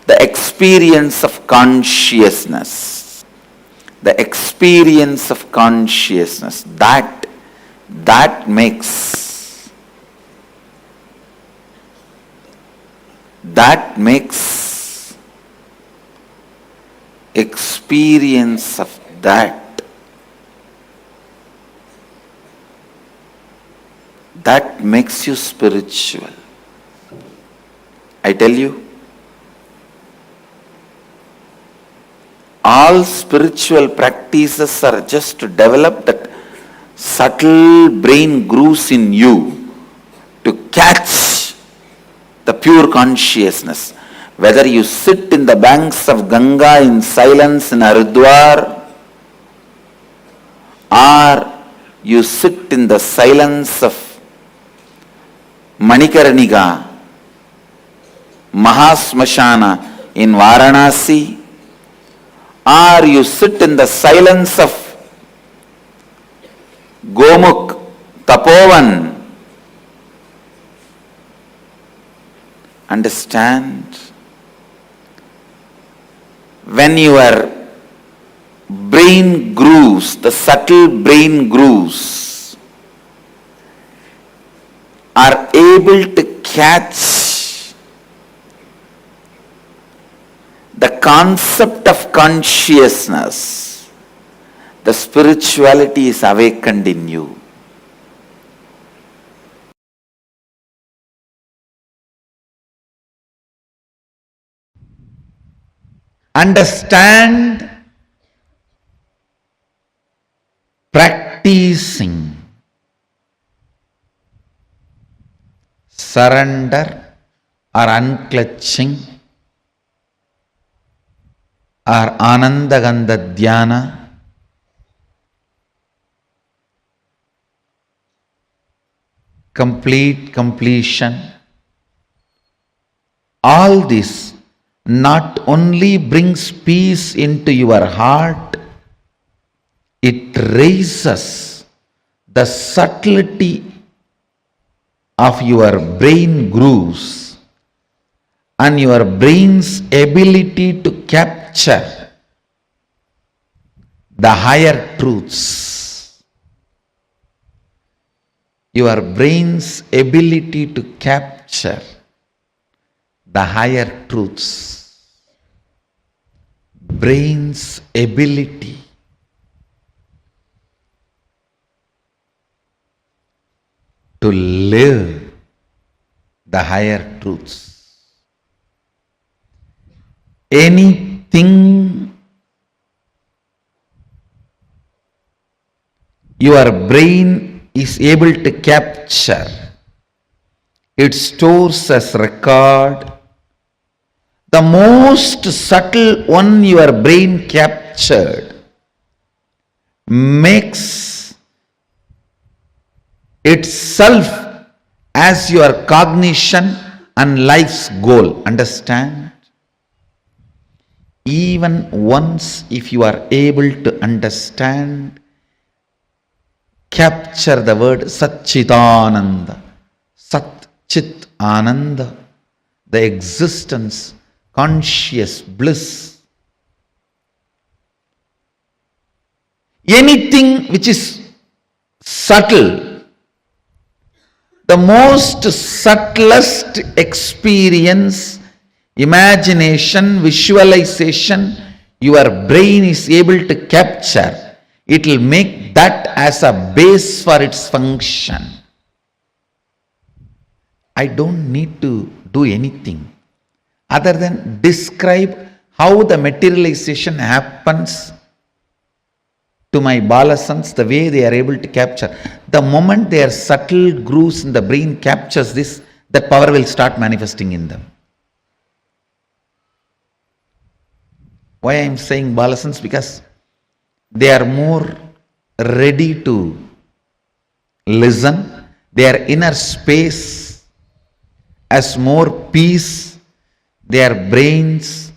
the experience of consciousness. The experience of consciousness, that makes experience of that makes you spiritual. I tell you, all spiritual practices are just to develop that subtle brain grooves in you to catch the pure consciousness. Whether you sit in the banks of Ganga in silence in Haridwar, or you sit in the silence of Manikarnika, Mahasmashana in Varanasi, or you sit in the silence of Gomukh, Tapovan, understand, when your brain grooves, the subtle brain grooves, are able to catch concept of consciousness, the spirituality is awakened in you. Understand, practicing surrender or unclutching or Anandagandha Dhyana, complete completion, all this not only brings peace into your heart, it raises the subtlety of your brain grooves and your brain's ability to capture the higher truths. Your brain's ability to capture the higher truths. Brain's ability to live the higher truths. Anything your brain is able to capture, it stores as record. The most subtle one your brain captured makes itself as your cognition and life's goal. Understand? Even once if you are able to understand, capture the word Satchitananda, Sat Chit Ananda, the existence, conscious bliss. Anything which is subtle, the most subtlest experience, imagination, visualization, your brain is able to capture, it will make that as a base for its function. I don't need to do anything other than describe how the materialization happens to my balasans, the way they are able to capture. The moment their subtle grooves in the brain captures this, that power will start manifesting in them. Why I am saying balasans? Because they are more ready to listen. Their inner space has more peace. Their brains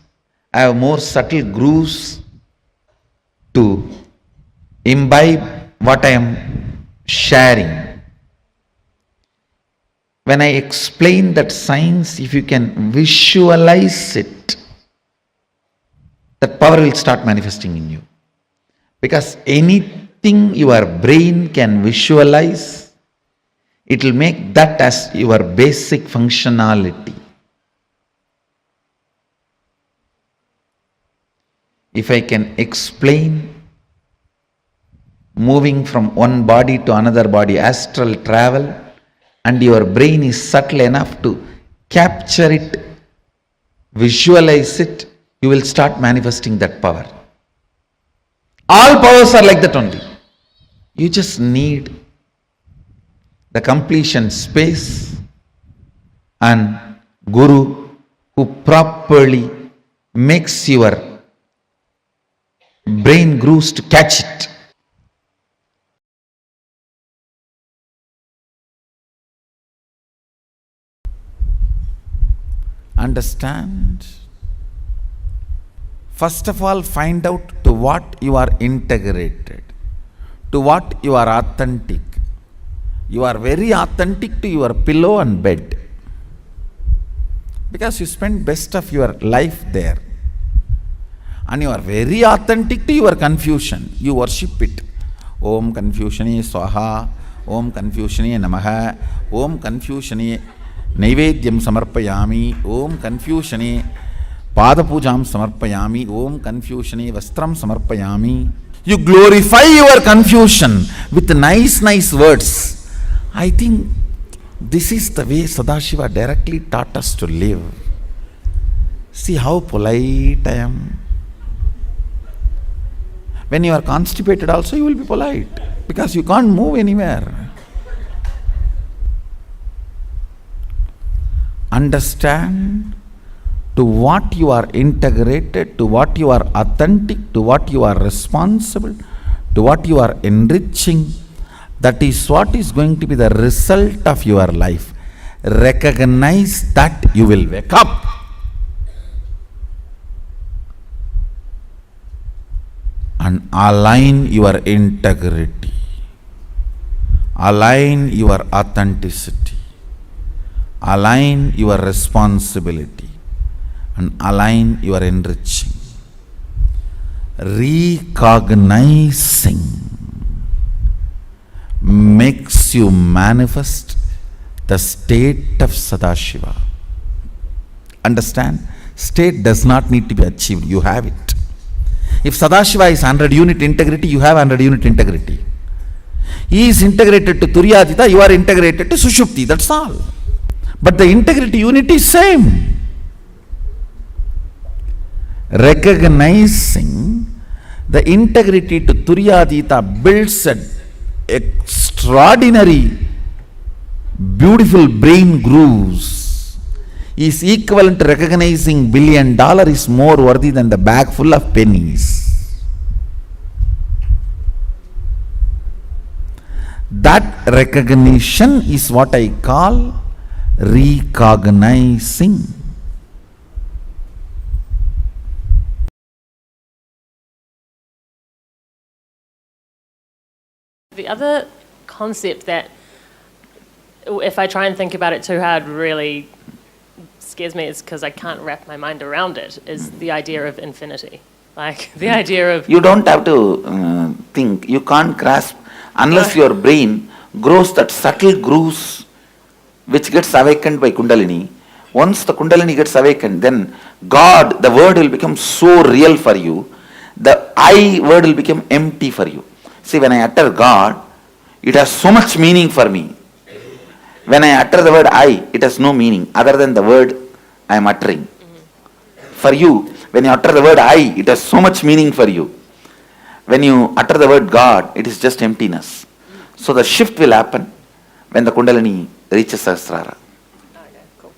have more subtle grooves to imbibe what I am sharing. When I explain that science, if you can visualize it, that power will start manifesting in you. Because anything your brain can visualize, it will make that as your basic functionality. If I can explain moving from one body to another body, astral travel, and your brain is subtle enough to capture it, visualize it, you will start manifesting that power. All powers are like that only. You just need the completion space and Guru who properly makes your brain grooves to catch it. Understand? First of all, find out to what you are integrated, to what you are authentic. You are very authentic to your pillow and bed because you spend best of your life there. And you are very authentic to your confusion. You worship it. Om Confusione Swaha, Om Confusione Namaha, Om Confusione Naivedyam Samarpayami, Om Confusione Padapujam samarpayami. Om confusione vastram samarpayami. You glorify your confusion with nice words. I think this is the way Sadashiva directly taught us to live. See how polite I am. When you are constipated also you will be polite, because you can't move anywhere. Understand, to what you are integrated, to what you are authentic, to what you are responsible, to what you are enriching, that is what is going to be the result of your life. Recognize that, you will wake up. And align your integrity, align your authenticity, align your responsibility, and align your enriching. Recognizing makes you manifest the state of Sadashiva. Understand? State does not need to be achieved, you have it. If Sadashiva is 100 unit integrity, you have 100 unit integrity. He is integrated to Turyadita, you are integrated to Sushupti, that's all. But the integrity unit is same. Recognizing the integrity to Turyadita builds an extraordinary, beautiful brain grooves, is equivalent to recognizing $1 billion is more worthy than the bag full of pennies. That recognition is what I call recognizing. The other concept that, if I try and think about it too hard, really scares me, is because I can't wrap my mind around it, is the idea of infinity. Like the idea of... You don't have to think, you can't grasp unless your brain grows that subtle grooves which gets awakened by Kundalini. Once the Kundalini gets awakened, then God, the word will become so real for you, the I word will become empty for you. See, when I utter God, it has so much meaning for me. When I utter the word I, it has no meaning other than the word I am uttering. For you, when you utter the word I, it has so much meaning for you. When you utter the word God, it is just emptiness. So the shift will happen when the Kundalini reaches Sahasrara. Okay, cool.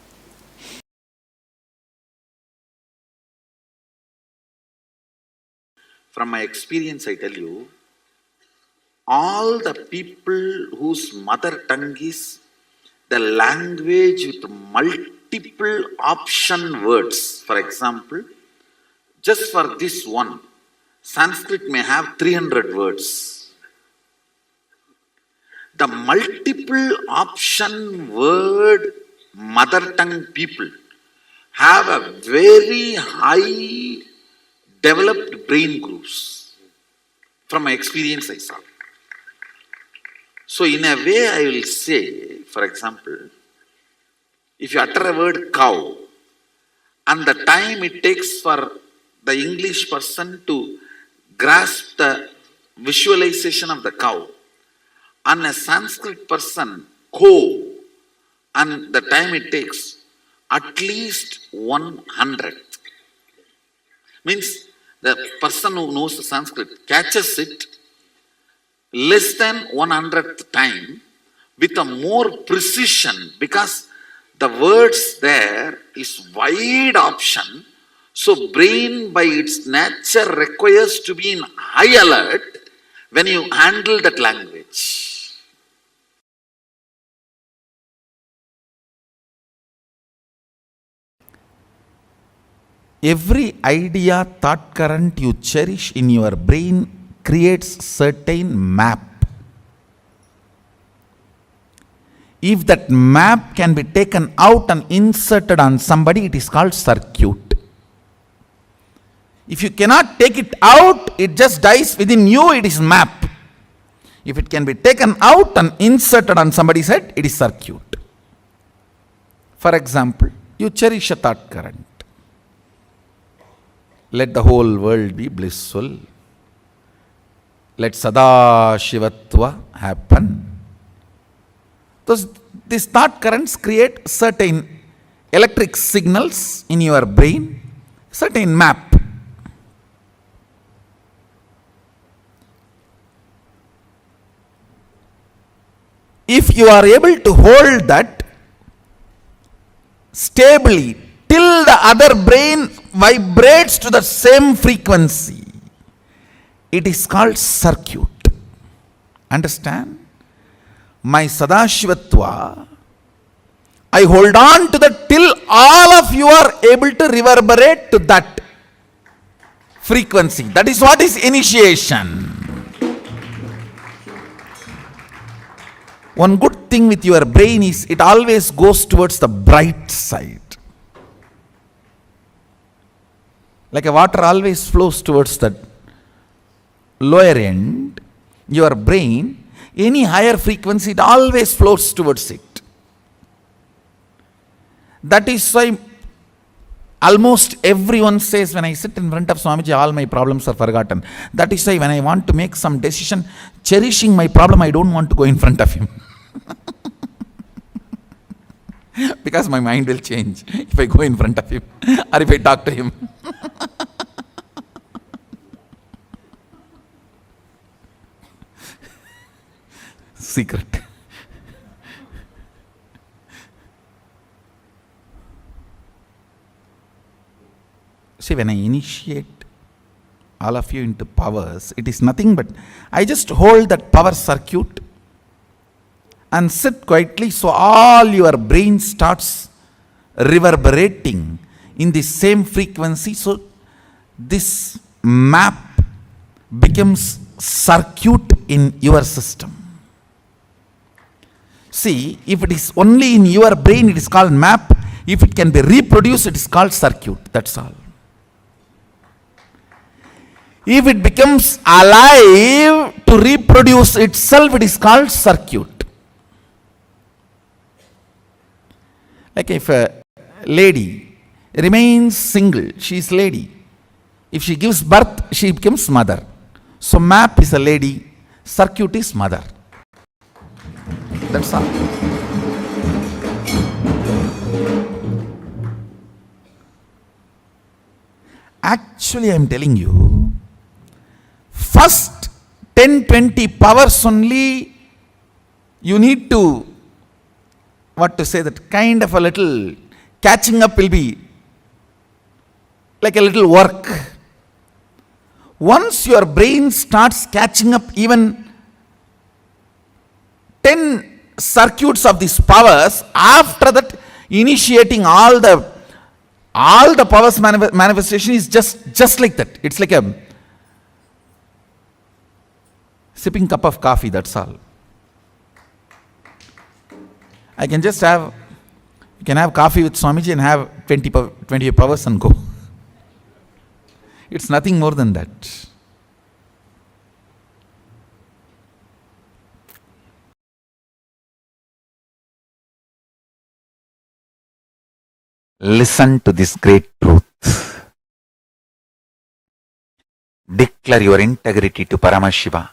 From my experience, I tell you, all the people whose mother tongue is the language with multiple option words. For example, just for this one, Sanskrit may have 300 words. The multiple option word mother tongue people have a very high developed brain grooves. From my experience, I saw. So in a way, I will say, for example, if you utter a word cow, and the time it takes for the English person to grasp the visualization of the cow, and a Sanskrit person, ko, and the time it takes, at least 100. Means the person who knows the Sanskrit catches it less than 100th time with a more precision, because the words there is wide option. So brain by its nature requires to be in high alert when you handle that language. Every idea, thought current you cherish in your brain creates certain map. If that map can be taken out and inserted on somebody, it is called circuit. If you cannot take it out, it just dies within you, it is map. If it can be taken out and inserted on somebody's head, it is circuit. For example, you cherish a thought current. let the whole world be blissful. Let Sadashivatva happen. These thought currents create certain electric signals in your brain, certain map. If you are able to hold that stably till the other brain vibrates to the same frequency, it is called circuit. Understand? My Sadashivatva, I hold on to that till all of you are able to reverberate to that frequency. That is what is initiation. One good thing with your brain is it always goes towards the bright side. Like a water always flows towards the lower end, your brain, any higher frequency, it always flows towards it. That is why almost everyone says, when I sit in front of Swamiji, all my problems are forgotten. That is why when I want to make some decision, cherishing my problem, I don't want to go in front of him. Because my mind will change if I go in front of him or if I talk to him. Secret. See, when I initiate all of you into powers, it is nothing but I just hold that power circuit and sit quietly, so all your brain starts reverberating in the same frequency. So this map becomes circuit in your system. See, if it is only in your brain, it is called map. If it can be reproduced, it is called circuit. That's all. If it becomes alive to reproduce itself, it is called circuit. Like if a lady remains single, she is lady. If she gives birth, she becomes mother. So map is a lady, circuit is mother. That's all. Actually, I am telling you, first 10-20 powers only, you need to, what to say, that kind of a little catching up will be like a little work. Once your brain starts catching up even 10 circuits of these powers, after that initiating all the powers manifestation is just like that. It's like a sipping cup of coffee, that's all. I can just have, you can have coffee with Swamiji and have 20 powers and go. It's nothing more than that. Listen to this great truth. Declare your integrity to Paramashiva.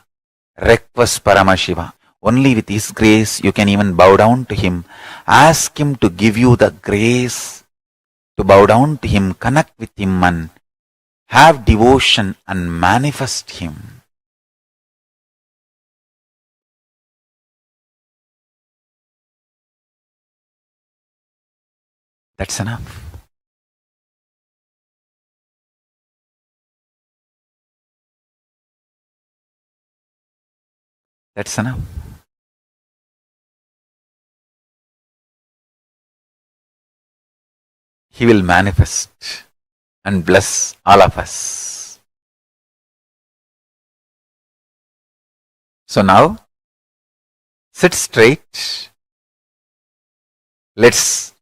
Request Paramashiva. Only with His grace you can even bow down to Him. Ask Him to give you the grace to bow down to Him, connect with Him and have devotion and manifest Him. That's enough. That's enough. He will manifest and bless all of us. So now, sit straight. Let's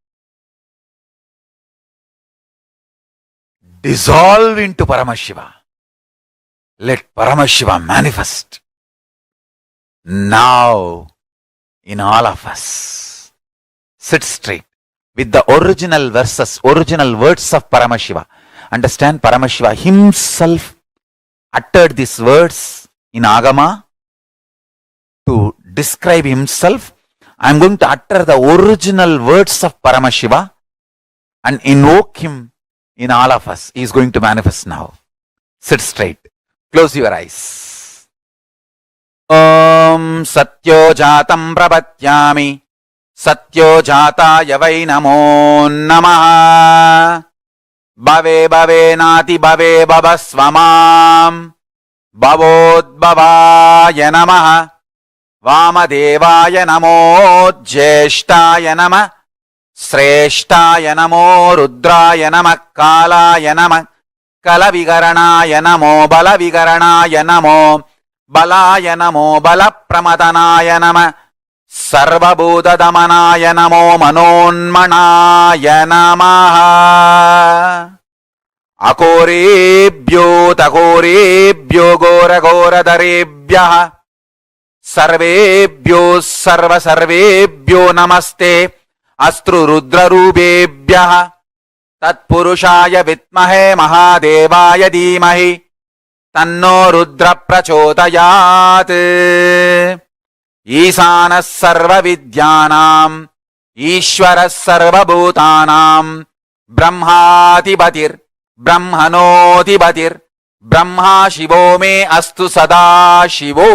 dissolve into Paramashiva. Let Paramashiva manifest now in all of us. Sit straight with the original verses, original words of Paramashiva. Understand, Paramashiva himself uttered these words in Agama to describe himself. I am going to utter the original words of Paramashiva and invoke him in all of us. He is going to manifest now. Sit straight. Close your eyes. Om Satyo Jatam Prabhatyami Satyo Jataya Vai Namo Namaha Bhave Bhave Nati Bhave Bhavasvamam Bhavodbhavaya Namaha Vamadevaya Namo Jyeshtaya Nama Sreshtaya Namo Rudraya Nama Kalaya Nama Kalavigaranaya Namo Balavigaranaya Namo Balaya Namo Balapramadhanaya Nama Sarvabhuta Damanaya Namo Manonmanaya Namaha Akorebhyo Takorebhyo Gora Gora Darebhyaha Sarvebhyo Sarva Sarvebhyo Namaste Astru Rudra Rubebhyaha Tatpurushaya Vitmahe Mahadevaya Dhimahi Tanno Rudra Prachodayat Isana Sarva Vidyanam Ishvara Sarva Bhutanam Brahmatibatir Brahmanotibatir Brahma Shivo me Astu Sadashivom.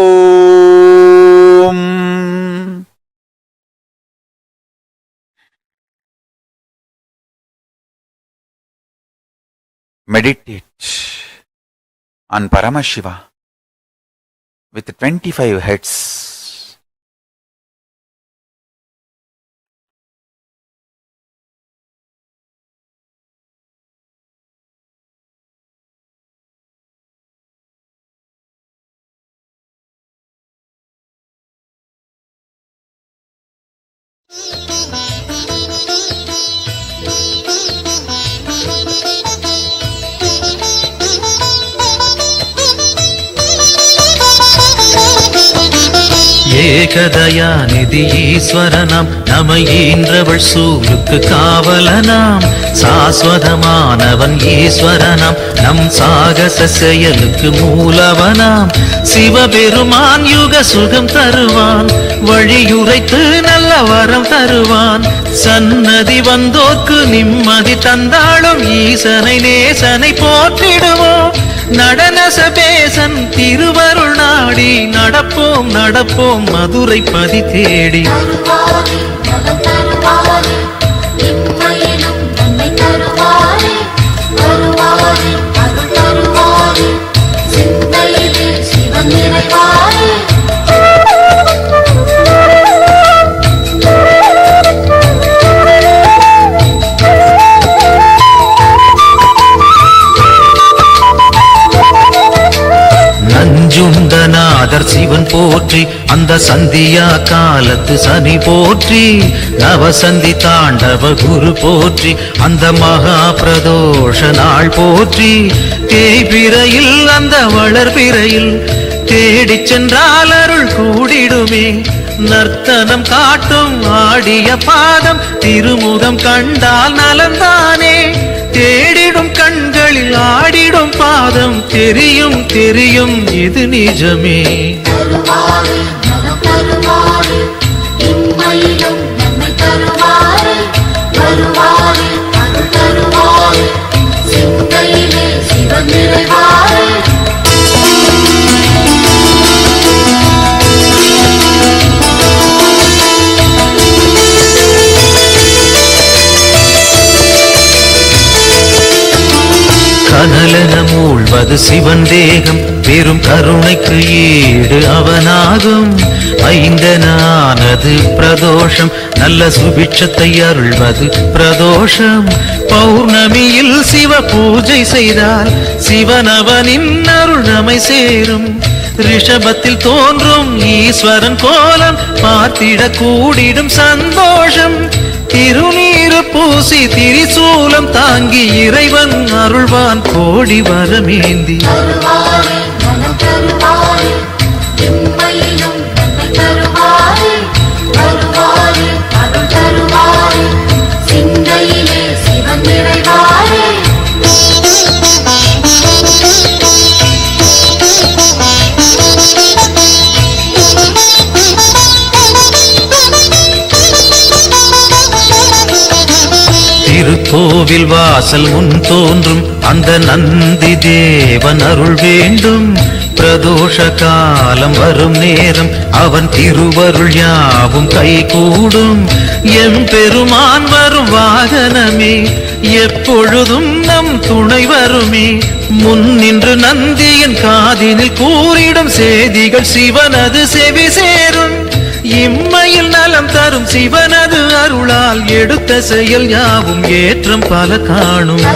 Meditate on Paramashiva with 25 heads. ஏகதயாநிதி ஈஸ்வரனாம் நமையீன்றவள் சூருக்கு காவலனாம் சாஸ்வதமானவன் ஈஸ்வரனாம் நம் சாகச செயலுக்கு மூலவனாம் சிவபெருமான் யுக சுகம் தருவான் வழியுரைத்து நல்ல வரம் தருவான் சன்னதி வந்தோர்க்கு நிம்மதி தந்தாளும் ஈசனை நேசனை போற்றிடுவோம் நடன சபேசன் திருவருள் நாடி நடப்போம் நடப்போம் மதுரை பதி தேடி நஞ்சுண்டநாதர் சிவன் போற்றி அந்த சந்தியா காலத்து சனி போற்றி நவசந்தி தாண்டவ குரு போற்றி அந்த மகா பிரதோஷ நாள் போற்றி தேய்பிறையில் அந்த வளர்பிறையில் தேடிச் சென்றால் அருள் கூடிடுமே நர்த்தனம் காட்டும் ஆடிய பாதம் திருமுகம் கண்டால் நலந்தானே தேடிடும் கண்களில் ஆடிடும் பாதம் தெரியும் தெரியும் இது நிஜமே கனலென மூழ்வது சிவன் தேகம் பெரும் கருணைக்கு ஈடு அவனாகும் ஐந்தனானது பிரதோஷம் நல்ல சுபிட்சத்தை அருள்வது பிரதோஷம் பௌர்ணமியில் சிவ பூஜை செய்தால் சிவனவனின் அருள் நம்மை சேரும் ரிஷபத்தில் தோன்றும் ஈஸ்வரன் கோலம் பார்த்திட கூடிடும் சந்தோஷம் திருநீரு பூசி திரிசூலம் தாங்கி இறைவன் அருள்வான் கோடி வரமேந்தி கோவில் வாசல் முன் தோன்றும் அந்த நந்தி தேவன் அருள் வேண்டும். பிரதோஷ காலம் வரும் நேரம் அவன் திருவருள் யாவும் கைகூடும். எம்பெருமான் வரும் வாகனமே எப்பொழுதும் நம் துணை வருமே. முன் நின்று நந்தியின் காதினில் கூறிடும் செய்திகள் சிவனது செவி சேரும். இம்மையில் நலம் தரும் சிவனது அருளால் எடுத்த செயல் யாவும் ஏற்றம் பல காணும்.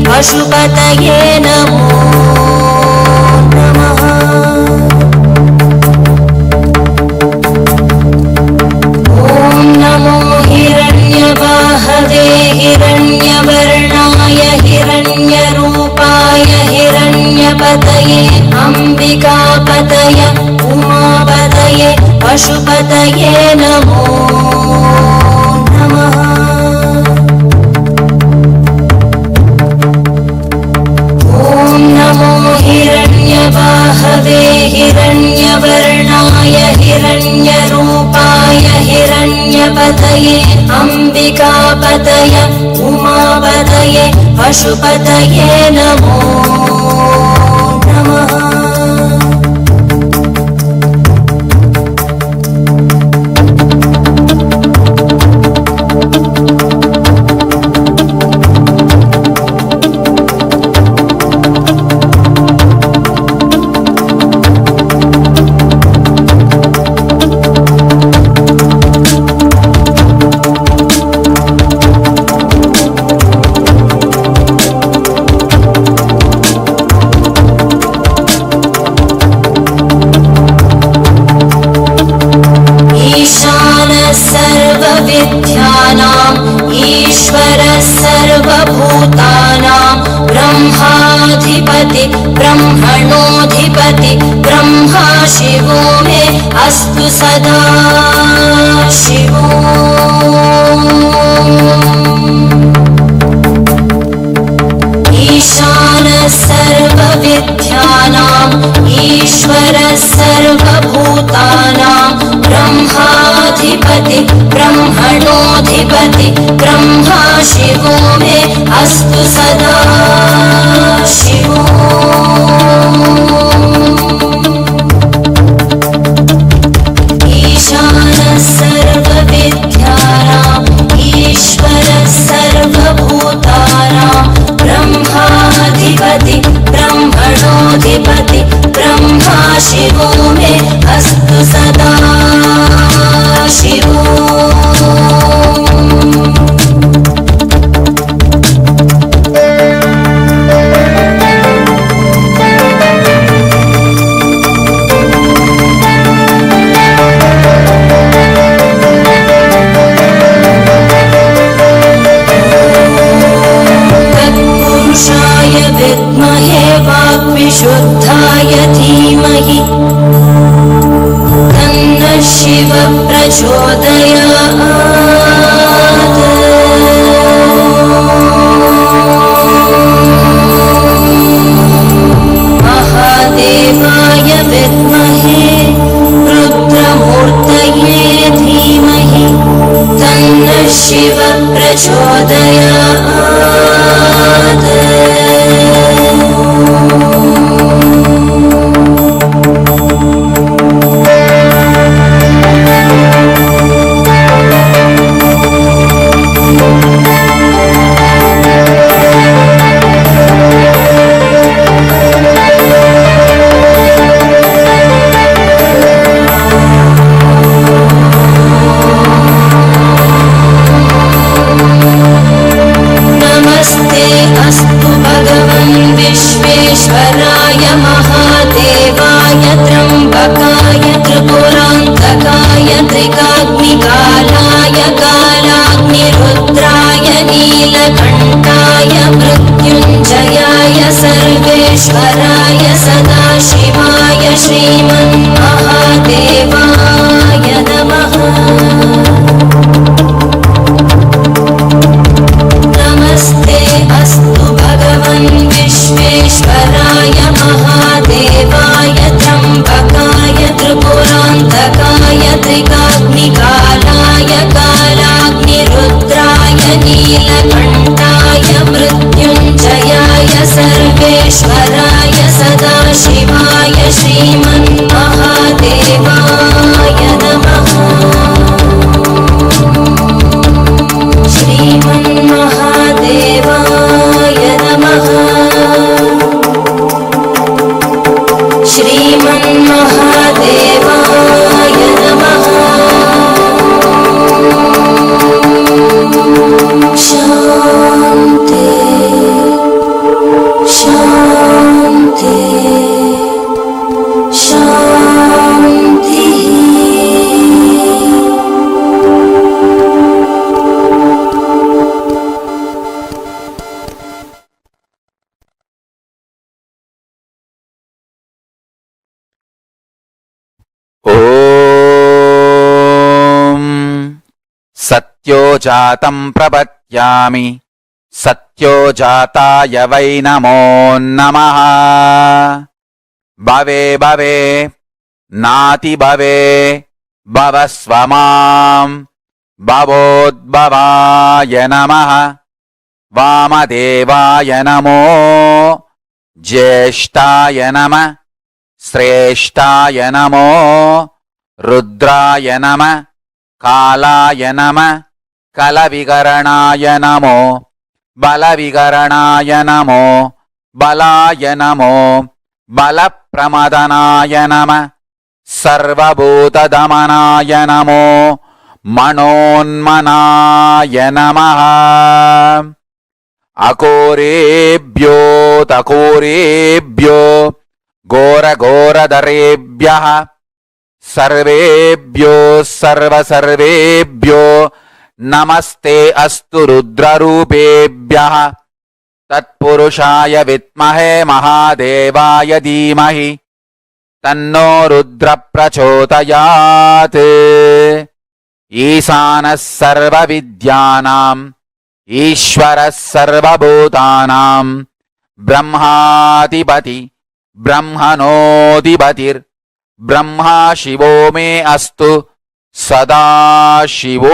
पशुपतये नमो नमः। ॐ नमो हिरण्यवाहवे हिरण्यवर्णाय हिरण्यरूपाय हिरण्यपतये अम्बिकापतये उमापतये पशुपतये नमो नमः। नमो हिरण्यवाहवे हिरण्यवर्णाय हिरण्यरूपाय हिरण्यपतये अम्बिकापतये उमापतये पशुपतये नमो नमः। ब्रह्मणोऽधिपति ब्रह्मा शिवो मे अस्तु सदा शिवो। ईशानः सर्वविद्यानाम् ईश्वरः सर्वभूतानां ब्रह्माधिपति ब्रह्मणोऽधिपति ब्रह्मा शिवो मे अस्तु सदा शिवो। ईशानः सर्वविद्यानाम् ईश्वरः सर्वभूतानां ब्रह्माधिपति ब्रह्मणोऽधिपति ब्रह्मा शिवो मे अस्तु सदा शिवो। विद्महे वाग्विशुद्धाय धीमहि तन्नः शिवः प्रचोदयात्। महादेवाय विद्महे रुद्रमूर्तये धीमहि तन्नः शिवः प्रचोदयात्। नमस्ते अस्तु भगवन् विश्वेश्वराय महादेवाय त्र्यम्बकाय त्रिपुरान्तकाय त्रिकाग्निकालाय कालाग्निरुद्राय नीलकण्ठाय मृत्युञ्जयाय सर्वेश्वराय सदाशिवाय श्रीमन्महादेवाय नमः। नमस्ते अस्तु भगवन् विश्वेश्वराय महादेवाय त्र्यम्बकाय त्रिपुरान्तकाय त्रिकाग्निकालाय कालाग्निरुद्राय नीलकण्ठाय मृत्युञ्जयाय सर्वेश्वराय सदाशिवाय श्रीमन्महादेवाय नमः। श्रीमन्महादेवाय नमः। श्रीमन्महादेवाय नमः। शान्ति शान्ति शान्तिः। ఓం సత్యో జాతం ప్రపద్యామి సత్యో జాతాయ వై నమో నమః భవే భవే నాతి భవే భవస్వ మాం భవోద్భవాయ నమః వామదేవాయ నమో జ్యేష్ఠాయ నమః శ్రేష్ఠాయ నమో రుద్రాయ నమః కాలాయ నమః కలవికరణాయ నమో బలవికరణాయ నమో బలాయ నమో బలప్రమదనాయ నమః సర్వభూతదమనాయ నమో మనోన్మనాయ నమః అఘోరేభ్యోతఘోరేభ్యో ఘోరఘోరధరేభ్యః సర్వేభ్యో సర్వసర్వేభ్యో నమస్తే అస్తు రుద్రరూపేభ్యః తత్పురుషాయ విద్మహే మహాదేవాయ ధీమహి తన్నో రుద్ర ప్రచోదయాత్ ఈశానः సర్వవిద్యానాం ఈశ్వరः సర్వభూతానాం బ్రహ్మాధిపతి బ్రహ్మణోధిపతిర్ బ్రహ్మా శివో మే అస్తు సదాశివోం.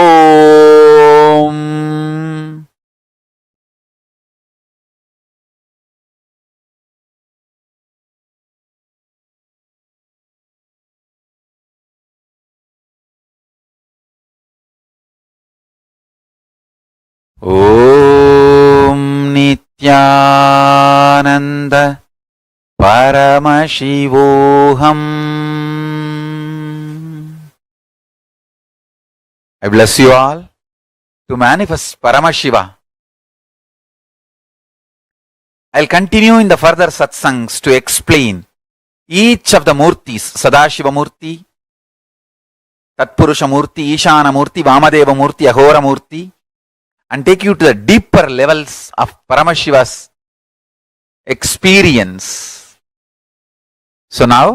ఓం Nityananda Paramashivoham. I bless you all to manifest Paramashiva. I'll continue in the further satsangs to explain each of the Murthis, Sadashiva Murthy, Tatpurusha Murthy, Ishana Murthy, Vamadeva Murthy, Ahora Murthy, and take you to the deeper levels of Paramashiva's experience. So now,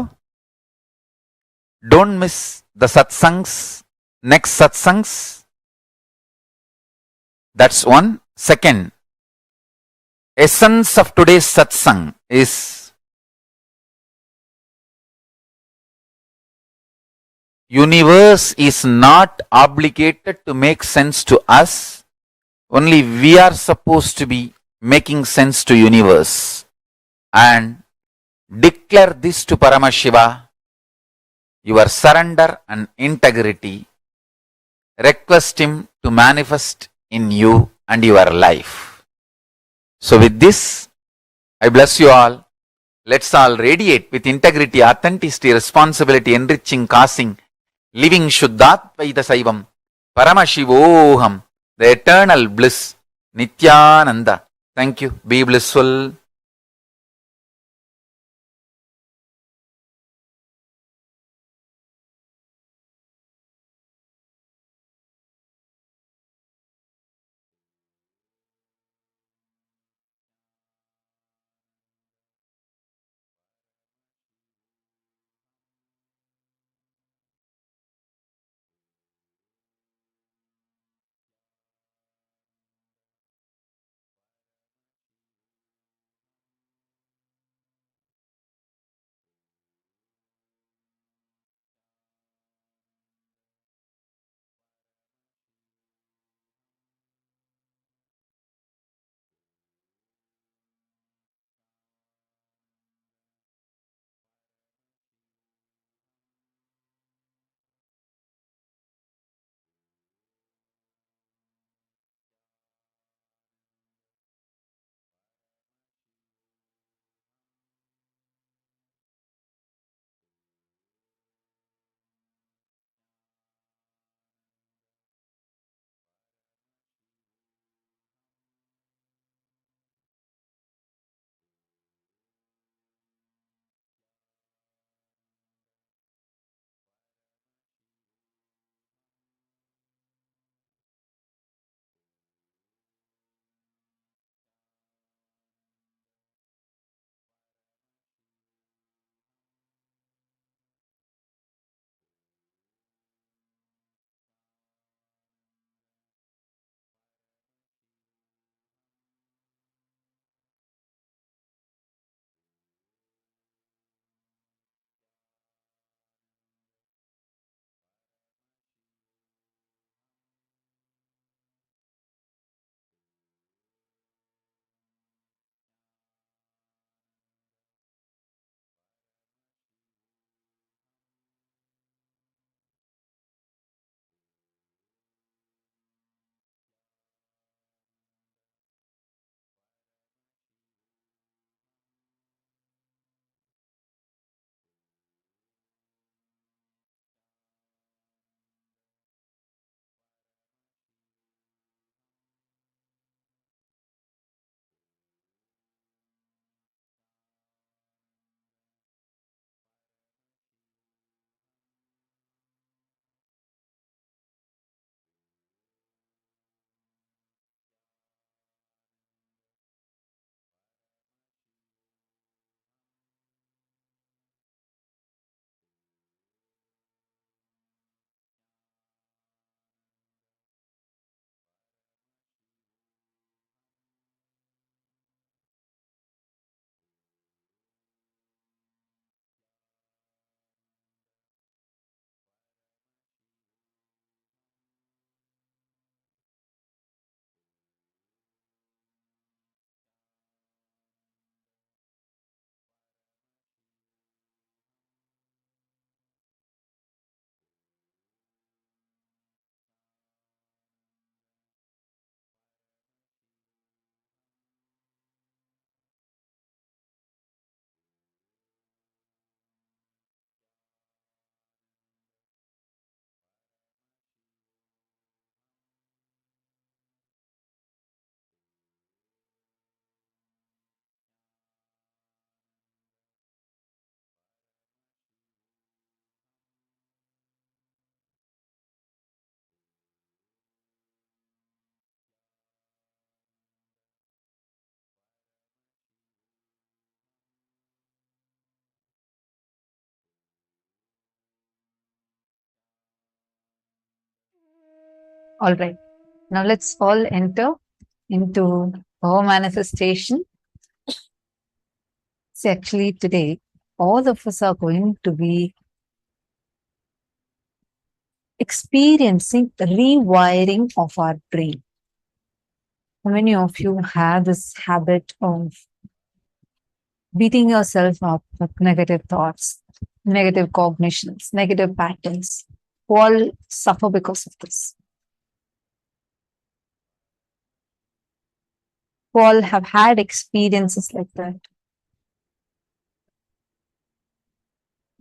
don't miss the satsangs, next satsangs. That's one. Second, essence of today's satsang is universe is not obligated to make sense to us. Only we are supposed to be making sense to universe. And declare this to Paramashiva, your surrender and integrity. Request him to manifest in you and your life. So with this, I bless you all. Let's all radiate with integrity, authenticity, responsibility, enriching, causing, living Shuddhatvaita Saivam, Paramashivoham, the eternal bliss, Nithyananda, Thank you. Be blissful. All right. Now let's all enter into our manifestation. See, actually, today, all of us are going to be experiencing the rewiring of our brain. How many of you have this habit of beating yourself up with negative thoughts, negative cognitions, negative patterns? Who all suffer because of this? Who all have had experiences like that?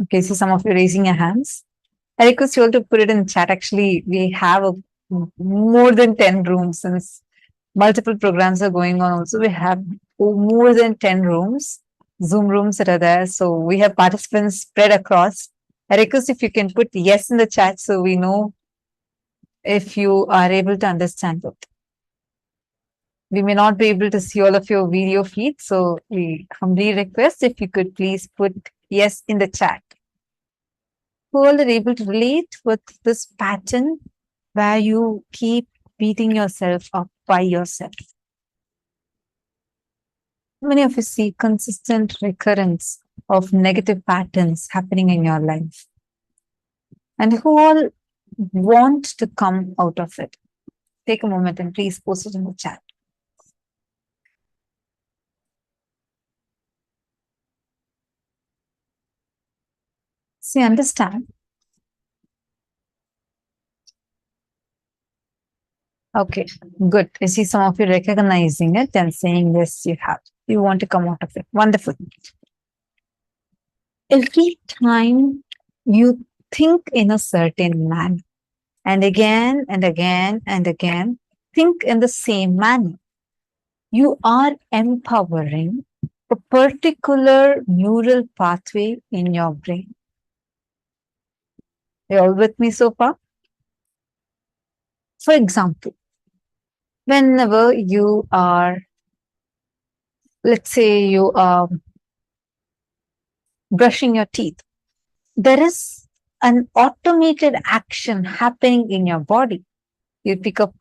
Okay, so some of you raising your hands. I request you all to put it in chat. Actually, we have more than 10 rooms, and multiple programs are going on also. We have more than 10 rooms, Zoom rooms that are there. So we have participants spread across. I request if you can put yes in the chat so we know if you are able to understand it. We may not be able to see all of your video feeds, so we humbly request if you could please put yes in the chat. Who all are able to relate with this pattern where you keep beating yourself up by yourself? How many of you see consistent recurrence of negative patterns happening in your life? And who all want to come out of it? Take a moment and please post it in the chat. See, understand. Okay, good. I see some of you recognizing it and saying, yes, you have. You want to come out of it. Wonderful. Every time you think in a certain manner, and again and again and again, think in the same manner, you are empowering a particular neural pathway in your brain. Are you all with me so far? For example, whenever you are, let's say you are brushing your teeth, there is an automated action happening in your body. You pick up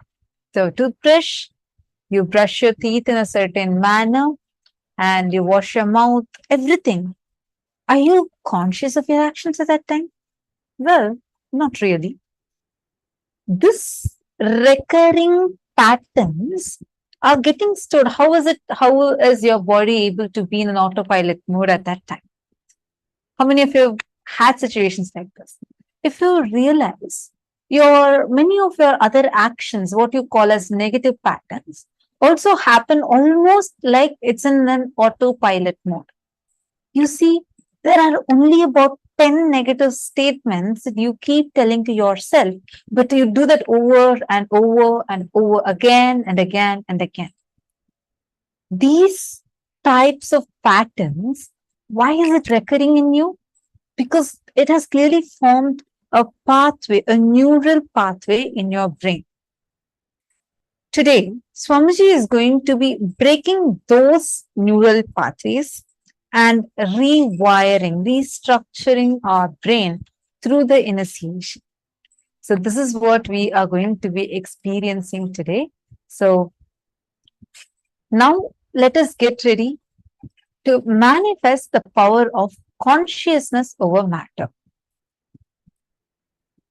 the toothbrush, you brush your teeth in a certain manner, and you wash your mouth, everything. Are you conscious of your actions at that time? Well, not really. This recurring patterns are getting stored. How is your body able to be in an autopilot mode at that time? How many of you have had situations like this? If you realize many of your other actions, what you call as negative patterns, also happen almost like it's in an autopilot mode. You see, there are only about 10 negative statements that you keep telling to yourself, but you do that over and over and over again and again and again. These types of patterns, why is it recurring in you? Because it has clearly formed a pathway, a neural pathway in your brain. Today, Swamiji is going to be breaking those neural pathways and rewiring, restructuring our brain through the initiation. So this is what we are going to be experiencing today. So now let us get ready to manifest the power of consciousness over matter.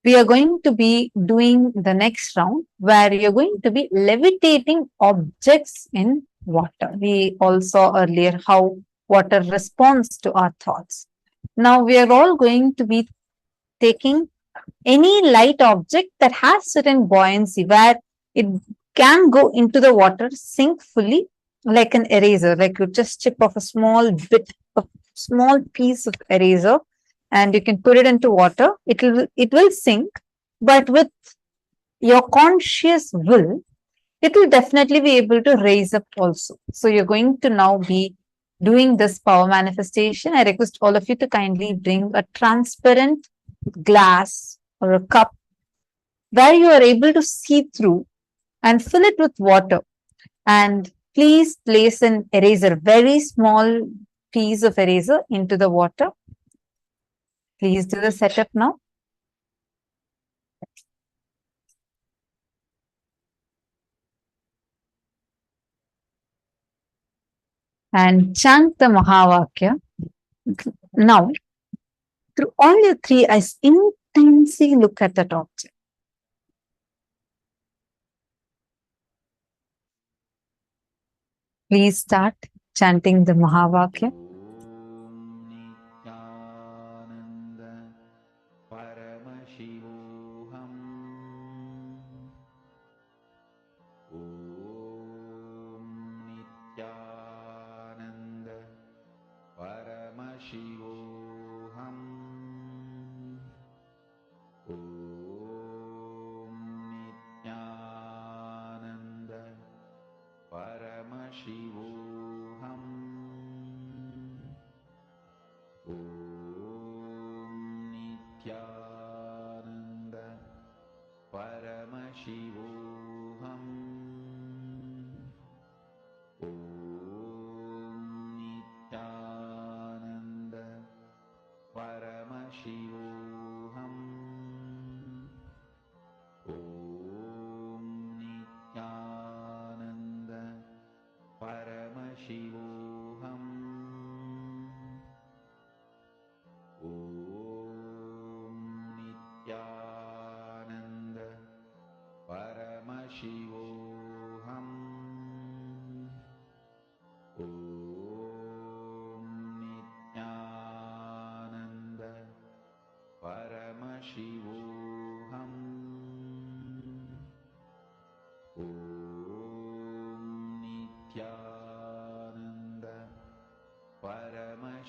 We are going to be doing the next round where you're going to be levitating objects in water. We all saw earlier how water responds to our thoughts. Now we are all going to be taking any light object that has certain buoyancy where it can go into the water, sink fully like an eraser, like you just chip off a small piece of eraser and you can put it into water. It will sink, but with your conscious will, it will definitely be able to raise up also. So you're going to now be doing this power manifestation. I request all of you to kindly bring a transparent glass or a cup where you are able to see through and fill it with water. And please place an eraser, very small piece of eraser into the water. Please do the setup now. And chant the Mahavakya. Now, through all your three eyes, intensely look at that object. Please start chanting the Mahavakya. Nithyananda Paramashivoham Om Nithyananda Paramashivoham Om Nithyananda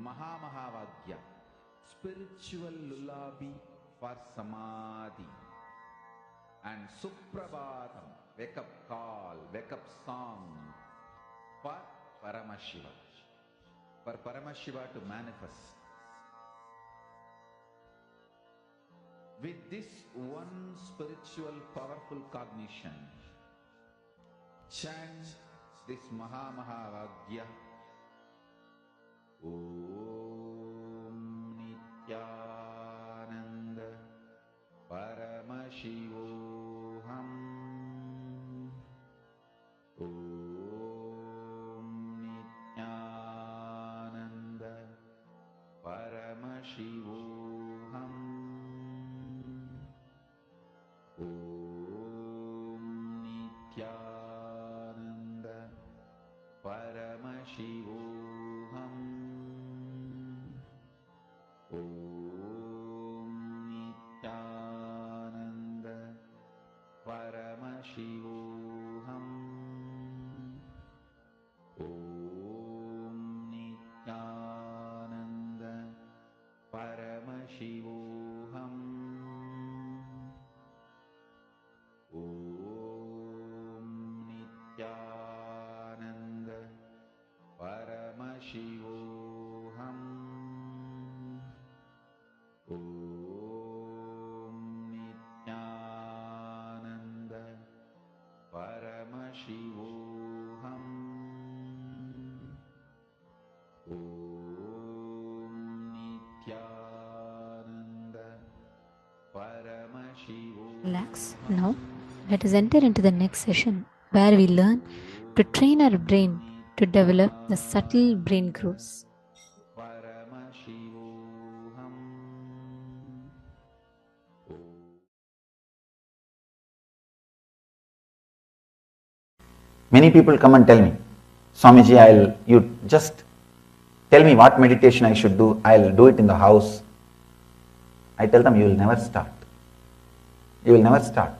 Mahamahavagya, spiritual lullaby for Samadhi. And Suprabhatam, wake up call, wake up song for Paramashiva. For Paramashiva to manifest. With this one spiritual powerful cognition, chant this Mahamahavagya. Om Nithyananda Paramashivoham. Om Nithyananda Paramashivoham. Om Nithyananda Paramashivoham. Om Nithyananda Paramashivoham. Om Nithyananda Paramashivoham. Om Nithyananda Paramashivoham. Om Nithyananda Paramashivoham. Om Nithyananda Paramashivoham. Relax. Now, let us enter into the next session where we learn to train our brain to develop the subtle brain grooves. Paramashivoham. Many people come and tell me, Swamiji, you just tell me what meditation I should do, I'll do it in the house. I tell them, you will never start. You will never start.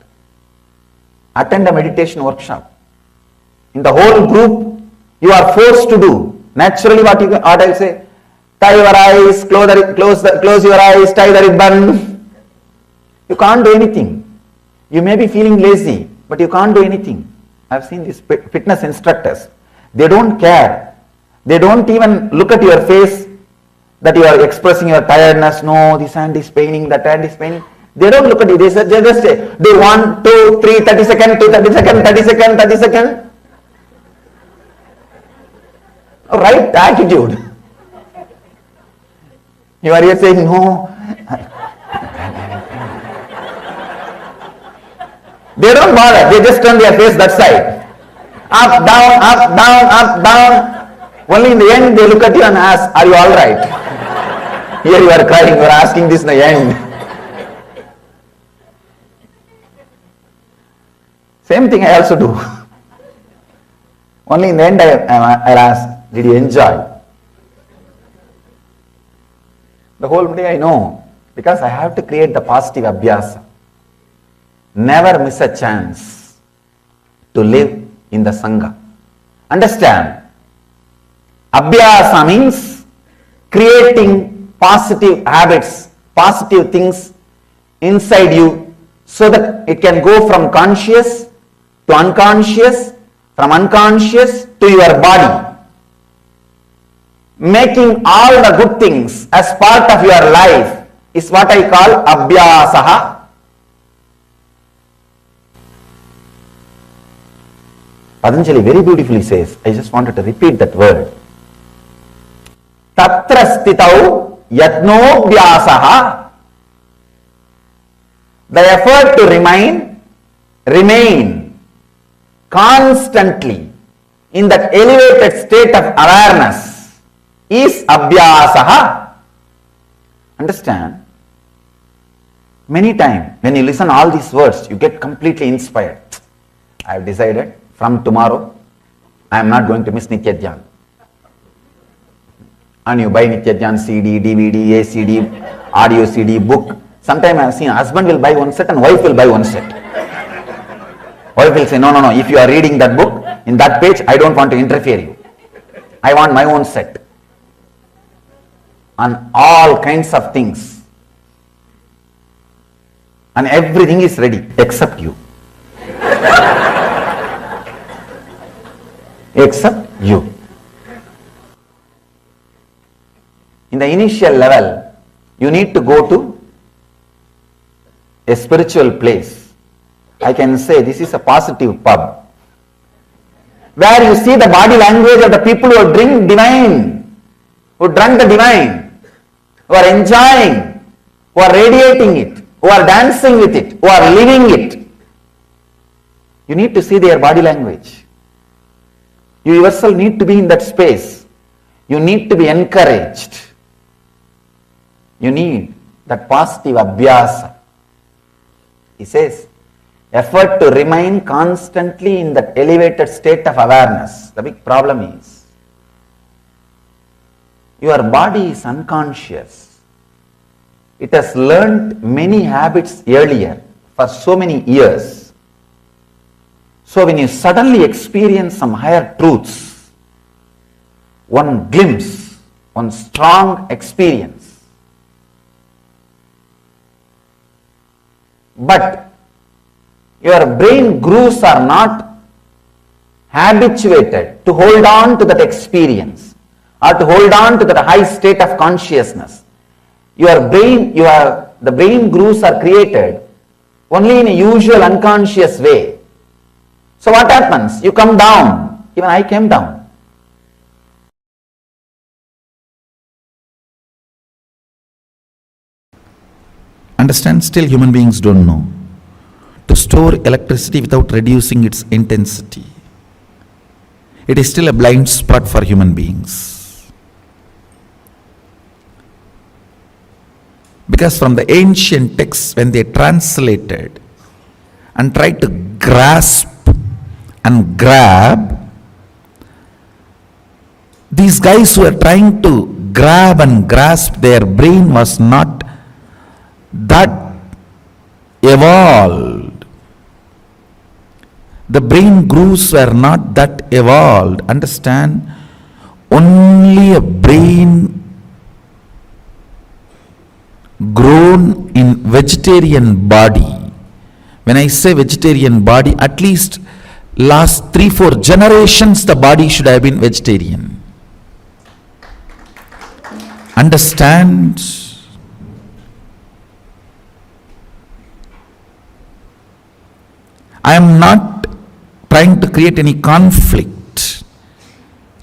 Attend a meditation workshop. In the whole group, you are forced to do. Naturally, what I'll say, tie your eyes, close your eyes, tie the ribbon. You can't do anything. You may be feeling lazy, but you can't do anything. I've seen these fitness instructors. They don't care. They don't even look at your face that you are expressing your tiredness. No, this hand is paining, that hand is paining. They don't look at you. They just say, do 1, 2, 3, 30 seconds, 2, 30 seconds, 30 seconds, 30 seconds. Right attitude. You are here saying, no. They don't bother. They just turn their face that side. Up, down, up, down, up, down. Only in the end they look at you and ask, are you all right? Here you are crying, you are asking this in the end. Same thing I also do. Only in the end I'll ask, did you enjoy? The whole day I know, because I have to create the positive abhyasa. Never miss a chance to live in the Sangha. Understand? Abhyasa means creating positive habits, positive things inside you so that it can go from conscious to unconscious, from unconscious to your body. Making all the good things as part of your life is what I call abhyasaha. Patanjali very beautifully says, I just wanted to repeat that word. Tatra stitau yatnobhyasaha. The effort to remain constantly in that elevated state of awareness is abhyasaha. Understand? Many times when you listen all these words, you get completely inspired. I have decided from tomorrow, I am not going to miss Nithyananda. And you buy Nithyananda CD, DVD, ACD, audio CD, book. Sometimes I have seen husband will buy one set and wife will buy one set. Wife will say, no, if you are reading that book, in that page, I don't want to interfere you. I want my own set. on all kinds of things. And everything is ready except you. Except you. In the initial level, you need to go to a spiritual place. I can say this is a positive pub, where you see the body language of the people who drink divine, who drank the divine, who are enjoying, who are radiating it, who are dancing with it, who are living it. You need to see their body language. You yourself need to be in that space. You need to be encouraged. You need that positive abhyasa. He says, effort to remain constantly in that elevated state of awareness. The big problem is, your body is unconscious. It has learned many habits earlier for so many years. So when you suddenly experience some higher truths, one glimpse, one strong experience, but your brain grooves are not habituated to hold on to that experience or to hold on to that high state of consciousness. The brain grooves are created only in a usual unconscious way. So what happens? You come down. Even I came down. Understand? Still human beings don't know to store electricity without reducing its intensity. It is still a blind spot for human beings. Because from the ancient texts, when they translated and tried to grasp and grab, these guys who are trying to grab and grasp, their brain was not that evolved. The brain grooves were not that evolved. Understand? Only a brain grown in vegetarian body. When I say vegetarian body, at least last 3-4 generations the body should have been vegetarian. Understand? I am not trying to create any conflict.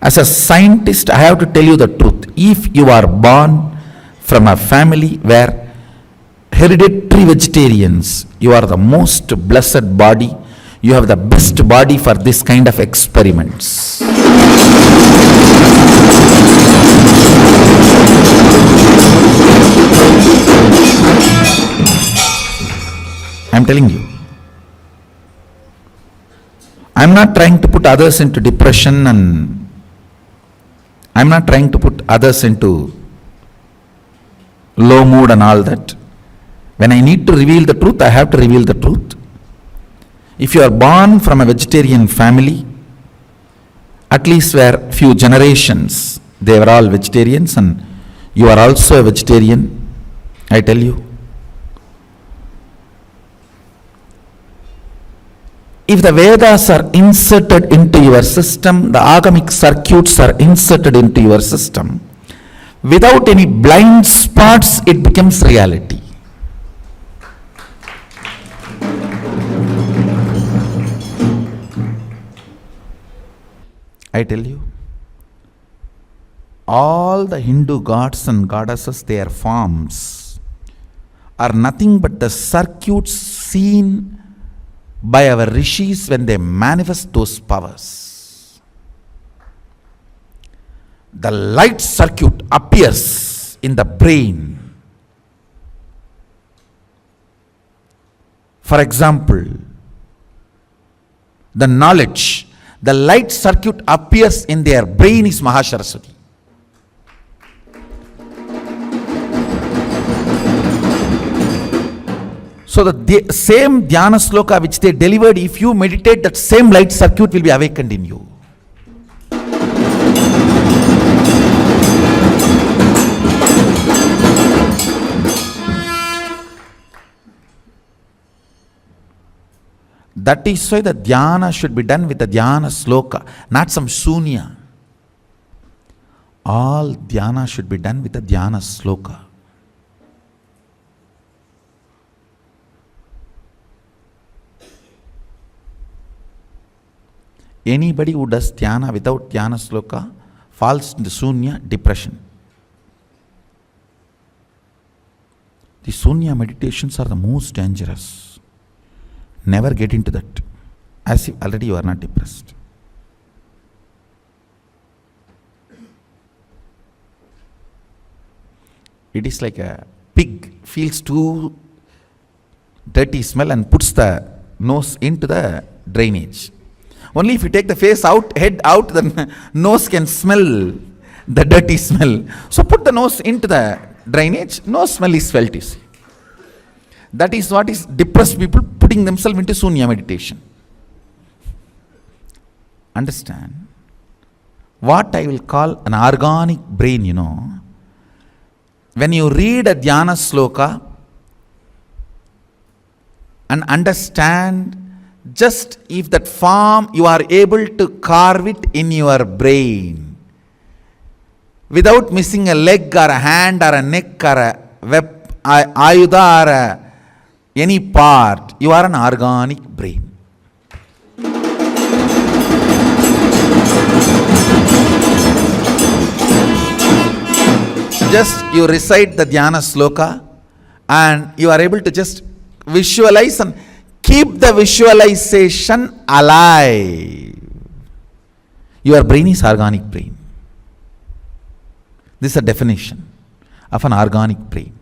As a scientist, I have to tell you the truth. If you are born from a family where hereditary vegetarians, you are the most blessed body. You have the best body for this kind of experiments. I am telling you. I am not trying to put others into depression, and I am not trying to put others into low mood and all that. When I need to reveal the truth, I have to reveal the truth. If you are born from a vegetarian family, at least where few generations they were all vegetarians, and you are also a vegetarian, I tell you, if the Vedas are inserted into your system, the agamic circuits are inserted into your system, without any blind spots, it becomes reality. I tell you, all the Hindu gods and goddesses, their forms are nothing but the circuits seen by our rishis when they manifest those powers. The light circuit appears in the brain. For example, the knowledge, the light circuit appears in their brain is Mahasaraswati. So the same dhyana sloka which they delivered, if you meditate, that same light circuit will be awakened in you. That is why the dhyana should be done with the dhyana sloka, not some shunya. All dhyana should be done with the dhyana sloka. Anybody who does dhyana without dhyana sloka falls into shunya, depression. The shunya meditations are the most dangerous. Never get into that, as if already you are not depressed. It is like a pig feels too dirty smell and puts the nose into the drainage. Only if you take the face out, head out, the nose can smell the dirty smell. So put the nose into the drainage, no smell is felt, you see. That is what is depressed people putting themselves into shunya meditation. Understand? What I will call an organic brain, you know. When you read a dhyana sloka and understand, just if that form you are able to carve it in your brain without missing a leg or a hand or a neck or a ayuda or any part, you are an organic brain. Just you recite the dhyana sloka and you are able to just visualize and keep the visualization alive. Your brain is organic brain. This is a definition of an organic brain.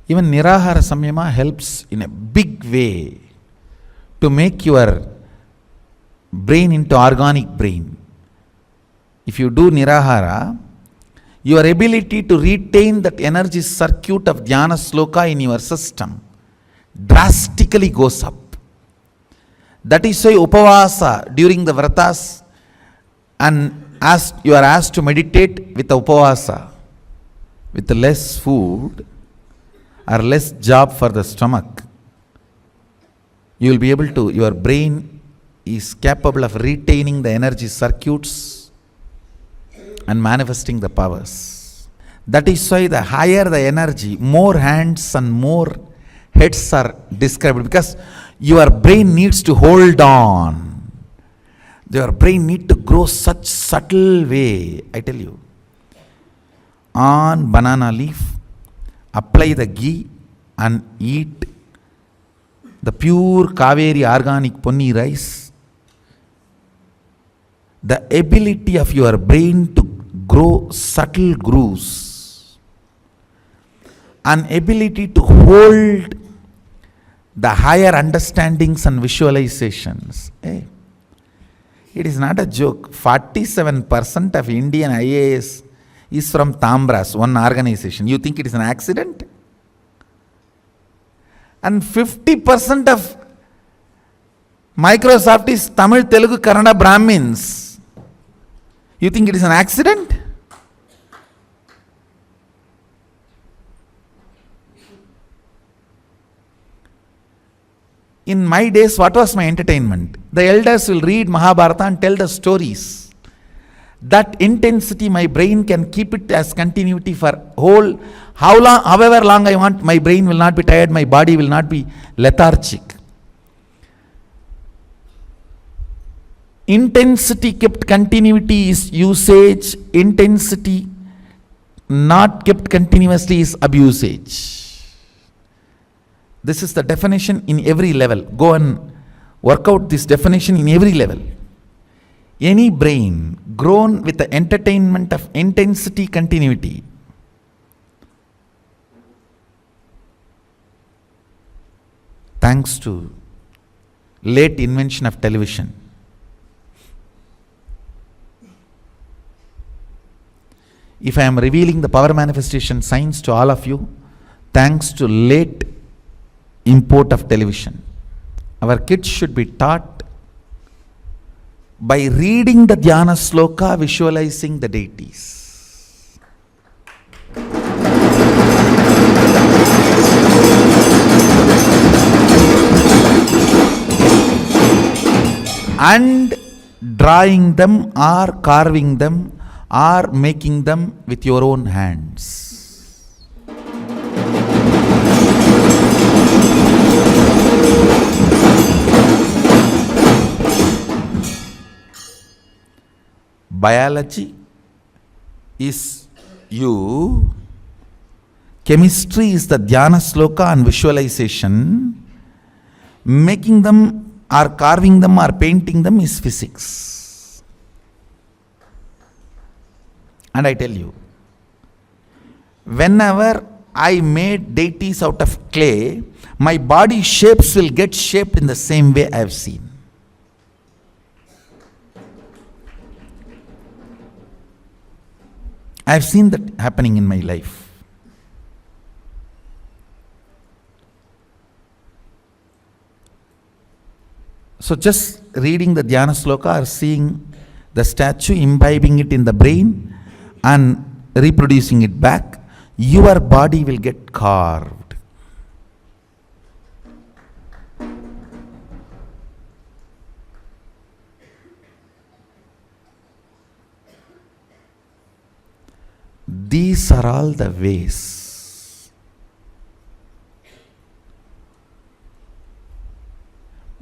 Even Nirahara Samyama helps in a big way to make your brain into organic brain. If you do Nirahara, your ability to retain that energy circuit of dhyana sloka in your system drastically goes up. That is why upavasa during the vratas, and as you are asked to meditate with upavasa, with less food or less job for the stomach, you will be able to, your brain is capable of retaining the energy circuits and manifesting the powers. That is why the higher the energy, more hands and more heads are described, because your brain needs to hold on. Your brain needs to grow such subtle way. I tell you, on banana leaf, apply the ghee and eat the pure Kaveri organic ponni rice. The ability of your brain to grow subtle grooves, an ability to hold the higher understandings and visualizations. Hey, it is not a joke. 47% of Indian IAS is from Tambras, one organization. You think it is an accident? And 50% of Microsoft is Tamil, Telugu, Kannada Brahmins. You think it is an accident? In my days, what was my entertainment? The elders will read Mahabharata and tell the stories. That intensity, my brain can keep it as continuity for whole, however long I want. My brain will not be tired, my body will not be lethargic. Intensity kept continuity is usage. Intensity not kept continuously is abusage. This is the definition in every level. Go and work out this definition in every level. Any brain grown with the entertainment of intensity continuity thanks to late invention of television. If I am revealing the power manifestation science to all of you, thanks to late import of television. Our kids should be taught by reading the dhyana sloka, visualizing the deities. and drawing them or carving them or making them with your own hands. Biology is you, chemistry is the dhyana sloka and visualization, making them or carving them or painting them is physics. And I tell you, whenever I made deities out of clay, my body shapes will get shaped in the same way I have seen. I have seen that happening in my life. So just reading the dhyana sloka or seeing the statue, imbibing it in the brain and reproducing it back, your body will get carved. These are all the ways.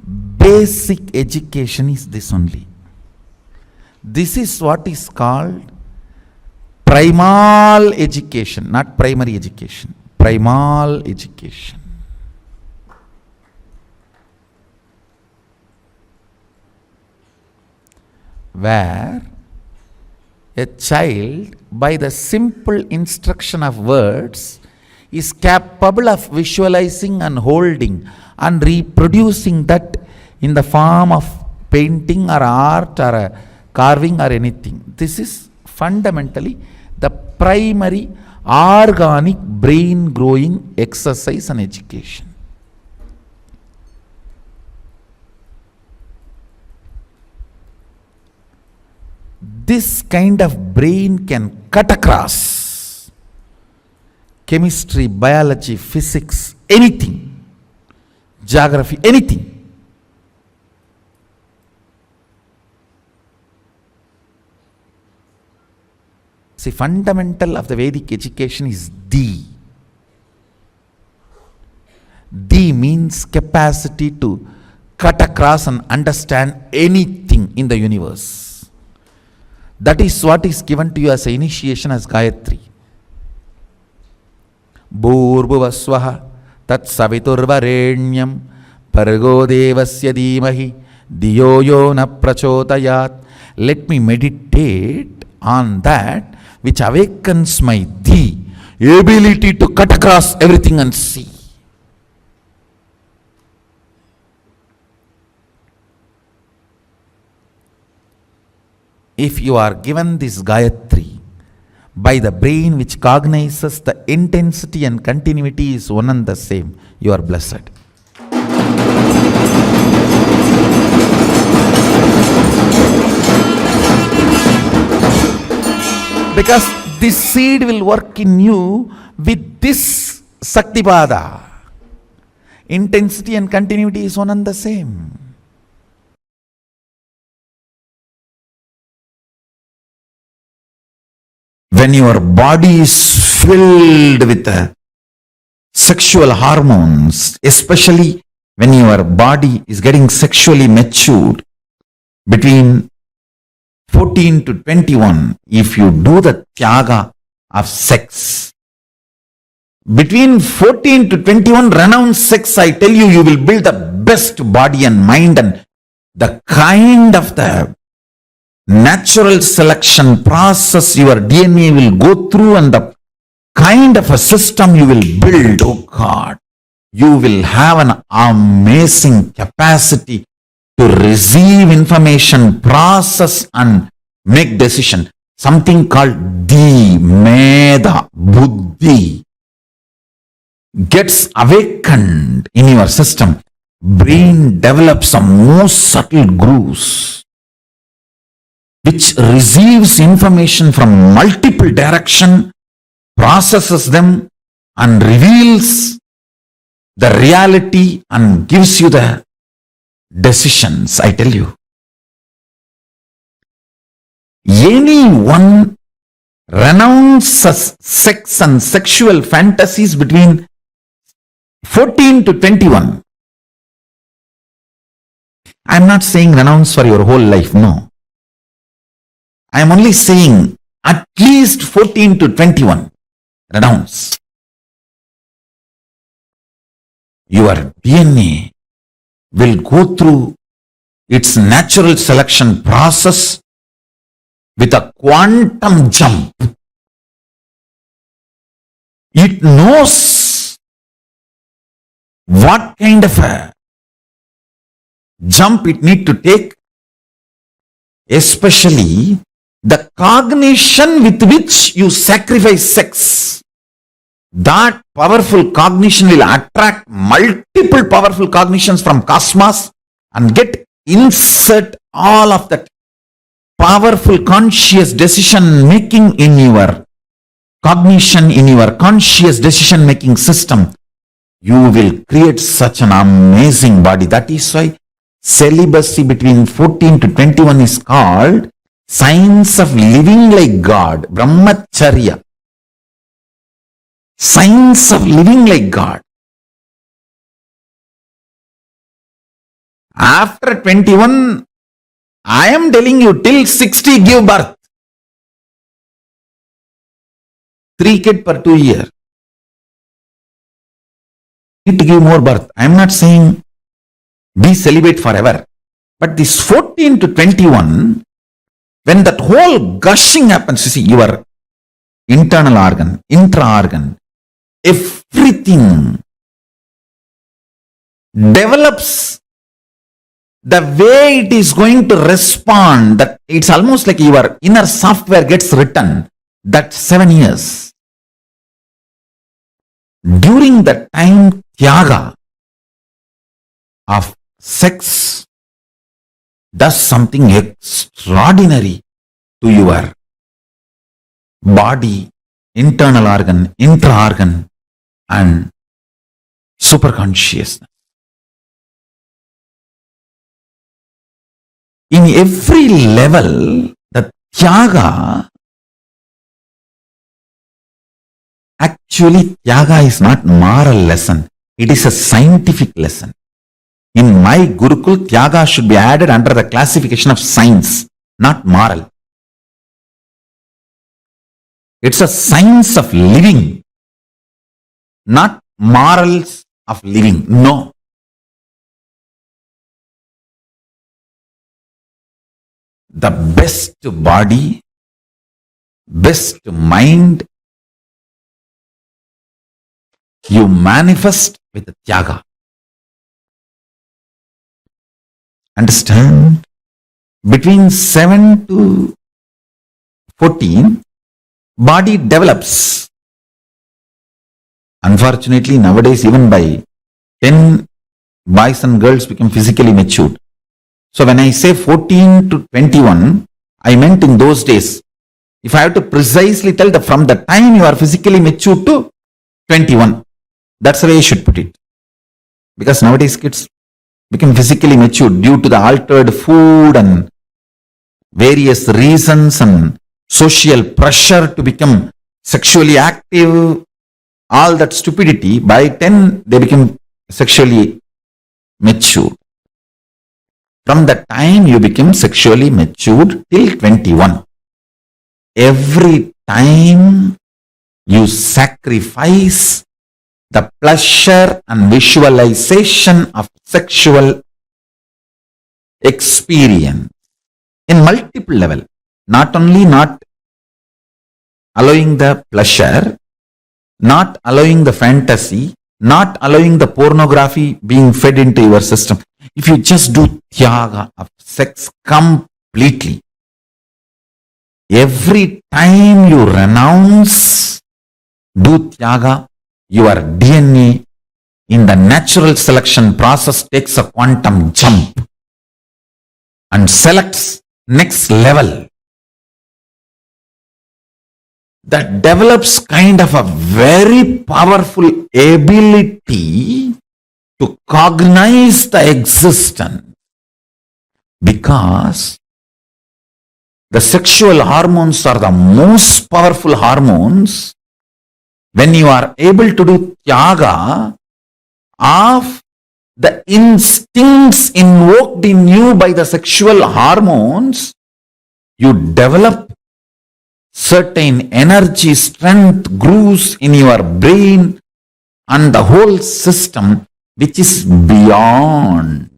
Basic education is this only. This is what is called primal education, not primary education. Primal education. Where a child, by the simple instruction of words, is capable of visualizing and holding and reproducing that in the form of painting or art or a carving or anything. This is fundamentally the primary organic brain growing exercise and education. This kind of brain can cut across chemistry, biology, physics, anything, geography, anything. See, fundamental of the Vedic education is D. D means capacity to cut across and understand anything in the universe. That is what is given to you as an initiation as Gayatri. Bhurbhuvasvaha tat saviturvarenyam pargo devasya dhimahi diyo yo na prachodayat. Let me meditate on that which awakens my D, ability to cut across everything and see. If you are given this Gayatri by the brain which cognizes the intensity and continuity is one and the same, you are blessed. Because this seed will work in you with this Saktipada. Intensity and continuity is one and the same. When your body is filled with sexual hormones, especially when your body is getting sexually matured, between 14 to 21, if you do the tyaga of sex, between 14 to 21, renounce sex, I tell you, you will build the best body and mind, and the kind of the natural selection process your DNA will go through and the kind of a system you will build, oh God, you will have an amazing capacity to receive information, process and make decision. Something called Meda, Buddhi gets awakened in your system. Brain develops some most subtle grooves which receives information from multiple direction, processes them and reveals the reality and gives you the decisions, I tell you. anyone renounces sex and sexual fantasies between 14 to 21. I'm not saying renounce for your whole life, no. I am only saying at least 14 to 21. Renounce. Your DNA will go through its natural selection process with a quantum jump. It knows what kind of a jump it need to take, especially the cognition with which you sacrifice sex. That powerful cognition will attract multiple powerful cognitions from cosmos and insert all of that powerful conscious decision making in your cognition, in your conscious decision making system. You will create such an amazing body. That is why celibacy between 14 to 21 is called science of living like God, brahmacharya. Science of living like God. After 21, I am telling you, till 60 give birth. 3 kids per 2 years. Need to give more birth. I am not saying be celibate forever. But this 14 to 21, when that whole gushing happens, you see, your internal organ, intra-organ, everything develops the way it is going to respond. That it's almost like your inner software gets written. That 7 years. During that time, tyaga of sex does something extraordinary to your body, internal organ, intra-organ, and superconsciousness. In every level, the tyaga, actually tyaga is not moral lesson. It is a scientific lesson. In my Gurukul, tyaga should be added under the classification of science, not moral. It's a science of living, not morals of living. No. The best body, best mind, you manifest with tyaga. Understand? Between 7 to 14, body develops. Unfortunately, nowadays, even by 10, boys and girls become physically matured. So when I say 14 to 21, I meant in those days. If I have to precisely tell from the time you are physically matured to 21, that's the way you should put it. Because nowadays kids become physically matured due to the altered food and various reasons and social pressure to become sexually active, all that stupidity. By 10, they become sexually mature. From the time you become sexually matured till 21, every time you sacrifice the pleasure and visualization of sexual experience in multiple level, not only not allowing the pleasure, not allowing the fantasy, not allowing the pornography being fed into your system. If you just do tyaga of sex completely, every time you renounce, do tyaga, your DNA in the natural selection process takes a quantum jump and selects next level. That develops kind of a very powerful ability to cognize the existence, because The sexual hormones are the most powerful hormones. When you are able to do tyaga of the instincts invoked in you by the sexual hormones, you develop certain energy, strength, grooves in your brain and the whole system, which is beyond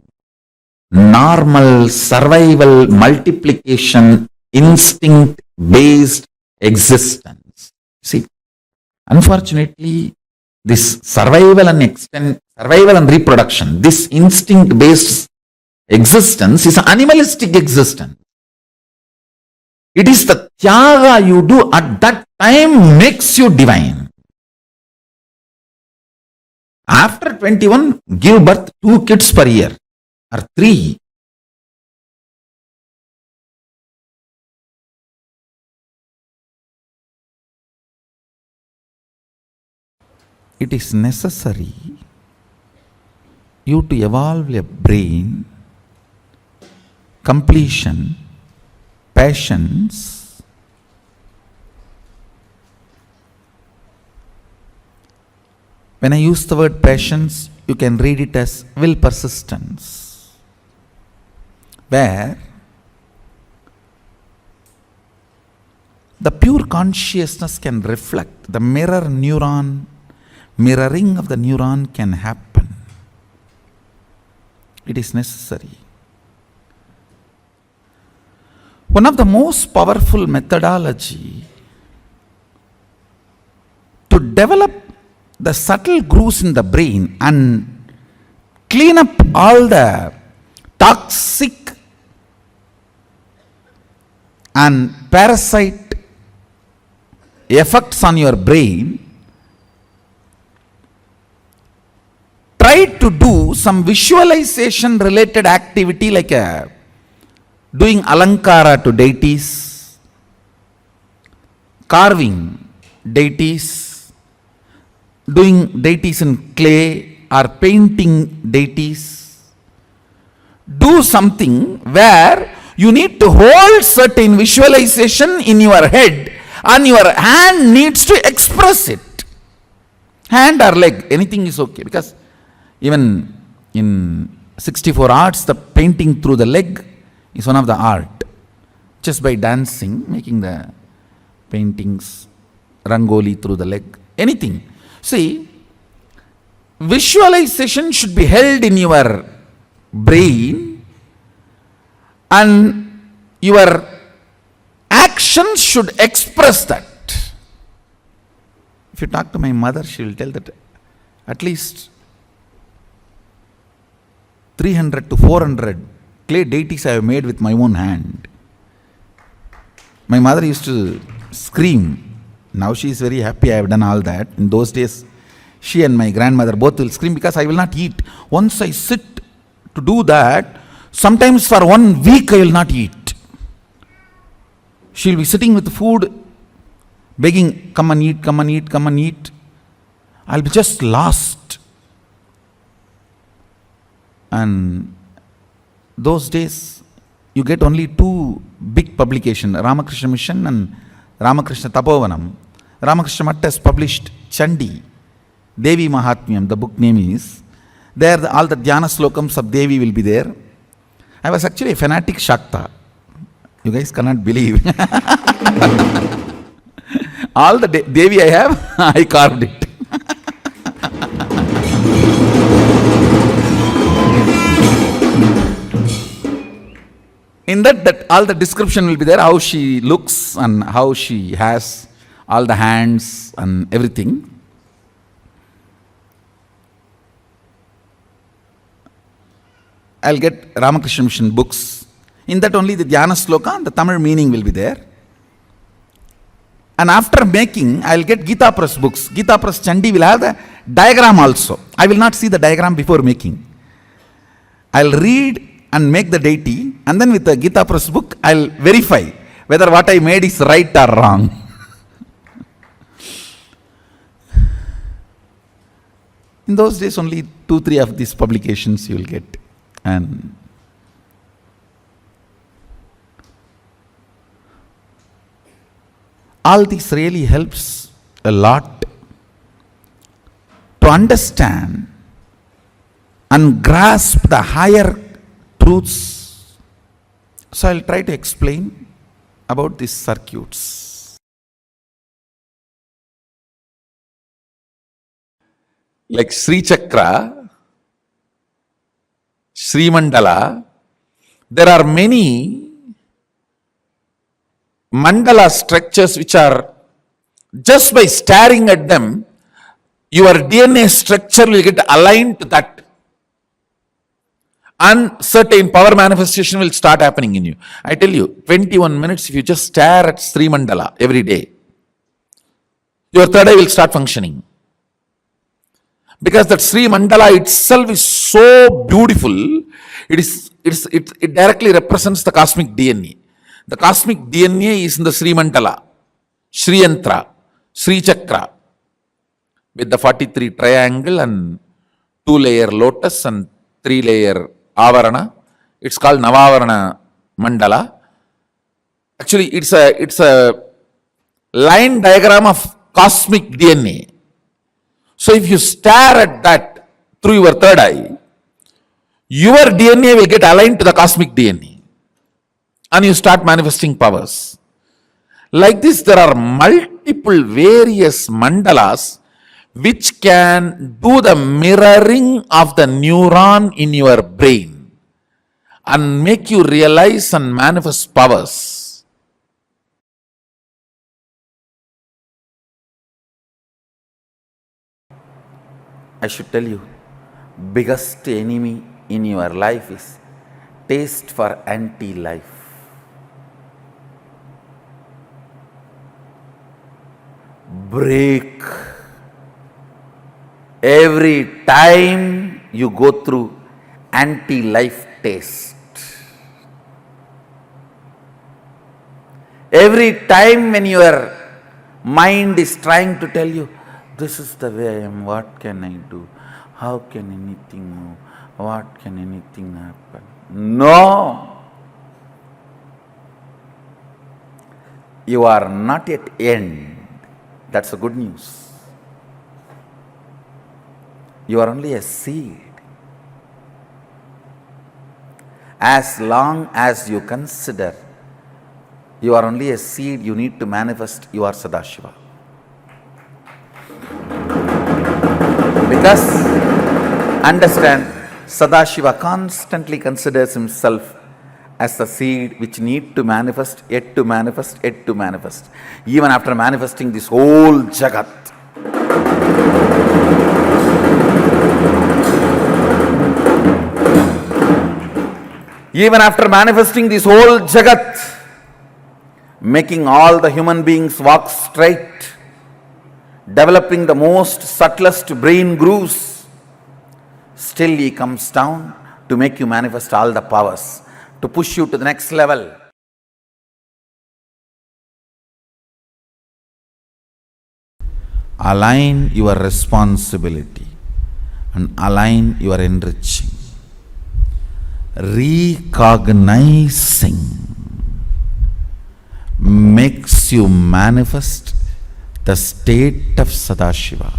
normal survival, multiplication, instinct-based existence. See, unfortunately, this survival and reproduction, this instinct-based existence is an animalistic existence. It is the tyaga you do at that time makes you divine. After 21, give birth 2 kids per year or 3. It is necessary you to evolve a brain, completion, patience, when I use the word patience, you can read it as will persistence, where the pure consciousness can reflect, the mirroring of the neuron can happen. It is necessary. One of the most powerful methodology to develop the subtle grooves in the brain and clean up all the toxic and parasite effects on your brain, try to do some visualization related activity like doing alankara to deities, carving deities, doing deities in clay or painting deities. Do something where you need to hold certain visualization in your head and your hand needs to express it. Hand or leg, anything is okay, because even in 64 arts, the painting through the leg is one of the art. Just by dancing, making the paintings, rangoli through the leg, anything. See, visualization should be held in your brain and your actions should express that. If you talk to my mother, she will tell that at least 300 to 400 clay deities I have made with my own hand. My mother used to scream. Now she is very happy I have done all that. In those days, she and my grandmother both will scream because I will not eat. Once I sit to do that, sometimes for 1 week I will not eat. She will be sitting with food, begging, come and eat, come and eat, come and eat. I will be just lost. And those days, you get only 2 big publications, Ramakrishna Mission and Ramakrishna Tapovanam. Ramakrishna Math has published Chandi, Devi Mahatmyam, the book name is. There all the Dhyana slokams of Devi will be there. I was actually a fanatic Shakta. You guys cannot believe. All the Devi I have, I carved it. In that all the description will be there, how she looks and how she has all the hands and everything. I'll get Ramakrishna Mission books. In that only the Dhyana Sloka and the Tamil meaning will be there. And after making, I'll get Gita Press books. Gita Press Chandi will have the diagram also. I will not see the diagram before making. I'll read and make the deity, and then with the Gita Press book, I'll verify whether what I made is right or wrong. In those days, only 2-3 of these publications you will get. And All this really helps a lot to understand and grasp the higher truths. So I'll try to explain about these circuits. Like Sri Chakra, Sri Mandala, there are many mandala structures which are, just by staring at them, your DNA structure will get aligned to that. And certain power manifestation will start happening in you. I tell you, 21 minutes, if you just stare at Sri Mandala every day, your third eye will start functioning. Because that Sri Mandala itself is so beautiful, it directly represents the cosmic DNA. The cosmic DNA is in the Sri Mandala, Sri Yantra, Sri Chakra, with the 43 triangle and 2-layer lotus and 3-layer avarana. It's called Navavarana Mandala. Actually, it's a line diagram of cosmic DNA. So if you stare at that through your third eye, your DNA will get aligned to the cosmic DNA. And you start manifesting powers. Like this, there are multiple various mandalas which can do the mirroring of the neuron in your brain and make you realize and manifest powers. I should tell you, biggest enemy in your life is taste for anti-life. Break. Every time you go through anti-life taste, every time when your mind is trying to tell you, this is the way I am, what can I do? How can anything move? What can anything happen? No! You are not yet end. That's the good news. You are only a seed. As long as you consider you are only a seed, you need to manifest your Sadashiva. Because, understand, Sadashiva constantly considers himself as the seed which need to manifest, yet to manifest, yet to manifest. Even after manifesting this whole Jagat. Even after manifesting this whole Jagat, making all the human beings walk straight, developing the most subtlest brain grooves, still he comes down to make you manifest all the powers, to push you to the next level. Align your responsibility and align your enriching. Recognizing makes you manifest the state of Sadashiva.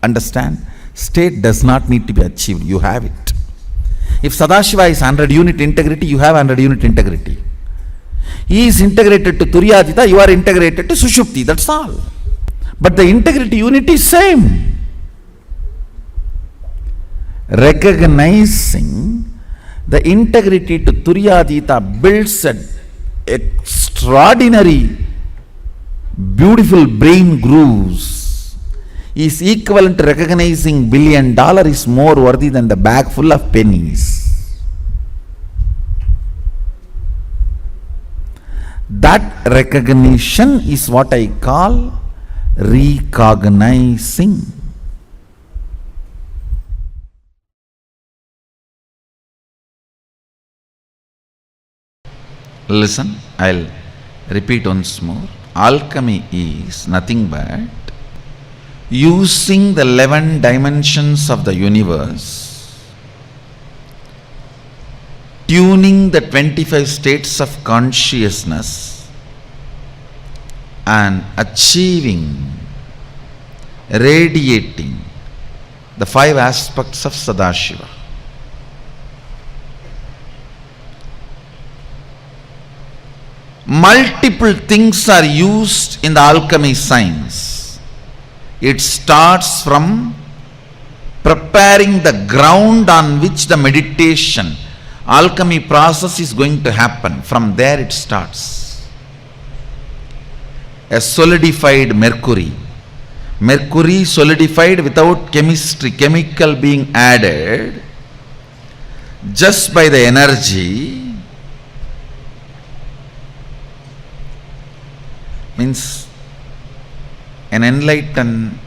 Understand? State does not need to be achieved, you have it. If Sadashiva is 100 unit integrity, you have 100 unit integrity. He is integrated to Turyadita, you are integrated to Sushupti, that's all. But the integrity unit is same. Recognizing the integrity to Turyadita builds an extraordinary, beautiful brain grooves, is equivalent to recognizing $1 billion is more worthy than the bag full of pennies. That recognition is what I call recognizing. Listen, I'll repeat once more. Alchemy is nothing but using the 11 dimensions of the universe, tuning the 25 states of consciousness and achieving, radiating the 5 aspects of Sadashiva. Multiple things are used in the alchemy science. It starts from preparing the ground on which the meditation, alchemy process is going to happen. From there it starts. A solidified mercury. Mercury solidified without chemical being added, just by the energy, means an enlightened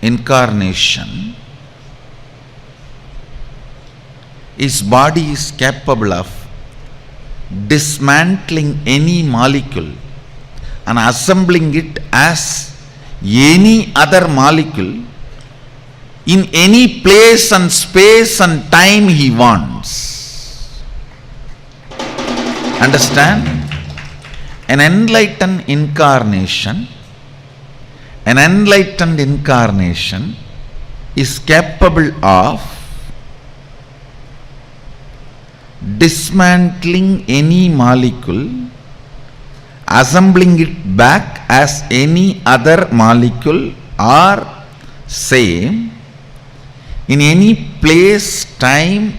incarnation, his body is capable of dismantling any molecule and assembling it as any other molecule in any place and space and time he wants. Understand? An enlightened incarnation is capable of dismantling any molecule, assembling it back as any other molecule or same in any place, time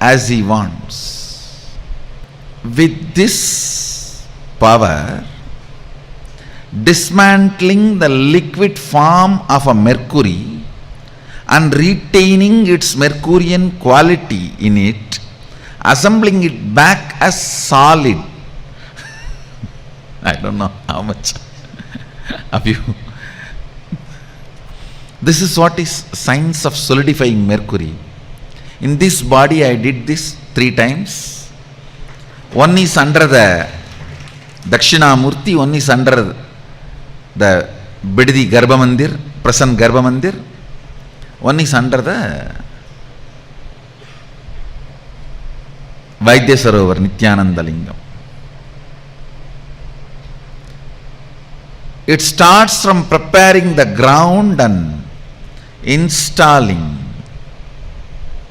as he wants. With this power, dismantling the liquid form of a mercury and retaining its Mercurian quality in it, assembling it back as solid. I don't know how much of you. This is what is science of solidifying mercury. In this body I did this 3 times. One is under the Dakshinamurti, one is under the Bididi Garbhamandir, present Garbhamandir, one is under the Vaidya Sarovar, Nithyananda Lingam. It starts from preparing the ground and installing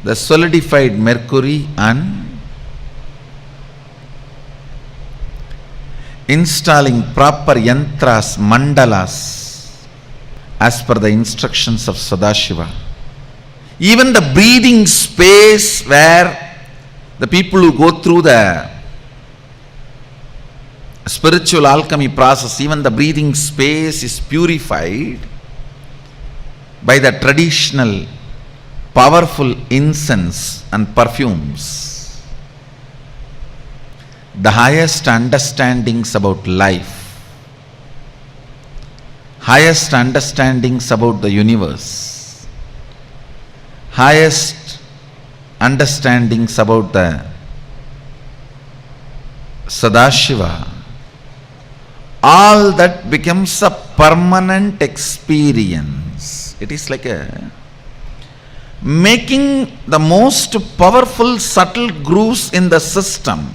the solidified mercury and installing proper yantras, mandalas as per the instructions of Sadashiva. Even the breathing space where the people who go through the spiritual alchemy process, even the breathing space is purified by the traditional powerful incense and perfumes. The highest understandings about life, highest understandings about the universe, highest understandings about the Sadashiva, all that becomes a permanent experience. It is like making the most powerful subtle grooves in the system.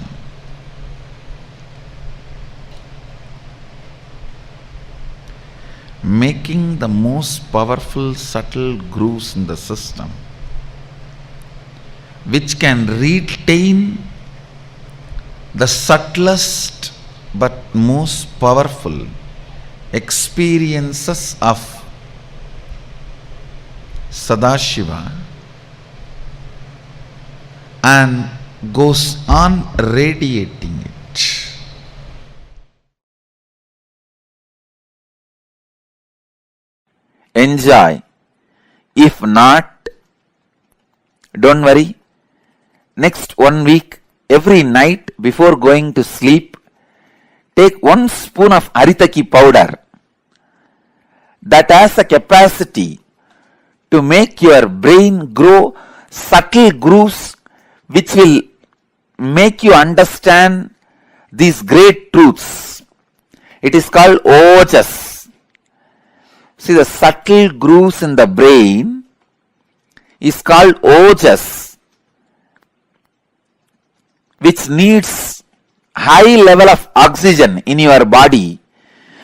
Making the most powerful subtle grooves in the system, which can retain the subtlest but most powerful experiences of Sadashiva and goes on radiating it. Enjoy. If not, don't worry. Next 1 week, every night before going to sleep, take 1 spoon of Haritaki powder that has a capacity to make your brain grow subtle grooves which will make you understand these great truths. It is called Ojas. See, the subtle grooves in the brain is called Ojas, which needs high level of oxygen in your body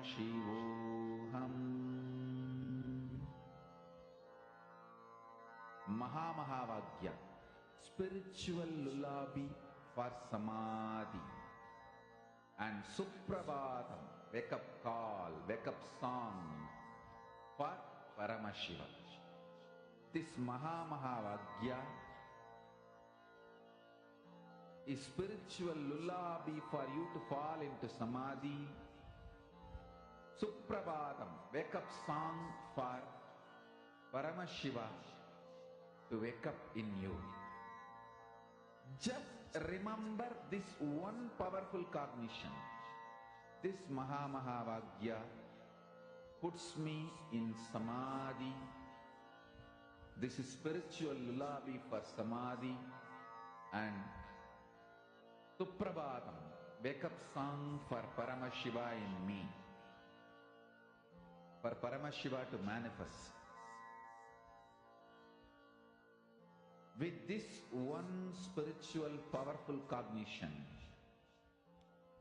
Paramashivoham. Mahamahavagya, spiritual lullaby for samadhi. And Suprabhatam, wake up call, wake up song for Paramashiva. This Mahamahavagya is spiritual lullaby for you to fall into samadhi. Suprabhatam, wake up song for Paramashiva to wake up in you. Just remember this one powerful cognition. This Mahamahavagya puts me in samadhi. This is spiritual lullaby for samadhi. And Suprabhatam, wake up song for Paramashiva in me. For Paramashiva to manifest. With this one spiritual powerful cognition,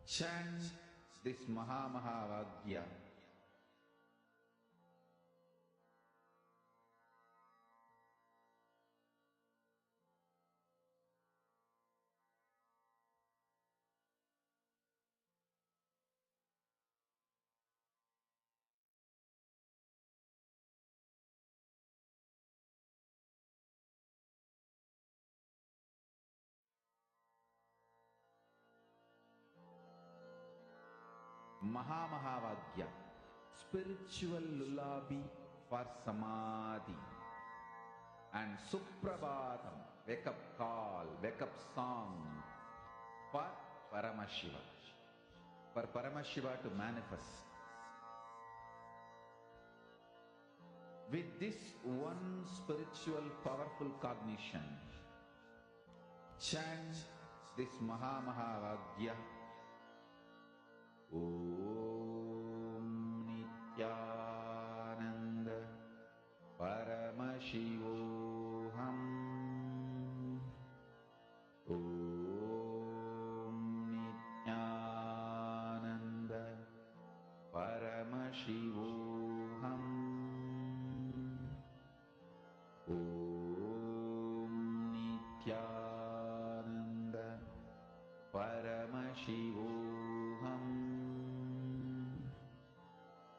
chant this Mahamahavagya. Mahamahavagya, spiritual lullaby for samadhi. And Suprabhatam, wake up call, wake up song for Paramashiva. For Paramashiva to manifest. With this one spiritual powerful cognition, chant this Mahamahavagya. Om Nithyananda Paramashivoham. Om Nithyananda Paramashivoham. Om Nithyananda Paramashivoham.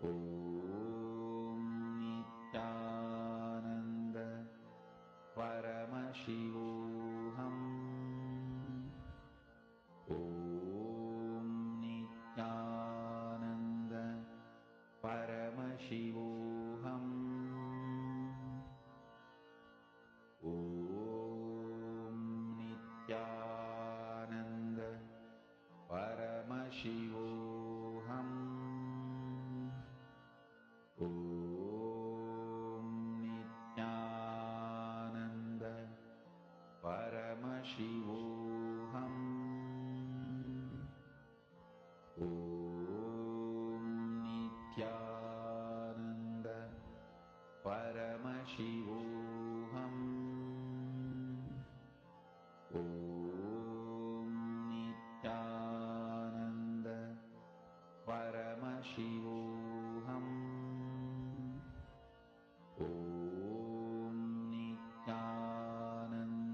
Om Nithyananda Paramashivoham. Om Nithyananda Paramashivoham. Om Nithyananda Paramashivoham. Om Nithyananda Paramashivoham. Om Nithyananda Paramashivoham. Om Nithyananda Paramashivoham. Om Nithyananda Paramashivoham. Om Nithyananda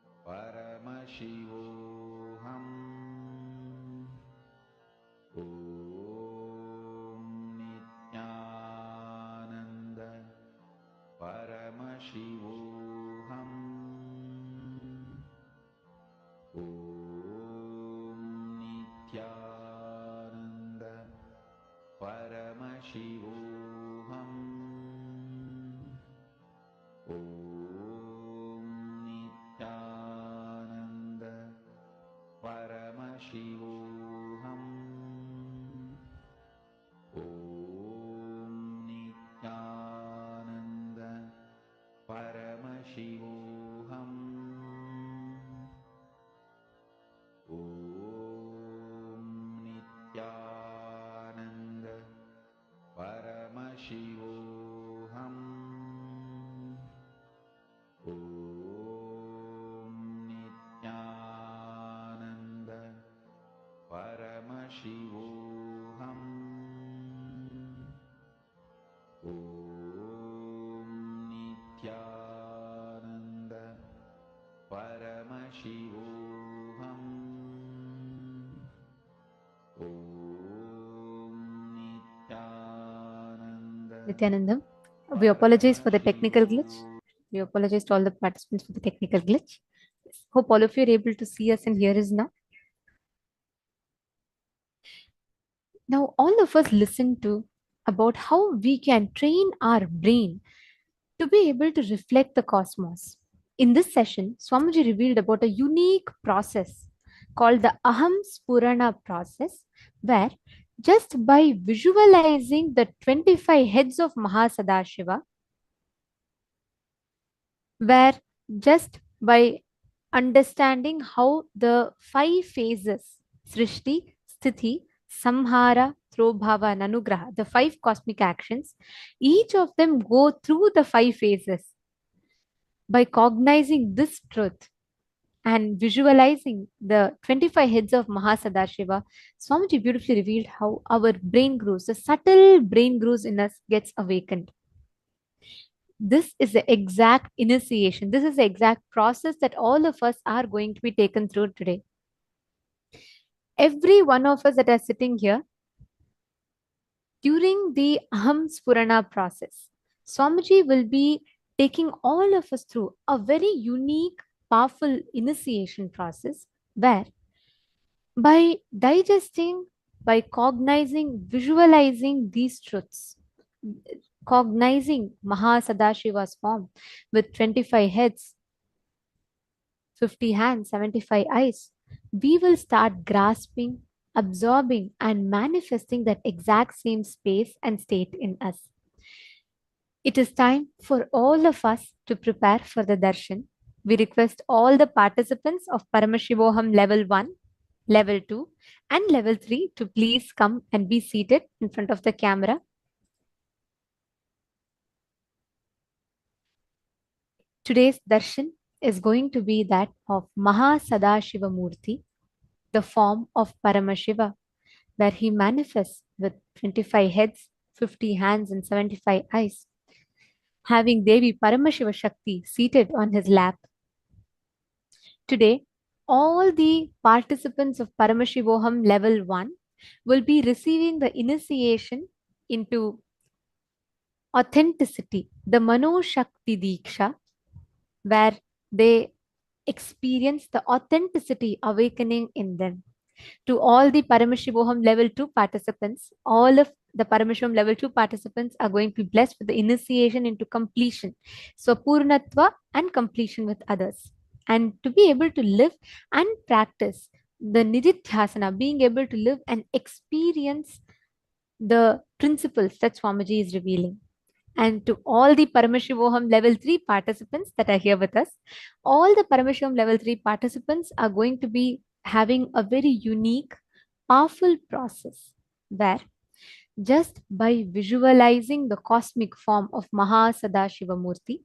Paramashivoham. Om Nithyananda Paramashivoham. Om Nithyananda Paramashivoham. Om Nithyananda Paramashivoham. Om Nithyananda Paramashivoham. Nithyanandam. We apologize for the technical glitch. We apologize to all the participants for the technical glitch. Hope all of you are able to see us and hear us now. Now, all of us listen to about how we can train our brain to be able to reflect the cosmos. In this session, Swamiji revealed about a unique process called the Aham Spurana process, where just by visualizing the 25 heads of Mahasadashiva, where just by understanding how the 5 phases, Srishti, Sthiti, Samhara, Throbhava, and Anugraha, the 5 cosmic actions, each of them go through the 5 phases. By cognizing this truth and visualizing the 25 heads of Mahasadashiva, Swamiji beautifully revealed how our brain grooves, the subtle brain grooves in us gets awakened. This is the exact initiation. This is the exact process that all of us are going to be taken through today. Every one of us that are sitting here, during the Aham Spurana process, Swamiji will be taking all of us through a very unique, powerful initiation process where by digesting, by cognizing, visualizing these truths, cognizing Mahasadashiva's form with 25 heads, 50 hands, 75 eyes, we will start grasping, absorbing, and manifesting that exact same space and state in us. It is time for all of us to prepare for the darshan. We request all the participants of Paramashivoham Level 1, Level 2, and Level 3 to please come and be seated in front of the camera. Today's darshan is going to be that of Mahasadashiva Murthy, the form of Paramashiva, where he manifests with 25 heads, 50 hands, and 75 eyes, having Devi Paramashiva Shakti seated on his lap. Today, all the participants of Paramashivoham Level 1 will be receiving the initiation into authenticity, the Mano Shakti Diksha, where they experience the authenticity awakening in them. To all the Paramashivoham Level 2 participants, all of the Paramashivoham Level 2 participants are going to be blessed with the initiation into completion. So, Purnatva and completion with others. And to be able to live and practice the Nithyananda, being able to live and experience the principles that Swamiji is revealing. And to all the Paramashivoham Level 3 participants that are here with us, all the Paramashivoham Level 3 participants are going to be having a very unique, powerful process where just by visualizing the cosmic form of Mahasadashiva Murthy,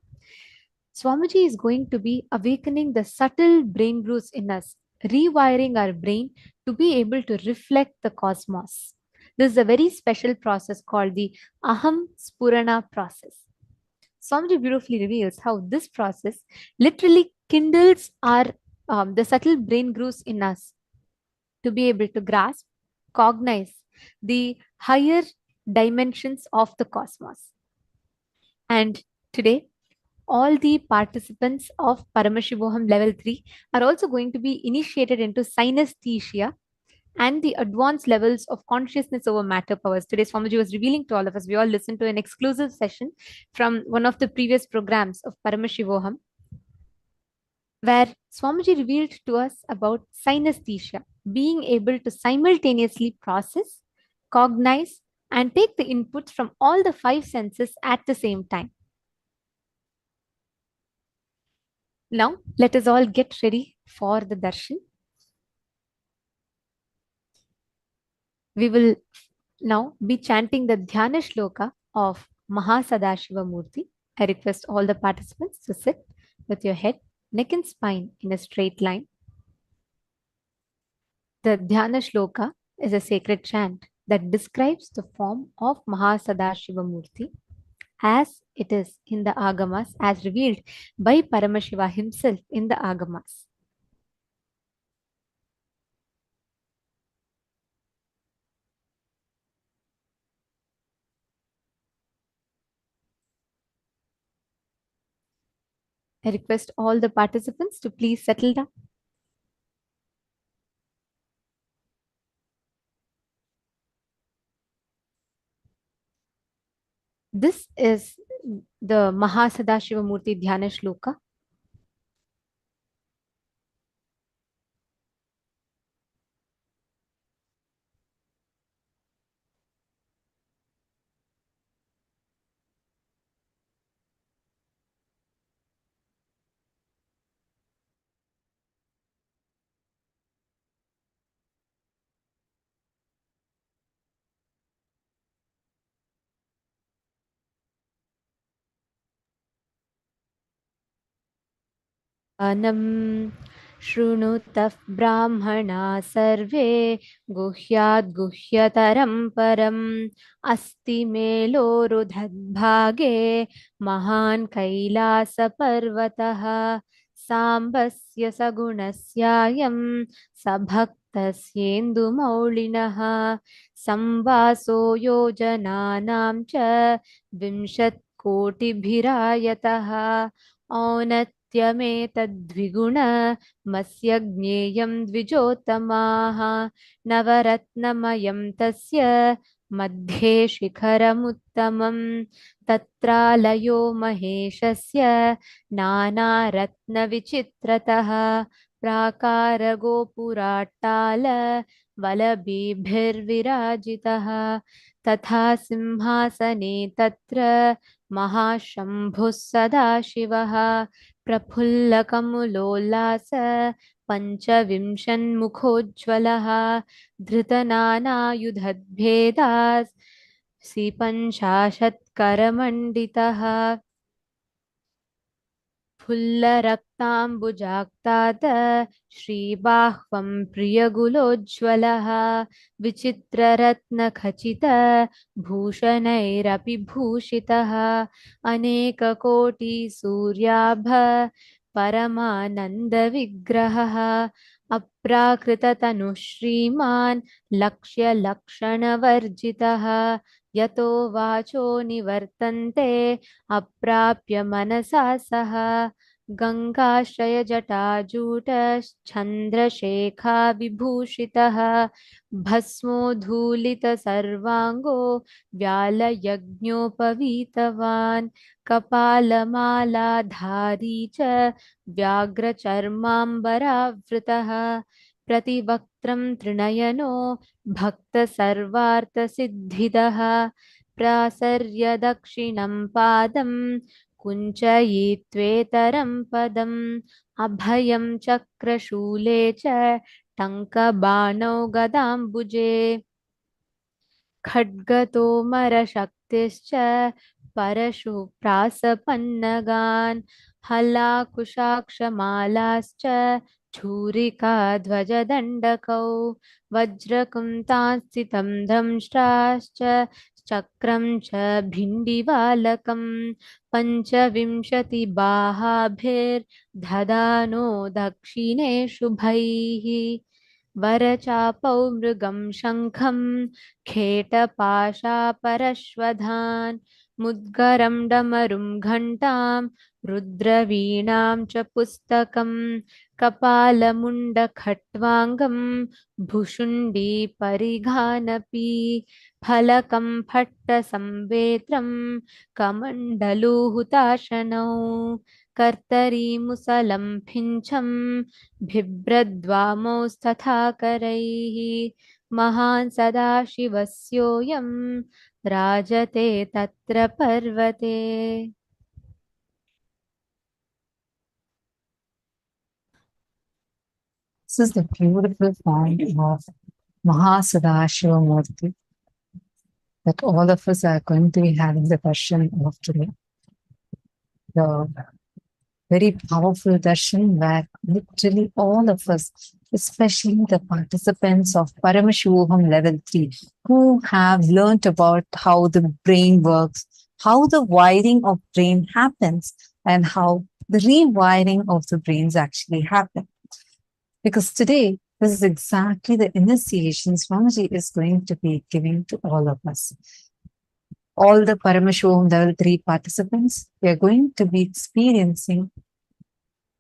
Swamiji is going to be awakening the subtle brain grooves in us, rewiring our brain to be able to reflect the cosmos. This is a very special process called the Aham Spurana process. Swamiji beautifully reveals how this process literally kindles our the subtle brain grooves in us to be able to grasp, cognize the higher dimensions of the cosmos. And today, all the participants of Paramashivoham Level 3 are also going to be initiated into synesthesia and the advanced levels of consciousness over matter powers. Today, Swamiji was revealing to all of us. We all listened to an exclusive session from one of the previous programs of Paramashivoham, where Swamiji revealed to us about synesthesia, being able to simultaneously process, cognize, and take the inputs from all the 5 senses at the same time. Now, let us all get ready for the darshan. We will now be chanting the Dhyana Shloka of Mahasadashiva Murthy. I request all the participants to sit with your head, neck and spine in a straight line. The Dhyana Shloka is a sacred chant that describes the form of Mahasadashiva Murthy as it is in the Agamas, as revealed by Paramashiva himself in the Agamas. I request all the participants to please settle down. This is the Mahasadashiva Murthy Dhyana Shloka. Anam Shrunutaf Brahmana Sarve Guhyad Guhyataram Param Asti Melorudhadbhage Mahan Kailasa Parvataha Sambasya Sagunasyayam Sabhaktasyendu Maulinaha Samvaso Yojananam Cha Vimshat Kotibhirayataha औनत्यमेतद्विगुण मस्य ज्ञेयं द्विजोत्तमाः नवरत्नमयं तस्य मध्ये शिखरमुत्तमं तत्रालयो महेशस्य नानारत्नविचित्रतः प्राकारगोपुराट्टाल वलभिर्विराजितः तथा सिंहासने तत्र महाशम्भुः सदाशिवः प्रफुल्लकमुलोल्लास पञ्चविंशन्मुखोज्ज्वलः धृतनानायुधद्भेदास् पञ्चाशत्करमण्डितः फुल्लरक्ताम्बुजाक्ताद श्रीबाह्वं प्रियगुलोज्ज्वलः विचित्ररत्नखचित भूषणैरपि भूषितः अनेककोटिसूर्याभ परमानन्दविग्रहः अप्राकृततनुः श्रीमान् लक्ष्यलक्षणवर्जितः यतो वाचो निवर्तन्ते अप्राप्य मनसा सह गङ्गाश्रयजटाजूटश्चन्द्रशेखा विभूषितः भस्मोद्धूलितसर्वाङ्गो व्यालयज्ञोपवीतवान् कपालमालाधारी च व्याघ्रचर्माम्बरावृतः प्रतिवक्त्रं त्रिनयनो भक्तसर्वार्थसिद्धिदः प्रासर्य दक्षिणं पादं कुञ्चयित्वेतरं पदम् अभयं चक्रशूले च टङ्कबाणौ गदाम्बुजे खड्गतोमरशक्तिश्च परशुप्रासपन्नगान् हलाकुशाक्षमालाश्च छूरिका ध्वजदण्डकौ वज्रकुन्तांस्थितं दंष्ट्राश्च चक्रं च भिण्डिवालकं पञ्चविंशतिबाहाभिर्दधानो दक्षिणे शुभैः वरचापौ मृगं शङ्खं खेटपाशापरश्वधान् मुद्गरं डमरुं घण्टां रुद्रवीणां च पुस्तकं कपालमुण्डखट्वाङ्गं भुशुण्डीपरिघानपि फलकं फट्टसंवेत्रं कमण्डलूहुताशनौ कर्तरीमुसलं फिञ्छं बिभ्रद्वामौस्तथा करैः महान् सदाशिवस्योऽयं राजते तत्र पर्वते. This is the beautiful form of Mahasadashiva Murthy that all of us are going to be having the darshan of today. The very powerful darshan where literally all of us, especially the participants of Paramashivoham Level 3, who have learnt about how the brain works, how the wiring of brain happens, and how the rewiring of the brains actually happen. Because today, this is exactly the initiation Swamiji is going to be giving to all of us. All the Paramashivoham Level 3 participants, we are going to be experiencing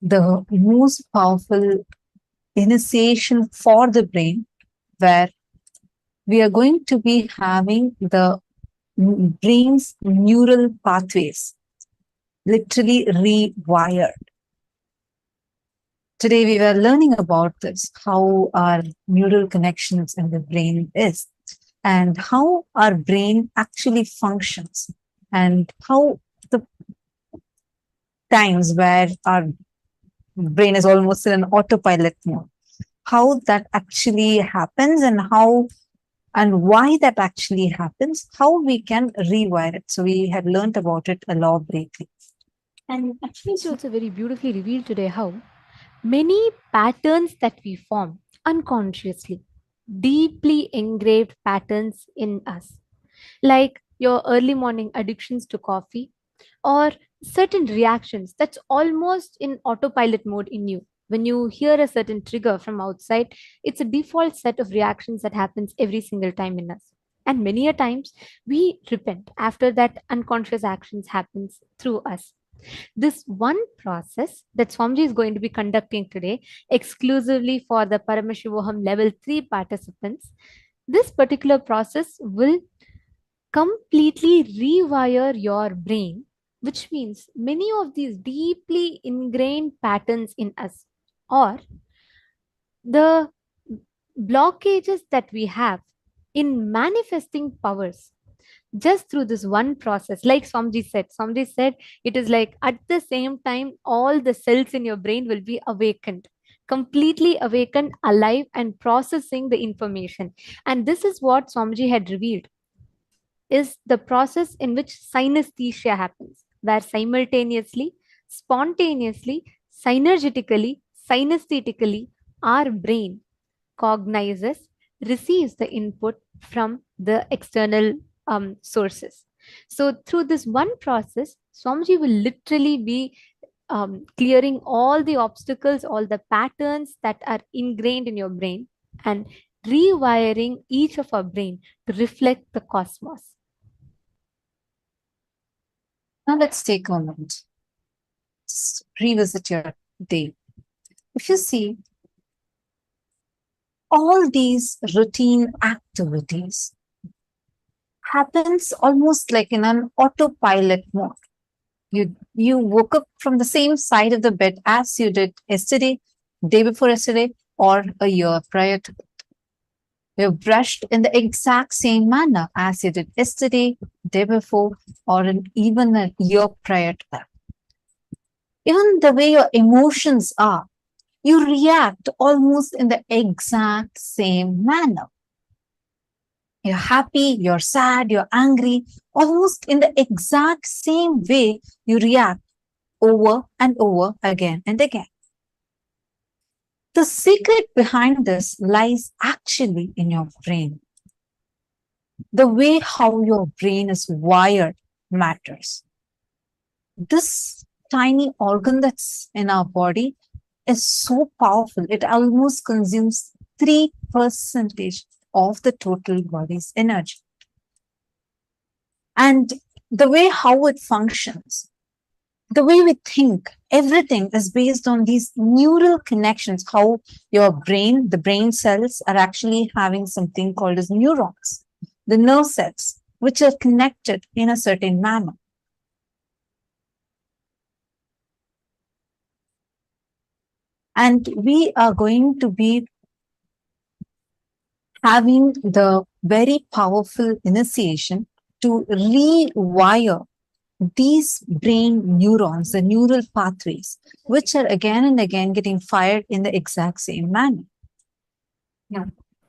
the most powerful initiation for the brain, where we are going to be having the brain's neural pathways literally rewired. Today we were learning about this, how our neural connections in the brain is, and how our brain actually functions, and how the times where our brain is almost in an autopilot mode, how that actually happens, and how and why that actually happens, how we can rewire it. So we had learned about it elaborately. And actually, It's also very beautifully revealed today how many patterns that we form unconsciously, deeply engraved patterns in us, like your early morning addictions to coffee or certain reactions that's almost in autopilot mode in you. When you hear a certain trigger from outside, it's a default set of reactions that happens every single time in us. And many a times we repent after that unconscious actions happens through us. This one process that Swamiji is going to be conducting today exclusively for the Paramashivoham Level 3 participants, this particular process will completely rewire your brain, which means many of these deeply ingrained patterns in us, or the blockages that we have in manifesting powers, just through this one process. Like Swamiji said, it is like at the same time all the cells in your brain will be awakened, completely awakened, alive, and processing the information. And this is what Swamiji had revealed is the process in which synesthesia happens, where simultaneously, spontaneously, synergetically, synesthetically, our brain cognizes, receives the input from the external sources. So, through this one process, Swamiji will literally be clearing all the obstacles, all the patterns that are ingrained in your brain, and rewiring each of our brain to reflect the cosmos. now let's take a moment. Just revisit your day. If you see all these routine activities happens almost like in an autopilot mode. You woke up from the same side of the bed as you did yesterday, day before yesterday, or a year prior to that. You brushed in the exact same manner as you did yesterday, day before, or even a year prior to that. Even the way your emotions are, you react almost in the exact same manner. You're happy, you're sad, you're angry, almost in the exact same way you react over and over again and again. The secret behind this lies actually in your brain. The way how your brain is wired matters. This tiny organ that's in our body is so powerful. It almost consumes 3% of the total body's energy. And the way how it functions, the way we think, everything is based on these neural connections, how your brain, the brain cells are actually having something called as neurons, the nerve cells, which are connected in a certain manner. And we are going to be having the very powerful initiation to rewire these brain neurons, the neural pathways, which are again and again getting fired in the exact same manner. Yeah.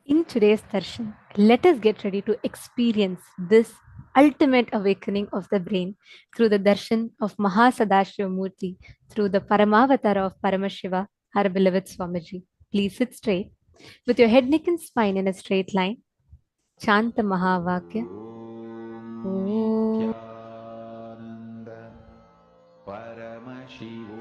In today's darshan, let us get ready to experience this ultimate awakening of the brain through the darshan of Sadashiva Murthy, through the Paramavatara of Paramashiva, our beloved Swamiji. Please sit straight, with your head, neck, and spine in a straight line. Chant the Mahavakya. Paramashivoham